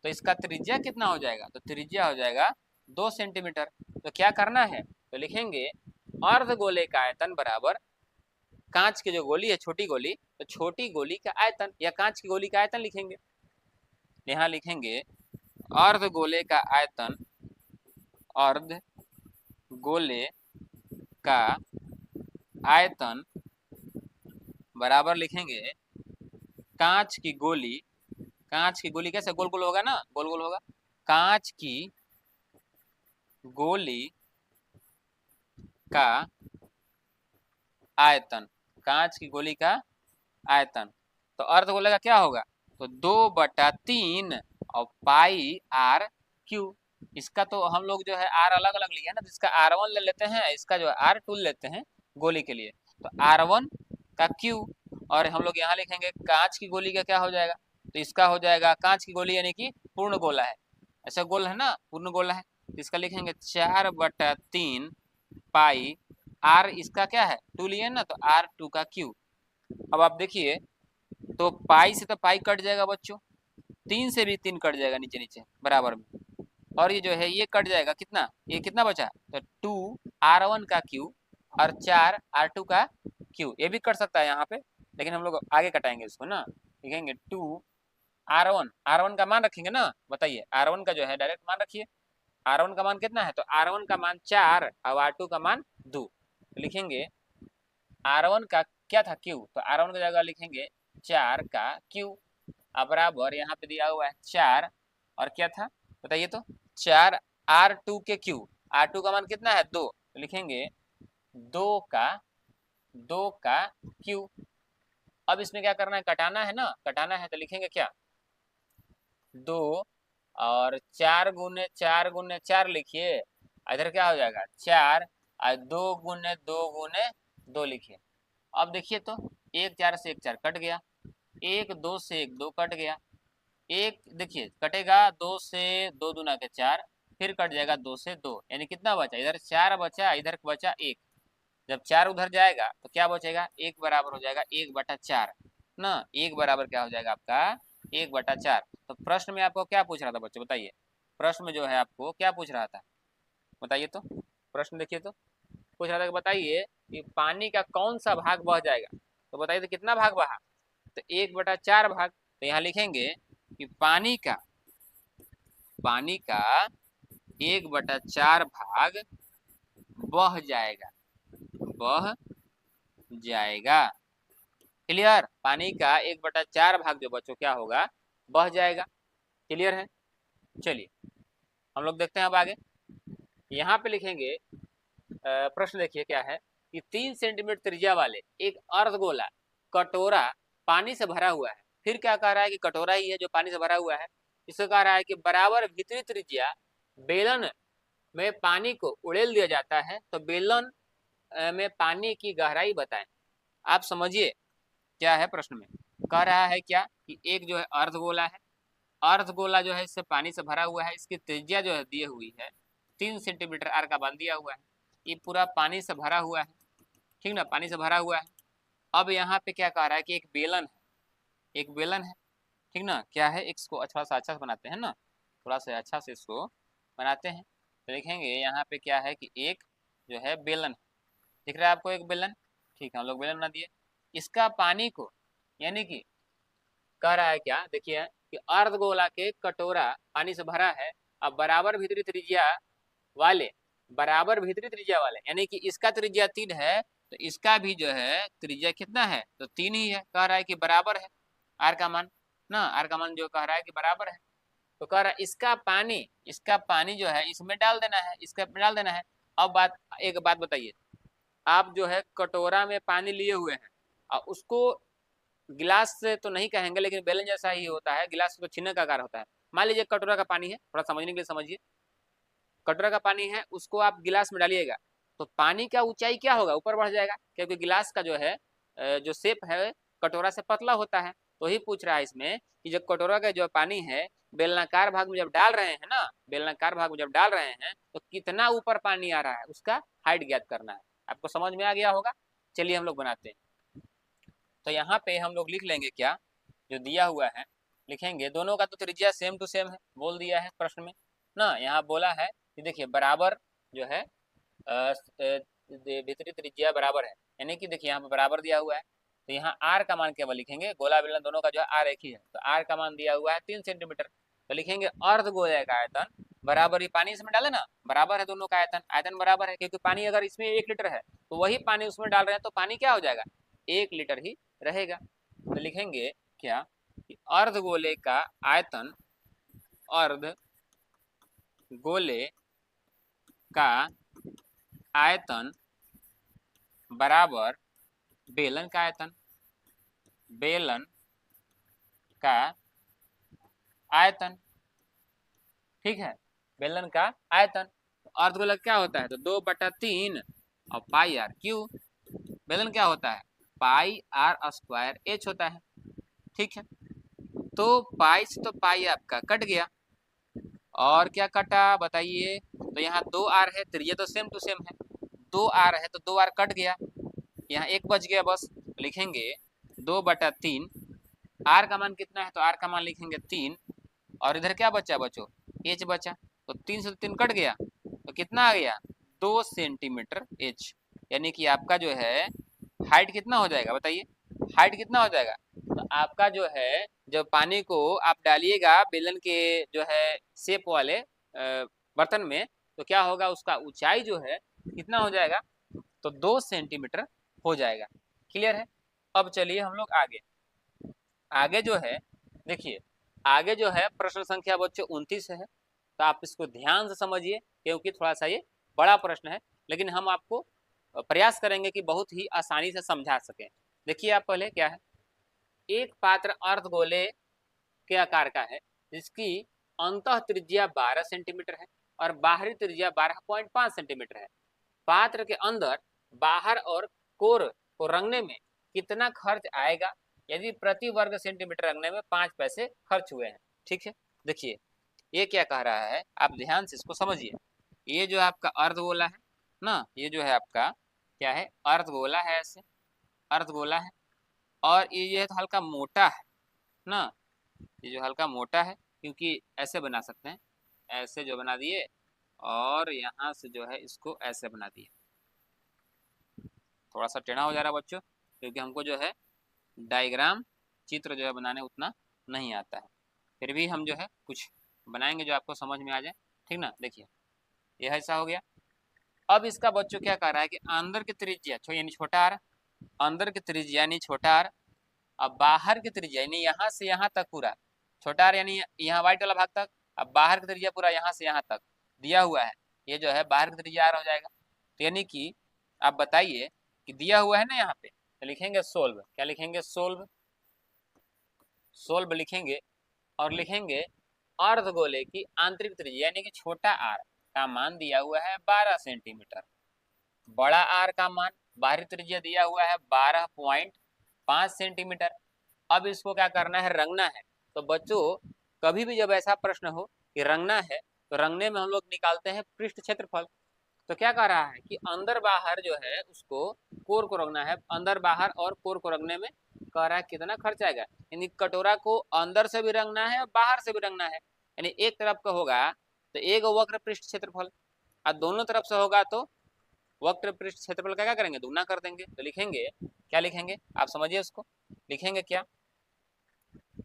तो इसका त्रिज्या कितना हो जाएगा, तो त्रिज्या हो जाएगा 2 सेंटीमीटर। तो क्या करना है, तो लिखेंगे अर्धगोले का आयतन बराबर कांच की जो गोली है छोटी गोली, तो छोटी गोली का आयतन या कांच की गोली का आयतन लिखेंगे। यहाँ लिखेंगे अर्धगोले का आयतन, अर्धगोले का आयतन बराबर लिखेंगे कांच की गोली, कांच की गोली कैसे गोल गोल होगा ना, गोल गोल होगा, कांच की गोली का आयतन, कांच की गोली का आयतन, तो अर्धगोले का क्या होगा, तो 2/3 और पाई आर क्यू। इसका तो हम लोग जो है आर अलग अलग लिया ना, तो इसका R1 ले लेते हैं, इसका जो है R2 लेते हैं गोली के लिए, तो R1 का क्यू, और हम लोग यहाँ लिखेंगे कांच की गोली का क्या हो जाएगा, तो इसका हो जाएगा कांच की गोली यानी कि पूर्ण गोला है, ऐसा गोल है ना पूर्ण गोला है, तो इसका लिखेंगे 4/3 पाई आर, इसका क्या है 2 लिए ना, तो R2 का क्यू। अब आप देखिए तो पाई से तो पाई कट जाएगा बच्चों, 3 से भी 3 कट जाएगा नीचे नीचे बराबर में, और ये जो है ये कट जाएगा, कितना, ये कितना बचा, तो 2r1 का क्यू और 4r2 का क्यू, ये भी कट सकता है यहाँ पे, लेकिन हम लोग आगे कटाएंगे इसको ना, लिखेंगे 2r1 का मान रखेंगे ना, बताइए r1 का जो है डायरेक्ट मान रखिए, r1 का मान कितना है, तो r1 का मान 4 और r2 का मान 2, तो लिखेंगे r1 का क्या था क्यू, तो r1 की जगह लिखेंगे 4 का क्यू, अब बराबर यहाँ पे दिया हुआ है 4 और क्या था बताइए, तो 4 r2 के क्यू, r2 का मान कितना है 2, तो लिखेंगे 2 का क्यू। अब इसमें क्या करना है, कटाना है ना, कटाना है तो लिखेंगे क्या, 2 और 4 गुने 4 लिखिए, इधर क्या हो जाएगा 4 और 2 गुने 2 लिखिए। अब देखिए तो 1 4 से 1 4 कट गया, 1 2 से 1 2 कट गया, एक देखिए कटेगा 2 से 2 दूना के 4, फिर कट जाएगा 2 से 2, यानी कितना बचा, इधर 4 बचा, इधर बचा 1, जब 4 उधर जाएगा तो क्या बचेगा, 1 बराबर हो जाएगा 1/4 ना, 1 बराबर क्या हो जाएगा आपका 1/4। तो प्रश्न में आपको क्या पूछ रहा था बच्चे, बताइए, प्रश्न में जो है आपको क्या पूछ रहा था, बताइए तो, प्रश्न देखिए तो, पूछ रहा था कि बताइए कि पानी का कौन सा भाग बह जाएगा, तो बताइए तो कितना भाग बहा, तो 1/4 भाग, तो यहाँ लिखेंगे कि पानी का 1/4 भाग बह जाएगा, बह जाएगा, क्लियर, पानी का 1/4 भाग जो बच्चों क्या होगा, बह जाएगा, क्लियर है। चलिए हम लोग देखते हैं अब आगे, यहाँ पे लिखेंगे प्रश्न देखिए क्या है कि 3 सेंटीमीटर त्रिज्या वाले एक अर्धगोला कटोरा पानी से भरा हुआ है, फिर क्या कह रहा है कि कटोरा ही है जो पानी से भरा हुआ है, इसको कह रहा है कि बराबर भीतरी त्रिज्या बेलन में पानी को उड़ेल दिया जाता है, तो बेलन में पानी की गहराई बताएं। आप समझिए क्या है प्रश्न में, कह रहा है क्या कि एक जो है अर्धगोला है, अर्धगोला जो है इससे पानी से भरा हुआ है, इसकी त्रिज्या जो है दी हुई है 3 सेंटीमीटर, आर का मान दिया हुआ है, ये पूरा पानी से भरा हुआ है, ठीक ना, पानी से भरा हुआ है। अब यहाँ पे क्या कह रहा है कि एक बेलन है, एक बेलन है, ठीक ना, क्या है, इसको थोड़ा सा अच्छा से बनाते हैं ना, थोड़ा सा अच्छा से इसको बनाते हैं, तो लिखेंगे यहाँ पे क्या है कि एक जो है बेलन है, दिख रहा है आपको एक बेलन, ठीक है, हम लोग बेलन बना दिए, इसका पानी को, यानी कि कह रहा है क्या, देखिए कि अर्धगोला के कटोरा पानी से भरा है, अब बराबर भीतरी त्रिज्या वाले, बराबर भीतरी त्रिज्या वाले, यानी कि इसका त्रिज्या 3 है, तो इसका भी जो है त्रिज्या कितना है, तो 3 ही है, कह रहा है कि बराबर है, आर का मान ना, आर का मान जो कह रहा है कि बराबर है, तो कह रहा है इसका पानी जो है इसमें डाल देना है, इसका डाल देना है। अब एक बात बताइए, आप जो है कटोरा में पानी लिए हुए हैं और उसको गिलास से तो नहीं कहेंगे, लेकिन बेलन जैसा ही होता है, गिलास से तो छीनने का आकार होता है, मान लीजिए कटोरा का पानी है, थोड़ा समझने के लिए समझिए, कटोरा का पानी है उसको आप गिलास में डालिएगा, तो पानी का ऊंचाई क्या होगा, ऊपर बढ़ जाएगा, क्योंकि गिलास का जो है जो शेप है कटोरा से पतला होता है, तो ही पूछ रहा है इसमें कि जब कटोरा का जो पानी है बेलनाकार भाग में जब डाल रहे हैं ना, बेलनाकार भाग में जब डाल रहे हैं तो कितना ऊपर पानी आ रहा है, उसका हाइट ज्ञात करना है। आपको समझ में आ गया होगा, चलिए हम लोग बनाते हैं। तो यहाँ पे हम लोग लिख लेंगे क्या, जो दिया हुआ है लिखेंगे, दोनों का तो त्रिज्या सेम टू सेम है, बोल दिया है प्रश्न में ना, यहाँ बोला है कि देखिए बराबर जो है भीतरी त्रिज्या बराबर है, यानी कि देखिए यहाँ पे बराबर दिया हुआ है, तो यहाँ आर का मान केवल लिखेंगे, गोला बेलन दोनों का जो है आर एक ही है, तो आर का मान दिया हुआ है 3 सेंटीमीटर, तो लिखेंगे अर्ध गोले का आयतन बराबर, ही पानी इसमें डाले ना, बराबर है दोनों का आयतन, आयतन बराबर है, क्योंकि पानी अगर इसमें 1 लीटर है तो वही पानी उसमें डाल रहे हैं, तो पानी क्या हो जाएगा 1 लीटर ही रहेगा, तो लिखेंगे क्या कि अर्ध गोले का आयतन, अर्ध गोले का आयतन बराबर बेलन का आयतन, बेलन का आयतन, ठीक है, बेलन का आयतन, तो अर्धगोलक क्या होता है, तो 2/3 और पाई आर क्यू, बेलन क्या होता है पाई आर स्क्वायर एच होता है, ठीक है, तो पाई से तो पाई आपका कट गया, और क्या कटा बताइए, तो यहाँ 2r है, त्रिज्या तो सेम टू सेम है, 2r है तो 2r कट गया, यहाँ एक बच गया बस, लिखेंगे 2/3 आर का मान कितना है, तो आर का मान लिखेंगे 3, और इधर क्या बचा बच्चों, एच बचा, तो 3 से 3 कट गया, तो कितना आ गया 2 सेंटीमीटर एच। यानी कि आपका जो है हाइट कितना हो जाएगा बताइए, हाइट कितना हो जाएगा, तो आपका जो है जब पानी को आप डालिएगा बेलन के जो है शेप वाले बर्तन में, तो क्या होगा उसका ऊंचाई जो है कितना हो जाएगा, तो 2 सेंटीमीटर हो जाएगा। क्लियर है। अब चलिए हम लोग आगे, आगे जो है देखिए, आगे जो है प्रश्न संख्या बच्चों 29 है, तो आप इसको ध्यान से समझिए क्योंकि थोड़ा सा ये बड़ा प्रश्न है, लेकिन हम आपको प्रयास करेंगे कि बहुत ही आसानी से समझा सकें। देखिए आप पहले क्या है, एक पात्र अर्धगोले के आकार का है जिसकी अंतः त्रिज्या 12 सेंटीमीटर है और बाहरी त्रिज्या 12.5 सेंटीमीटर है। पात्र के अंदर बाहर और कोर को रंगने में कितना खर्च आएगा यदि प्रति वर्ग सेंटीमीटर रंगने में 5 पैसे खर्च हुए हैं। ठीक है, देखिए ये क्या कह रहा है, आप ध्यान से इसको समझिए। ये जो आपका अर्धगोला है ना, ये जो है आपका क्या है, अर्धगोला है, ऐसे अर्धगोला है, और ये जो है तो हल्का मोटा है ना, ये जो हल्का मोटा है, क्योंकि ऐसे बना सकते हैं, ऐसे जो बना दिए और यहाँ से जो है इसको ऐसे बना दिए, थोड़ा सा टेढ़ा हो जा रहा है बच्चों, क्योंकि हमको जो है डायग्राम चित्र जो है बनाने उतना नहीं आता है, फिर भी हम जो है कुछ बनाएंगे जो आपको समझ में आ जाए। ठीक ना, देखिए यह ऐसा हो गया। अब इसका बच्चों क्या कह रहा है कि अंदर की त्रिज्या यानी छोटा आर, अंदर की त्रिज्या यानी छोटा आर, अब बाहर की त्रिज्या यानी यहाँ से यहाँ तक पूरा छोटा आर यानी यहाँ व्हाइट वाला भाग तक, अब बाहर की त्रिज्या पूरा यहाँ से यहाँ तक दिया हुआ है, ये जो है बाहर की त्रिज्या आर हो जाएगा। तो यानी कि आप बताइए कि दिया हुआ है ना यहाँ पे, तो लिखेंगे सोल्व, क्या लिखेंगे सोल्व, सोल्व लिखेंगे और लिखेंगे अर्धगोले की आंतरिक त्रिज्या यानी कि छोटा आर का मान दिया हुआ है 12 सेंटीमीटर, बड़ा आर का मान बाहरी त्रिज्या दिया हुआ है 12.5 सेंटीमीटर। अब इसको क्या करना है, रंगना है। तो बच्चों कभी भी जब ऐसा प्रश्न हो कि रंगना है, तो रंगने में हम लोग निकालते हैं पृष्ठ क्षेत्रफल। तो क्या कह रहा है कि अंदर बाहर जो है उसको कोर को रंगना है, अंदर बाहर और कोर को रंगने में कह रहा है कितना खर्च आएगा, यानी कटोरा को अंदर से भी रंगना है और बाहर से भी रंगना है, यानी एक तरफ का होगा तो एक वक्र पृष्ठ क्षेत्रफल, और दोनों तरफ से होगा तो वक्र पृष्ठ क्षेत्रफल का क्या करेंगे, दुगना कर देंगे। तो लिखेंगे, क्या लिखेंगे आप समझिए उसको, लिखेंगे क्या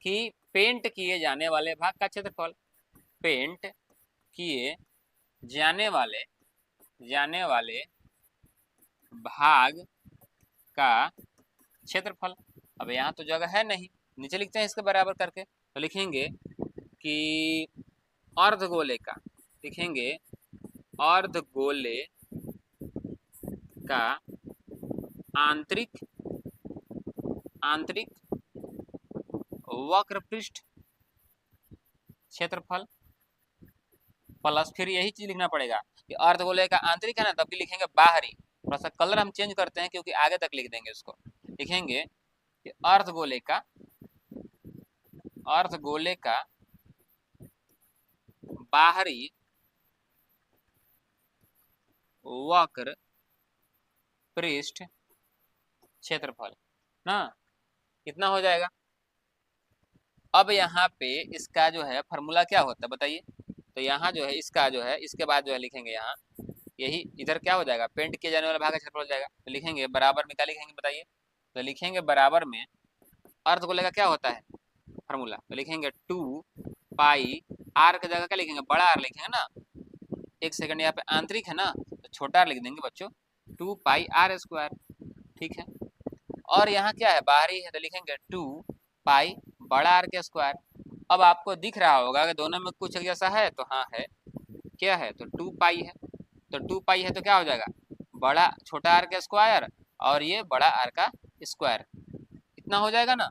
कि पेंट किए जाने वाले भाग का क्षेत्रफल, पेंट किए जाने वाले भाग का क्षेत्रफल। अब यहाँ तो जगह है नहीं, नीचे लिखते हैं इसके बराबर करके, तो लिखेंगे कि अर्धगोले का, लिखेंगे अर्धगोले का आंतरिक वक्र पृष्ठ क्षेत्रफल प्लस फिर यही चीज लिखना पड़ेगा कि अर्धगोले का आंतरिक है ना, तब भी लिखेंगे बाहरी, थोड़ा सा कलर हम चेंज करते हैं क्योंकि आगे तक लिख देंगे उसको, लिखेंगे कि अर्धगोले का बाहरी वक्र पृष्ठ क्षेत्रफल ना कितना हो जाएगा। अब यहाँ पे इसका जो है फॉर्मूला क्या होता है बताइए, तो यहाँ जो है इसका जो है इसके बाद जो है लिखेंगे यहाँ, यही इधर क्या हो जाएगा, पेंट किए जाने वाला भाग का क्षेत्रफल हो जाएगा, तो लिखेंगे बराबर में क्या लिखेंगे बताइए, तो लिखेंगे बराबर में अर्धगोले का क्या होता है फॉर्मूला, तो लिखेंगे 2 पाई आर की जगह क्या लिखेंगे, बड़ा आर लिखेंगे ना, एक सेकंड, यहाँ पे आंतरिक है ना तो छोटा आर लिख देंगे बच्चों, 2 पाई आर स्क्वायर। ठीक है, और यहाँ क्या है बाहरी है, तो लिखेंगे 2 पाई बड़ा आर के स्क्वायर। अब आपको दिख रहा होगा कि दोनों में कुछ जैसा है, तो हाँ है, क्या है, तो 2 पाई है, तो 2 पाई है तो क्या हो जाएगा, बड़ा छोटा आर का स्क्वायर और ये बड़ा आर का स्क्वायर, इतना हो जाएगा ना।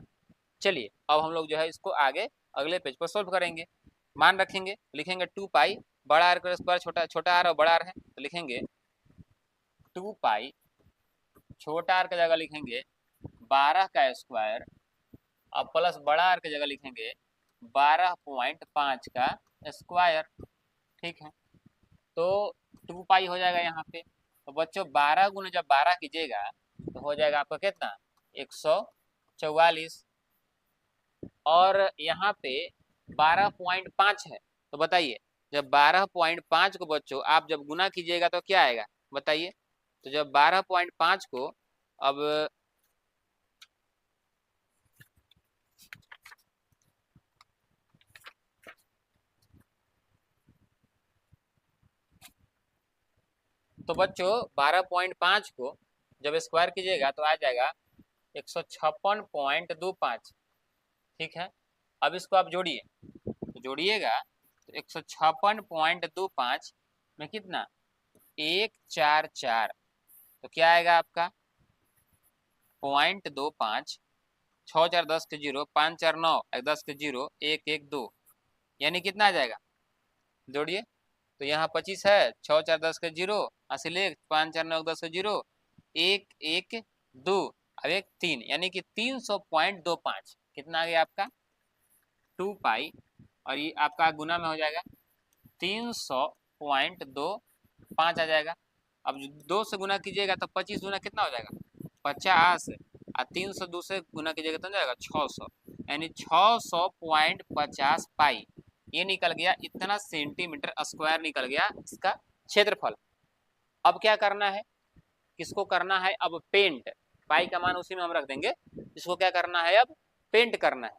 चलिए अब हम लोग जो है इसको आगे अगले पेज पर सोल्व करेंगे, मान रखेंगे, लिखेंगे 2 पाई बड़ा आर का स्क्वायर, छोटा आर और बड़ा आर है, तो लिखेंगे 2 पाई छोटा आर की जगह लिखेंगे 12 का स्क्वायर, अब प्लस बड़ा आर की जगह लिखेंगे 12.5 का स्क्वायर। ठीक है, तो 2 पाई हो जाएगा यहाँ पे, तो बच्चों 12 गुना जब 12 कीजिएगा तो हो जाएगा आपका कितना 144, और यहाँ पे 12.5 है। तो बताइए जब 12.5 को बच्चों आप जब गुना कीजिएगा तो क्या आएगा बताइए। तो जब 12.5 को अब तो बच्चों 12.5 को जब स्क्वायर कीजिएगा तो आ जाएगा 156.25। ठीक है, अब इसको आप जोड़िए, तो जोड़िएगा तो 156.25 में कितना 144, तो क्या आएगा आपका 0.25, 6 4 10 के 0, 5 4 9 10 के 0, 1 1 2, यानी कितना आ जाएगा जोड़िए। तो यहाँ 25 है, 6 4 10 के 0, हासिल 1, 5 4 9 10 के 0, 1 1 2, अब 1 3, यानी कि 300.25 कितना आ गया आपका 2 पाई, और ये आपका गुना में हो जाएगा 300.25 आ जाएगा। अब 2 से गुना कीजिएगा तो 25 गुना कितना हो जाएगा 50, और 302 से गुना कीजिएगा तो जाएगा 600, यानी 600.50 पाई। ये निकल गया, इतना सेंटीमीटर स्क्वायर निकल गया इसका क्षेत्रफल। अब क्या करना है, किसको करना है अब पेंट, पाई का मान उसी में हम रख देंगे, इसको क्या करना है अब पेंट करना है।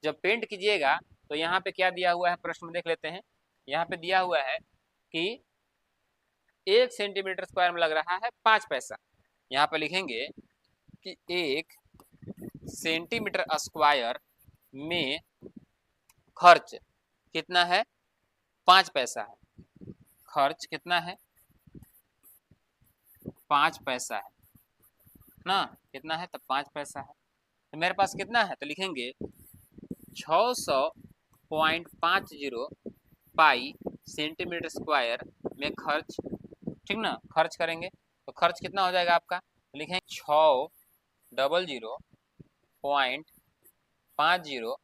जब पेंट कीजिएगा तो यहाँ पे क्या दिया हुआ है प्रश्न में देख लेते हैं। यहाँ पे दिया हुआ है कि 1 सेंटीमीटर स्क्वायर में लग रहा है 5 पैसा। यहाँ पे लिखेंगे कि 1 सेंटीमीटर स्क्वायर में खर्च कितना है 5 पैसा है, खर्च कितना है 5 पैसा है ना, कितना है तो 5 पैसा है। तो मेरे पास कितना है तो लिखेंगे 600.50 पाई सेंटीमीटर स्क्वायर में खर्च, ठीक ना, खर्च करेंगे तो खर्च कितना हो जाएगा आपका, तो लिखेंगे 600.50,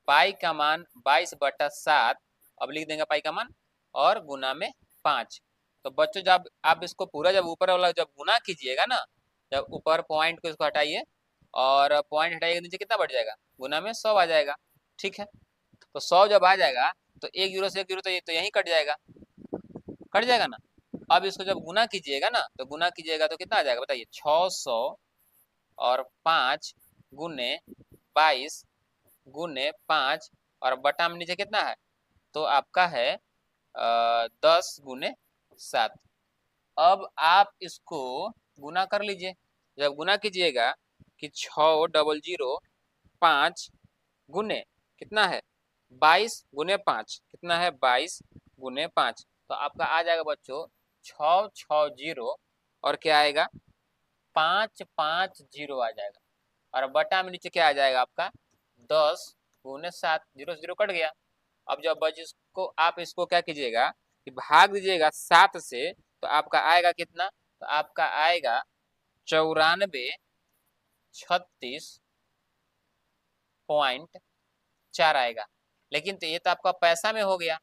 पाई का मान 22/7, अब लिख देंगे पाई का मान और गुना में 5। तो बच्चों जब आप इसको पूरा जब ऊपर वाला जब गुना कीजिएगा ना, जब ऊपर पॉइंट को इसको हटाइए और पॉइंट हटाइएगा नीचे कितना बढ़ जाएगा गुना में 100 आ जाएगा। ठीक है, तो 100 जब आ जाएगा तो 1 जीरो से 1 जीरो तो ये तो यहीं कट जाएगा, कट जाएगा ना। अब इसको जब गुना कीजिएगा ना तो गुना कीजिएगा तो कितना आ जाएगा बताइए 600 और 5 गुने 22 गुने 5 और बटा में नीचे कितना है तो आपका है 10 गुने 7। अब आप इसको गुना कर लीजिए, जब गुना कीजिएगा कि 600 गुने कितना है 22 गुने 5, कितना है 22 गुने 5, तो आपका आ जाएगा बच्चों 660 और क्या आएगा 550 आ जाएगा, और बटा में नीचे क्या आ जाएगा आपका 10 गुने 7, 0 से 0 कट गया। अब जब बच इसको आप इसको क्या कीजिएगा कि भाग दीजिएगा 7 से, तो आपका आएगा कितना, तो आपका आएगा 94.4 आएगा। लेकिन तो ये तो आपका पैसा में हो गया,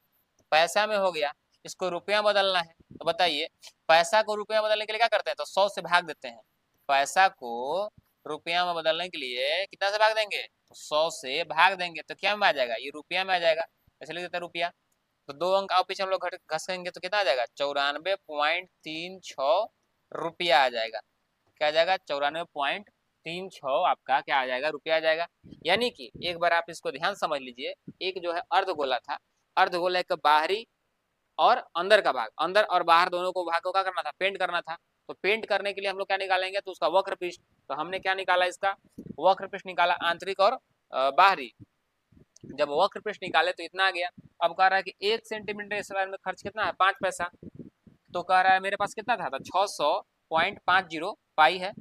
पैसा में हो गया, इसको रुपया बदलना है। तो बताइए पैसा को रुपया बदलने के लिए क्या करते हैं, तो 100 से भाग देते हैं। पैसा को रुपया में बदलने के लिए कितना से भाग देंगे, तो 100 से भाग देंगे, तो क्या में आ जाएगा ये रुपया में आ जाएगा, ऐसे लिख देते हैं रुपया। तो 2 अंक आओ पीछे हम लोग घसेंगे तो कितना आ जाएगा 94.36 रुपया आ जाएगा। क्या आ जाएगा 94.36 आपका क्या आ जाएगा रुपया आ जाएगा। यानी कि एक बार आप इसको ध्यान समझ लीजिए, एक जो है अर्धगोला था, अर्धगोला का बाहरी और अंदर का भाग, अंदर और बाहर दोनों को भाग को क्या करना था पेंट करना था। तो पेंट करने के लिए हम लोग क्या निकालेंगे, तो उसका वक्र पृष्ठ, तो हमने क्या निकाला इसका वक्र पृष्ठ निकाला आंतरिक और बाहरी। जब वक्र पृष्ठ निकाले तो इतना आ गया। अब कह रहा है कि 1 सेंटीमीटर स्क्वायर में खर्च कितना है 5 पैसा, तो कह रहा है मेरे पास कितना था 600.50 पाई है।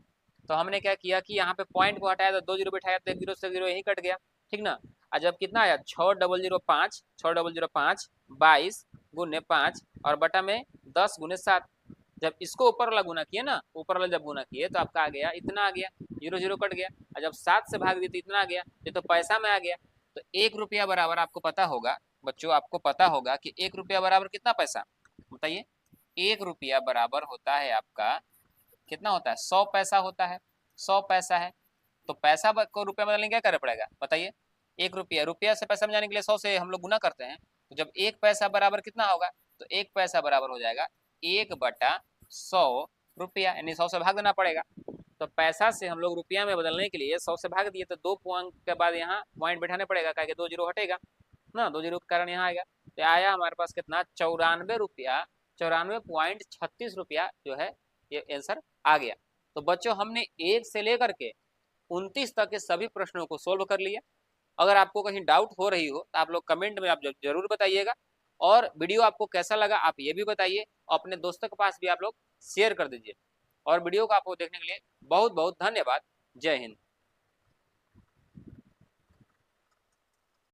तो हमने क्या किया कि यहाँ पे पॉइंट को हटाया तो 2 जीरो बैठाया तो 1 जीरो से 0 यही कट गया, ठीक ना। और जब कितना आया 6005 6005 22 गुने 5 और बटा में 10 गुने 7, जब इसको ऊपर वाला गुना किए ना, ऊपर वाला जब गुना किए तो आपका आ गया इतना आ गया, 0 0 कट गया, और जब 7 से भाग दिए तो इतना आ गया, ये तो पैसा में आ गया। तो 1 रुपया बराबर आपको पता होगा बच्चों, आपको पता होगा कि 1 रुपया बराबर कितना पैसा बताइए। 1 रुपया बराबर होता है आपका कितना होता है 100 पैसा होता है, 100 पैसा है। तो पैसा को रुपया बदलने क्या करना पड़ेगा बताइए, 1 रुपया, रुपया से पैसा में जाने के लिए 100 से हम लोग गुना करते हैं, तो जब 1 पैसा बराबर कितना होगा, तो 1 पैसा बराबर हो जाएगा 1/100 रुपया, यानी 100 से भाग देना पड़ेगा। तो पैसा से हम लोग रुपया में बदलने के लिए 100 से भाग दिए, तो 2 पॉइंट के बाद यहाँ पॉइंट बैठाने पड़ेगा, क्या 2 जीरो हटेगा ना, 2 जीरो के कारण यहाँ आएगा। तो आया हमारे पास कितना, 94 रुपया, 94.36 रुपया जो है ये आंसर आ गया। तो बच्चों हमने 1 से लेकर के 29 तक के सभी प्रश्नों को सोल्व कर लिया। अगर आपको कहीं डाउट हो रही हो तो आप लोग कमेंट में आप जरूर बताइएगा, और वीडियो आपको कैसा लगा आप ये भी बताइए, अपने दोस्तों के पास भी आप लोग शेयर कर दीजिए। और वीडियो को आपको देखने के लिए बहुत बहुत धन्यवाद। जय हिंद।